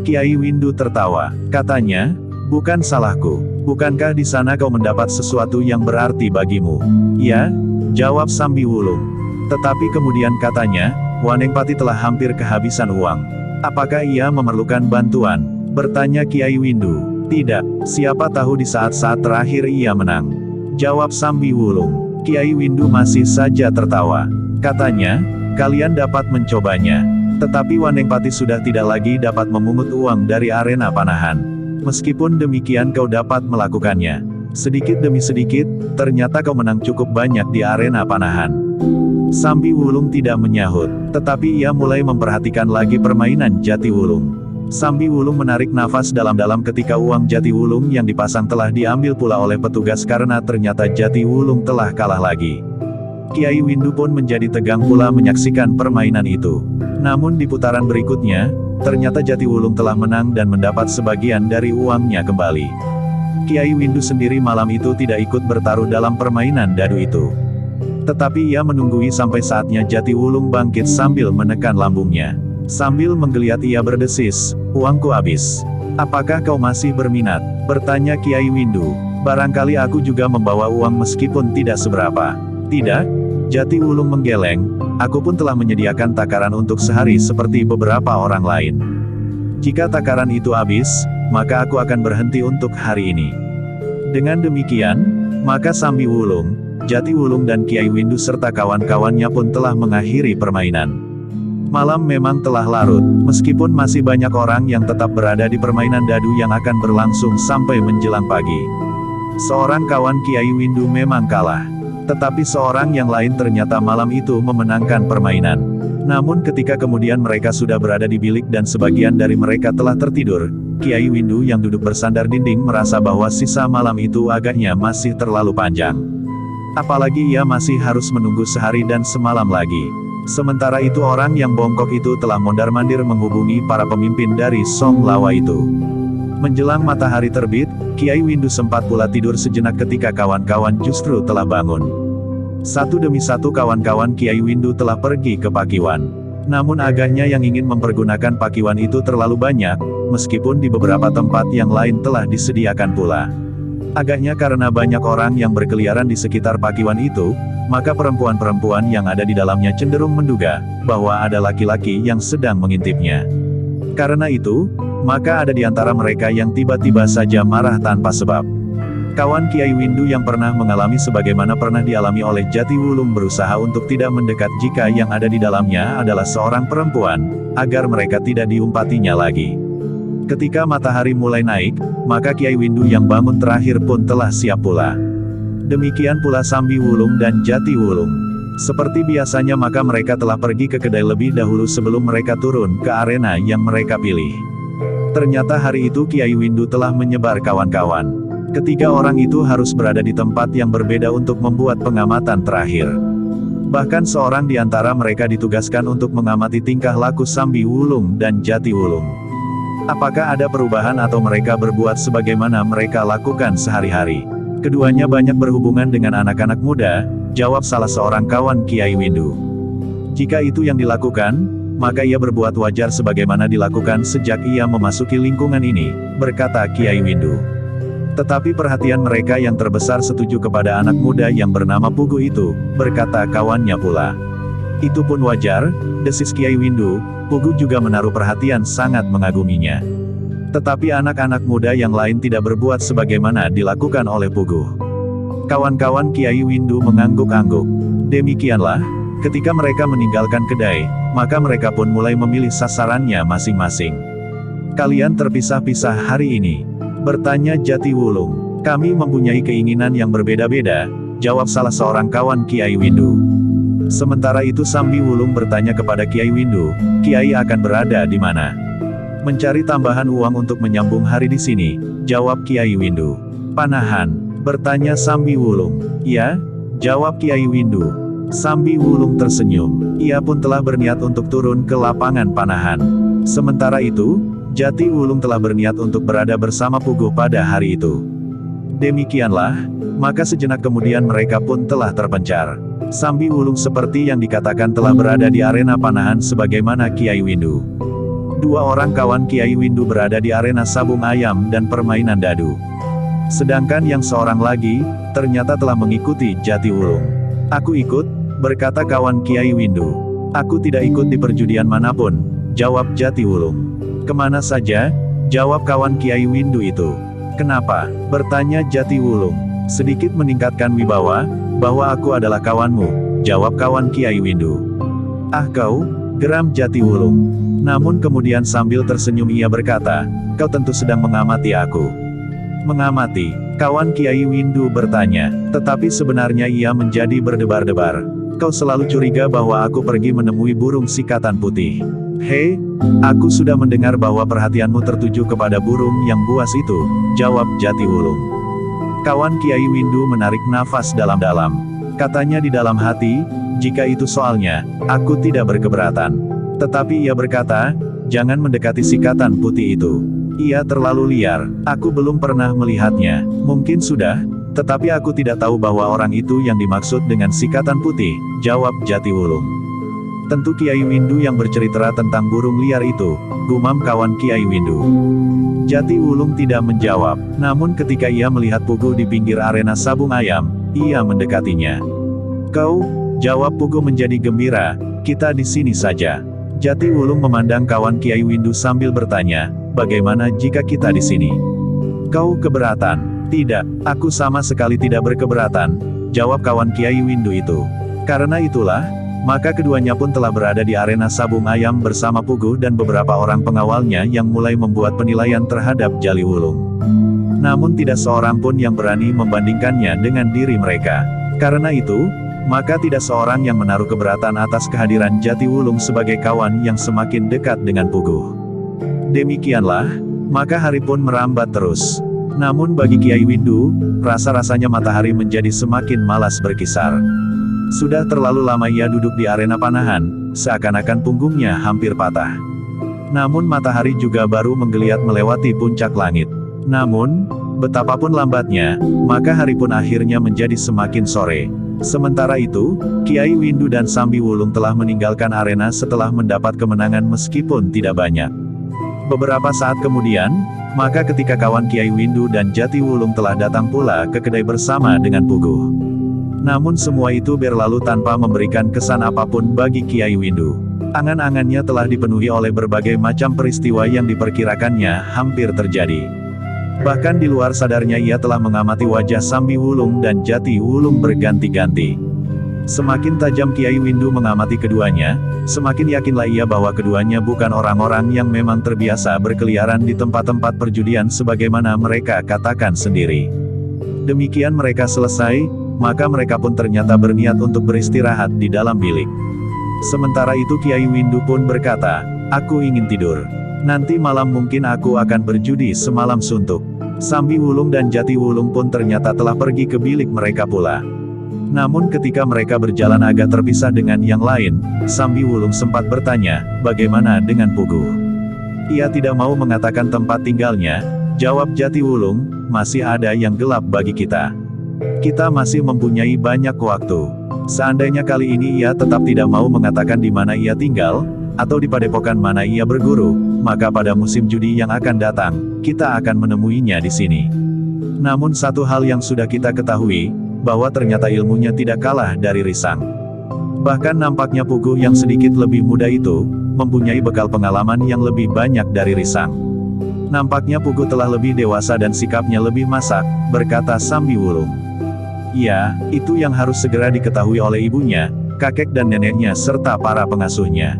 Kiai Windu tertawa. Katanya, bukan salahku. Bukankah di sana kau mendapat sesuatu yang berarti bagimu? Ya, jawab Sambi Wulung. Tetapi kemudian katanya, Wanengpati telah hampir kehabisan uang. Apakah ia memerlukan bantuan? Bertanya Kiai Windu. Tidak, siapa tahu di saat-saat terakhir ia menang. Jawab Sambi Wulung. Kiai Windu masih saja tertawa. Katanya, kalian dapat mencobanya. Tetapi Wanengpati sudah tidak lagi dapat memungut uang dari arena panahan. Meskipun demikian kau dapat melakukannya. Sedikit demi sedikit, ternyata kau menang cukup banyak di arena panahan. Sambi Wulung tidak menyahut, tetapi ia mulai memperhatikan lagi permainan Jati Wulung. Sambi Wulung menarik nafas dalam-dalam ketika uang Jati Wulung yang dipasang telah diambil pula oleh petugas karena ternyata Jati Wulung telah kalah lagi. Kiai Windu pun menjadi tegang pula menyaksikan permainan itu. Namun di putaran berikutnya, ternyata Jati Wulung telah menang dan mendapat sebagian dari uangnya kembali. Kiai Windu sendiri malam itu tidak ikut bertaruh dalam permainan dadu itu. Tetapi ia menunggui sampai saatnya Jati Wulung bangkit sambil menekan lambungnya. Sambil menggeliat ia berdesis, uangku habis. Apakah kau masih berminat? Bertanya Kiai Windu. Barangkali aku juga membawa uang meskipun tidak seberapa. Tidak? Jati Wulung menggeleng, aku pun telah menyediakan takaran untuk sehari seperti beberapa orang lain. Jika takaran itu habis, maka aku akan berhenti untuk hari ini. Dengan demikian, maka Sambi Wulung, Jati Wulung dan Kiai Windu serta kawan-kawannya pun telah mengakhiri permainan. Malam memang telah larut, meskipun masih banyak orang yang tetap berada di permainan dadu yang akan berlangsung sampai menjelang pagi. Seorang kawan Kiai Windu memang kalah. Tetapi seorang yang lain ternyata malam itu memenangkan permainan. Namun ketika kemudian mereka sudah berada di bilik dan sebagian dari mereka telah tertidur, Kiai Windu yang duduk bersandar dinding merasa bahwa sisa malam itu agaknya masih terlalu panjang. Apalagi ia masih harus menunggu sehari dan semalam lagi. Sementara itu orang yang bongkok itu telah mondar-mandir menghubungi para pemimpin dari Song Lawa itu. Menjelang matahari terbit, Kiai Windu sempat pula tidur sejenak ketika kawan-kawan justru telah bangun. Satu demi satu kawan-kawan Kiai Windu telah pergi ke Pakiwan. Namun agaknya yang ingin mempergunakan Pakiwan itu terlalu banyak, meskipun di beberapa tempat yang lain telah disediakan pula. Agaknya karena banyak orang yang berkeliaran di sekitar Pakiwan itu, maka perempuan-perempuan yang ada di dalamnya cenderung menduga bahwa ada laki-laki yang sedang mengintipnya. Karena itu, maka ada di antara mereka yang tiba-tiba saja marah tanpa sebab. Kawan Kiai Windu yang pernah mengalami sebagaimana pernah dialami oleh Jati Wulung berusaha untuk tidak mendekat jika yang ada di dalamnya adalah seorang perempuan, agar mereka tidak diumpatinya lagi. Ketika matahari mulai naik, maka Kiai Windu yang bangun terakhir pun telah siap pula. Demikian pula Sambi Wulung dan Jati Wulung. Seperti biasanya maka mereka telah pergi ke kedai lebih dahulu sebelum mereka turun ke arena yang mereka pilih. Ternyata hari itu Kiai Windu telah menyebar kawan-kawan. Ketiga orang itu harus berada di tempat yang berbeda untuk membuat pengamatan terakhir. Bahkan seorang di antara mereka ditugaskan untuk mengamati tingkah laku Sambi Wulung dan Jati Wulung. Apakah ada perubahan atau mereka berbuat sebagaimana mereka lakukan sehari-hari? Keduanya banyak berhubungan dengan anak-anak muda, jawab salah seorang kawan Kiai Windu. Jika itu yang dilakukan, maka ia berbuat wajar sebagaimana dilakukan sejak ia memasuki lingkungan ini, berkata Kiai Windu. Tetapi perhatian mereka yang terbesar setuju kepada anak muda yang bernama Pugu itu, berkata kawannya pula. Itu pun wajar, desis Kiai Windu, Pugu juga menaruh perhatian sangat mengaguminya. Tetapi anak-anak muda yang lain tidak berbuat sebagaimana dilakukan oleh Pugu. Kawan-kawan Kiai Windu mengangguk-angguk. Demikianlah, ketika mereka meninggalkan kedai, maka mereka pun mulai memilih sasarannya masing-masing. Kalian terpisah-pisah hari ini? Bertanya Jati Wulung. Kami mempunyai keinginan yang berbeda-beda, jawab salah seorang kawan Kiai Windu. Sementara itu Sambi Wulung bertanya kepada Kiai Windu, Kiai akan berada di mana? Mencari tambahan uang untuk menyambung hari di sini, jawab Kiai Windu. Panahan, bertanya Sambi Wulung. Ya, jawab Kiai Windu. Sambi Wulung tersenyum, ia pun telah berniat untuk turun ke lapangan panahan. Sementara itu, Jati Wulung telah berniat untuk berada bersama Puguh pada hari itu. Demikianlah, maka sejenak kemudian mereka pun telah terpencar. Sambi Wulung seperti yang dikatakan telah berada di arena panahan sebagaimana Kiai Windu. Dua orang kawan Kiai Windu berada di arena sabung ayam dan permainan dadu. Sedangkan yang seorang lagi, ternyata telah mengikuti Jati Wulung. Aku ikut, berkata kawan Kiai Windu. Aku tidak ikut di perjudian manapun, jawab Jati Wulung. Kemana saja? Jawab kawan Kiai Windu itu. Kenapa? Bertanya Jati Wulung. Sedikit meningkatkan wibawa, bahwa aku adalah kawanmu, jawab kawan Kiai Windu. Ah kau, geram Jati Wulung. Namun kemudian sambil tersenyum ia berkata, kau tentu sedang mengamati aku. Mengamati, kawan Kiai Windu bertanya, tetapi sebenarnya ia menjadi berdebar-debar. Kau selalu curiga bahwa aku pergi menemui burung sikatan putih. Hei, aku sudah mendengar bahwa perhatianmu tertuju kepada burung yang buas itu, jawab Jati Wulung. Kawan Kiai Windu menarik nafas dalam-dalam. Katanya di dalam hati, jika itu soalnya, aku tidak berkeberatan. Tetapi ia berkata, jangan mendekati sikatan putih itu. Ia terlalu liar, aku belum pernah melihatnya. Mungkin sudah, tetapi aku tidak tahu bahwa orang itu yang dimaksud dengan sikatan putih, jawab Jati Wulung. Tentu Kiai Windu yang bercerita tentang burung liar itu, gumam kawan Kiai Windu. Jati Wulung tidak menjawab, namun ketika ia melihat Puguh di pinggir arena sabung ayam, ia mendekatinya. Kau, jawab Puguh menjadi gembira, kita di sini saja. Jati Wulung memandang kawan Kiai Windu sambil bertanya, bagaimana jika kita di sini? Kau keberatan? Tidak, aku sama sekali tidak berkeberatan, jawab kawan Kiai Windu itu. Karena itulah, maka keduanya pun telah berada di arena sabung ayam bersama Puguh dan beberapa orang pengawalnya yang mulai membuat penilaian terhadap Jati Wulung. Namun tidak seorang pun yang berani membandingkannya dengan diri mereka. Karena itu, maka tidak seorang yang menaruh keberatan atas kehadiran Jati Wulung sebagai kawan yang semakin dekat dengan Puguh. Demikianlah, maka hari pun merambat terus. Namun bagi Kiai Windu, rasa-rasanya matahari menjadi semakin malas berkisar. Sudah terlalu lama ia duduk di arena panahan, seakan-akan punggungnya hampir patah. Namun matahari juga baru menggeliat melewati puncak langit. Namun, betapapun lambatnya, maka hari pun akhirnya menjadi semakin sore. Sementara itu, Kiai Windu dan Sambi Wulung telah meninggalkan arena setelah mendapat kemenangan meskipun tidak banyak. Beberapa saat kemudian, maka ketika kawan Kiai Windu dan Jati Wulung telah datang pula ke kedai bersama dengan Puguh. Namun semua itu berlalu tanpa memberikan kesan apapun bagi Kiai Windu. Angan-angannya telah dipenuhi oleh berbagai macam peristiwa yang diperkirakannya hampir terjadi. Bahkan di luar sadarnya ia telah mengamati wajah Sambi Wulung dan Jati Wulung berganti-ganti. Semakin tajam Kiai Windu mengamati keduanya, semakin yakinlah ia bahwa keduanya bukan orang-orang yang memang terbiasa berkeliaran di tempat-tempat perjudian sebagaimana mereka katakan sendiri. Demikian mereka selesai, maka mereka pun ternyata berniat untuk beristirahat di dalam bilik. Sementara itu Kiai Windu pun berkata, aku ingin tidur. Nanti malam mungkin aku akan berjudi semalam suntuk. Sambi Wulung dan Jati Wulung pun ternyata telah pergi ke bilik mereka pula. Namun ketika mereka berjalan agak terpisah dengan yang lain, Sambi Wulung sempat bertanya, bagaimana dengan Puguh? Ia tidak mau mengatakan tempat tinggalnya, jawab Jati Wulung, masih ada yang gelap bagi kita. Kita masih mempunyai banyak waktu. Seandainya kali ini ia tetap tidak mau mengatakan di mana ia tinggal, atau di padepokan mana ia berguru, maka pada musim judi yang akan datang, kita akan menemuinya di sini. Namun satu hal yang sudah kita ketahui, bahwa ternyata ilmunya tidak kalah dari Risang. Bahkan nampaknya Puguh yang sedikit lebih muda itu, mempunyai bekal pengalaman yang lebih banyak dari Risang. Nampaknya Puguh telah lebih dewasa dan sikapnya lebih masak, berkata Sambi Wulung. Ya, itu yang harus segera diketahui oleh ibunya, kakek dan neneknya serta para pengasuhnya.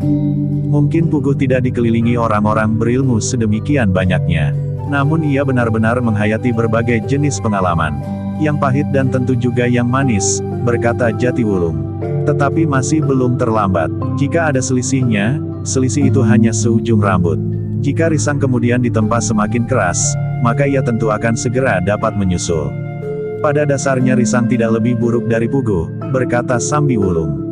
Mungkin Puguh tidak dikelilingi orang-orang berilmu sedemikian banyaknya. Namun ia benar-benar menghayati berbagai jenis pengalaman. Yang pahit dan tentu juga yang manis, berkata Jatiwulung. Tetapi masih belum terlambat. Jika ada selisihnya, selisih itu hanya seujung rambut. Jika risang kemudian ditempa semakin keras, maka ia tentu akan segera dapat menyusul. Pada dasarnya risang tidak lebih buruk dari puguh, berkata Sambiwulung.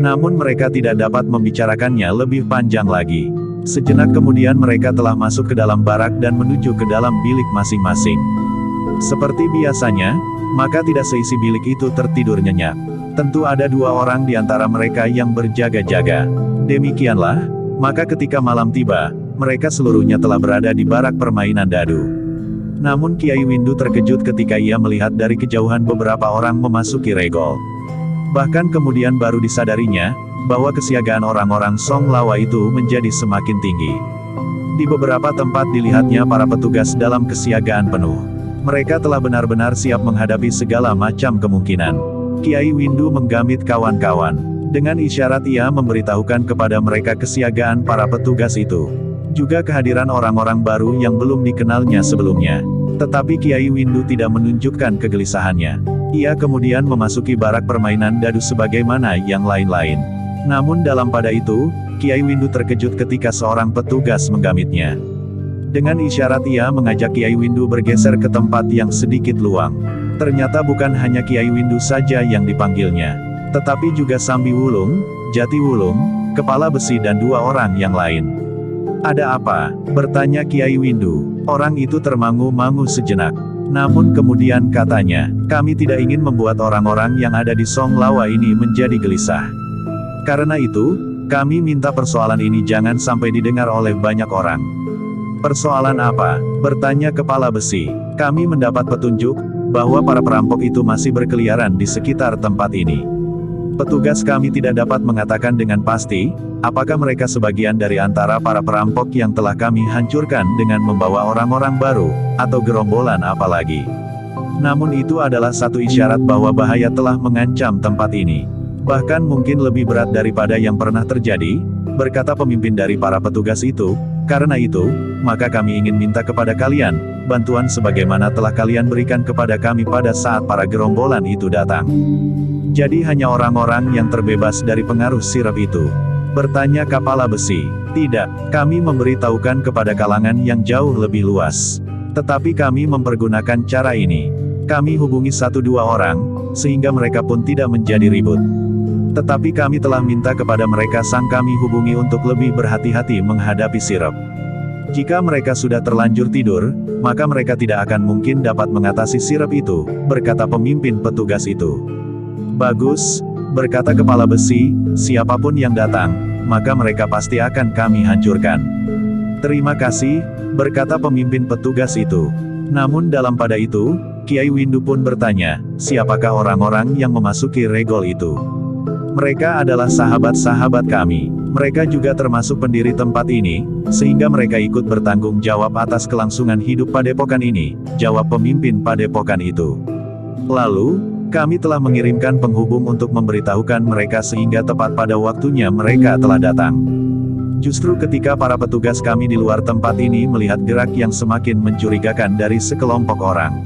Namun mereka tidak dapat membicarakannya lebih panjang lagi. Sejenak kemudian mereka telah masuk ke dalam barak dan menuju ke dalam bilik masing-masing. Seperti biasanya, maka tidak seisi bilik itu tertidur nyenyak. Tentu ada dua orang di antara mereka yang berjaga-jaga. Demikianlah, maka ketika malam tiba, mereka seluruhnya telah berada di barak permainan dadu. Namun Kiai Windu terkejut ketika ia melihat dari kejauhan beberapa orang memasuki regol. Bahkan kemudian baru disadarinya, bahwa kesiagaan orang-orang Song Lawa itu menjadi semakin tinggi. Di beberapa tempat dilihatnya para petugas dalam kesiagaan penuh. Mereka telah benar-benar siap menghadapi segala macam kemungkinan. Kiai Windu menggamit kawan-kawan. Dengan isyarat ia memberitahukan kepada mereka kesiagaan para petugas itu. Juga kehadiran orang-orang baru yang belum dikenalnya sebelumnya. Tetapi Kiai Windu tidak menunjukkan kegelisahannya. Ia kemudian memasuki barak permainan dadu sebagaimana yang lain-lain. Namun dalam pada itu, Kiai Windu terkejut ketika seorang petugas menggamitnya. Dengan isyarat ia mengajak Kiai Windu bergeser ke tempat yang sedikit luang. Ternyata bukan hanya Kiai Windu saja yang dipanggilnya, tetapi juga Sambiwulung, Jatiwulung, Kepala Besi dan dua orang yang lain. "Ada apa?" bertanya Kiai Windu. Orang itu termangu-mangu sejenak. Namun kemudian katanya, "Kami tidak ingin membuat orang-orang yang ada di Song Lawa ini menjadi gelisah. Karena itu, kami minta persoalan ini jangan sampai didengar oleh banyak orang." "Persoalan apa?" bertanya Kepala Besi. "Kami mendapat petunjuk, bahwa para perampok itu masih berkeliaran di sekitar tempat ini. Petugas kami tidak dapat mengatakan dengan pasti, apakah mereka sebagian dari antara para perampok yang telah kami hancurkan dengan membawa orang-orang baru, atau gerombolan apalagi. Namun itu adalah satu isyarat bahwa bahaya telah mengancam tempat ini. Bahkan mungkin lebih berat daripada yang pernah terjadi," berkata pemimpin dari para petugas itu. "Karena itu, maka kami ingin minta kepada kalian, bantuan sebagaimana telah kalian berikan kepada kami pada saat para gerombolan itu datang." "Jadi hanya orang-orang yang terbebas dari pengaruh sirap itu?" bertanya Kepala Besi. "Tidak, kami memberitahukan kepada kalangan yang jauh lebih luas. Tetapi kami mempergunakan cara ini. Kami hubungi 1-2 orang, sehingga mereka pun tidak menjadi ribut. Tetapi kami telah minta kepada mereka sang kami hubungi untuk lebih berhati-hati menghadapi sirap. Jika mereka sudah terlanjur tidur, maka mereka tidak akan mungkin dapat mengatasi sirap itu," berkata pemimpin petugas itu. "Bagus," berkata Kepala Besi, "siapapun yang datang, maka mereka pasti akan kami hancurkan." "Terima kasih," berkata pemimpin petugas itu. Namun dalam pada itu, Kiai Windu pun bertanya, "Siapakah orang-orang yang memasuki regol itu?" "Mereka adalah sahabat-sahabat kami. Mereka juga termasuk pendiri tempat ini, sehingga mereka ikut bertanggung jawab atas kelangsungan hidup padepokan ini," jawab pemimpin padepokan itu. "Lalu, kami telah mengirimkan penghubung untuk memberitahukan mereka sehingga tepat pada waktunya mereka telah datang. Justru ketika para petugas kami di luar tempat ini melihat gerak yang semakin mencurigakan dari sekelompok orang."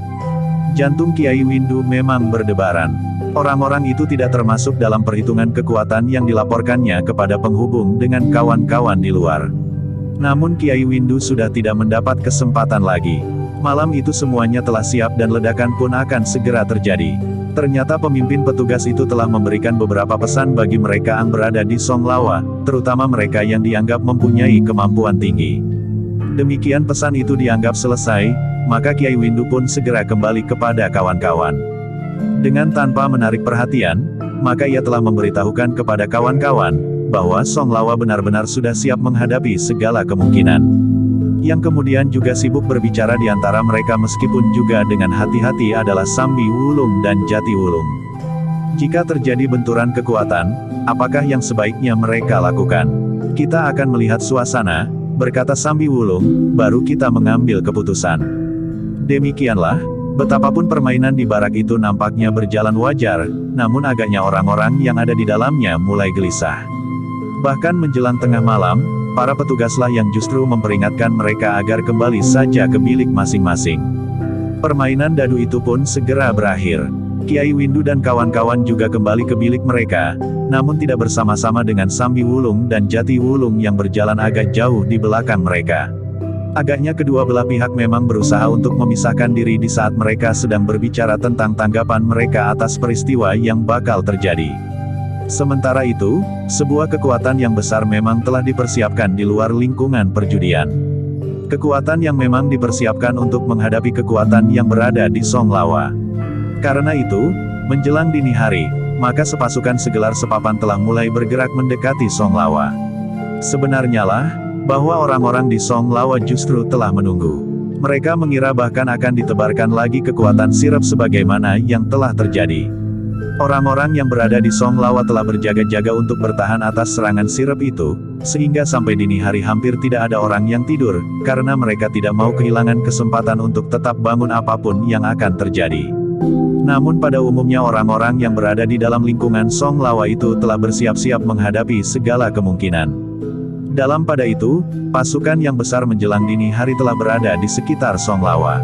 Jantung Kiai Windu memang berdebaran. Orang-orang itu tidak termasuk dalam perhitungan kekuatan yang dilaporkannya kepada penghubung dengan kawan-kawan di luar. Namun Kiai Windu sudah tidak mendapat kesempatan lagi. Malam itu semuanya telah siap dan ledakan pun akan segera terjadi. Ternyata pemimpin petugas itu telah memberikan beberapa pesan bagi mereka yang berada di Song Lawa, terutama mereka yang dianggap mempunyai kemampuan tinggi. Demikian pesan itu dianggap selesai, maka Kiai Windu pun segera kembali kepada kawan-kawan. Dengan tanpa menarik perhatian, maka ia telah memberitahukan kepada kawan-kawan, bahwa Song Lawa benar-benar sudah siap menghadapi segala kemungkinan. Yang kemudian juga sibuk berbicara di antara mereka meskipun juga dengan hati-hati adalah Sambiwulung dan Jatiwulung. "Jika terjadi benturan kekuatan, apakah yang sebaiknya mereka lakukan? Kita akan melihat suasana," berkata Sambiwulung, "baru kita mengambil keputusan." Demikianlah, betapapun permainan di barak itu nampaknya berjalan wajar, namun agaknya orang-orang yang ada di dalamnya mulai gelisah. Bahkan menjelang tengah malam, para petugaslah yang justru memperingatkan mereka agar kembali saja ke bilik masing-masing. Permainan dadu itu pun segera berakhir. Kiai Windu dan kawan-kawan juga kembali ke bilik mereka, namun tidak bersama-sama dengan Sambi Wulung dan Jati Wulung yang berjalan agak jauh di belakang mereka. Agaknya kedua belah pihak memang berusaha untuk memisahkan diri di saat mereka sedang berbicara tentang tanggapan mereka atas peristiwa yang bakal terjadi. Sementara itu, sebuah kekuatan yang besar memang telah dipersiapkan di luar lingkungan perjudian. Kekuatan yang memang dipersiapkan untuk menghadapi kekuatan yang berada di Songlawa. Karena itu, menjelang dini hari, maka sepasukan segelar sepapan telah mulai bergerak mendekati Songlawa. Sebenarnya lah, bahwa orang-orang di Songlawa justru telah menunggu. Mereka mengira bahkan akan ditebarkan lagi kekuatan sirap sebagaimana yang telah terjadi. Orang-orang yang berada di Songlawa telah berjaga-jaga untuk bertahan atas serangan sirap itu, sehingga sampai dini hari hampir tidak ada orang yang tidur, karena mereka tidak mau kehilangan kesempatan untuk tetap bangun apapun yang akan terjadi. Namun pada umumnya orang-orang yang berada di dalam lingkungan Songlawa itu telah bersiap-siap menghadapi segala kemungkinan. Dalam pada itu, pasukan yang besar menjelang dini hari telah berada di sekitar Songlawa.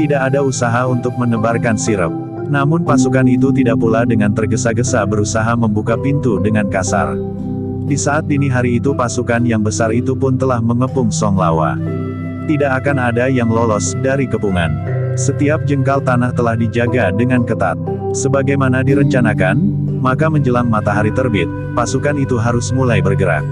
Tidak ada usaha untuk menebarkan sirap. Namun pasukan itu tidak pula dengan tergesa-gesa berusaha membuka pintu dengan kasar. Di saat dini hari itu pasukan yang besar itu pun telah mengepung Songlawa. Tidak akan ada yang lolos dari kepungan. Setiap jengkal tanah telah dijaga dengan ketat. Sebagaimana direncanakan, maka menjelang matahari terbit, pasukan itu harus mulai bergerak.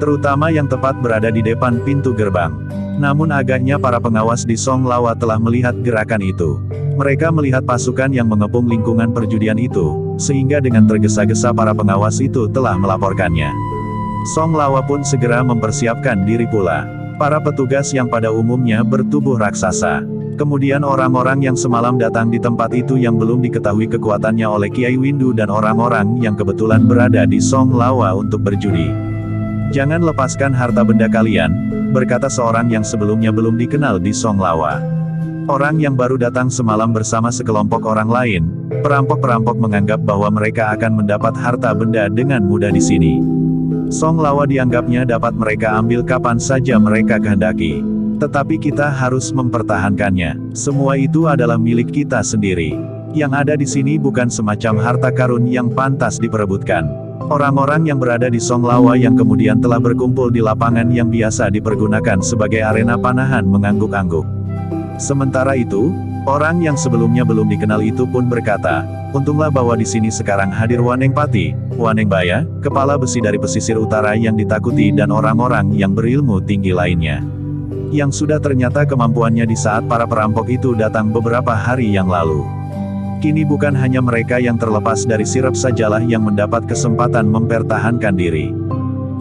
Terutama yang tepat berada di depan pintu gerbang. Namun agaknya para pengawas di Songlawa telah melihat gerakan itu. Mereka melihat pasukan yang mengepung lingkungan perjudian itu, sehingga dengan tergesa-gesa para pengawas itu telah melaporkannya. Songlawa pun segera mempersiapkan diri pula. Para petugas yang pada umumnya bertubuh raksasa. Kemudian orang-orang yang semalam datang di tempat itu yang belum diketahui kekuatannya oleh Kiai Windu dan orang-orang yang kebetulan berada di Songlawa untuk berjudi. "Jangan lepaskan harta benda kalian," berkata seorang yang sebelumnya belum dikenal di Songlawa. Orang yang baru datang semalam bersama sekelompok orang lain, perampok-perampok menganggap bahwa mereka akan mendapat harta benda dengan mudah di sini. Songlawa dianggapnya dapat mereka ambil kapan saja mereka kehendaki. Tetapi kita harus mempertahankannya. Semua itu adalah milik kita sendiri. Yang ada di sini bukan semacam harta karun yang pantas diperebutkan. Orang-orang yang berada di Songlawa yang kemudian telah berkumpul di lapangan yang biasa dipergunakan sebagai arena panahan mengangguk-angguk. Sementara itu, orang yang sebelumnya belum dikenal itu pun berkata, "Untunglah bahwa di sini sekarang hadir Wanengpati, Wanengbaya, kepala besi dari pesisir utara yang ditakuti dan orang-orang yang berilmu tinggi lainnya. Yang sudah ternyata kemampuannya di saat para perampok itu datang beberapa hari yang lalu. Kini bukan hanya mereka yang terlepas dari sirap sajalah yang mendapat kesempatan mempertahankan diri.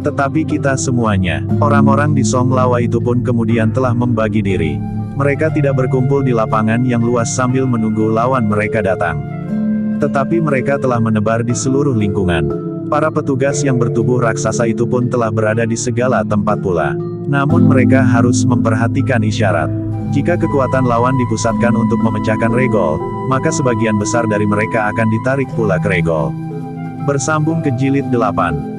Tetapi kita semuanya, orang-orang di Songlawa itu pun kemudian telah membagi diri. Mereka tidak berkumpul di lapangan yang luas sambil menunggu lawan mereka datang. Tetapi mereka telah menebar di seluruh lingkungan. Para petugas yang bertubuh raksasa itu pun telah berada di segala tempat pula. Namun mereka harus memperhatikan isyarat. Jika kekuatan lawan dipusatkan untuk memecahkan regol, maka sebagian besar dari mereka akan ditarik pula ke regol." Bersambung ke jilid 8.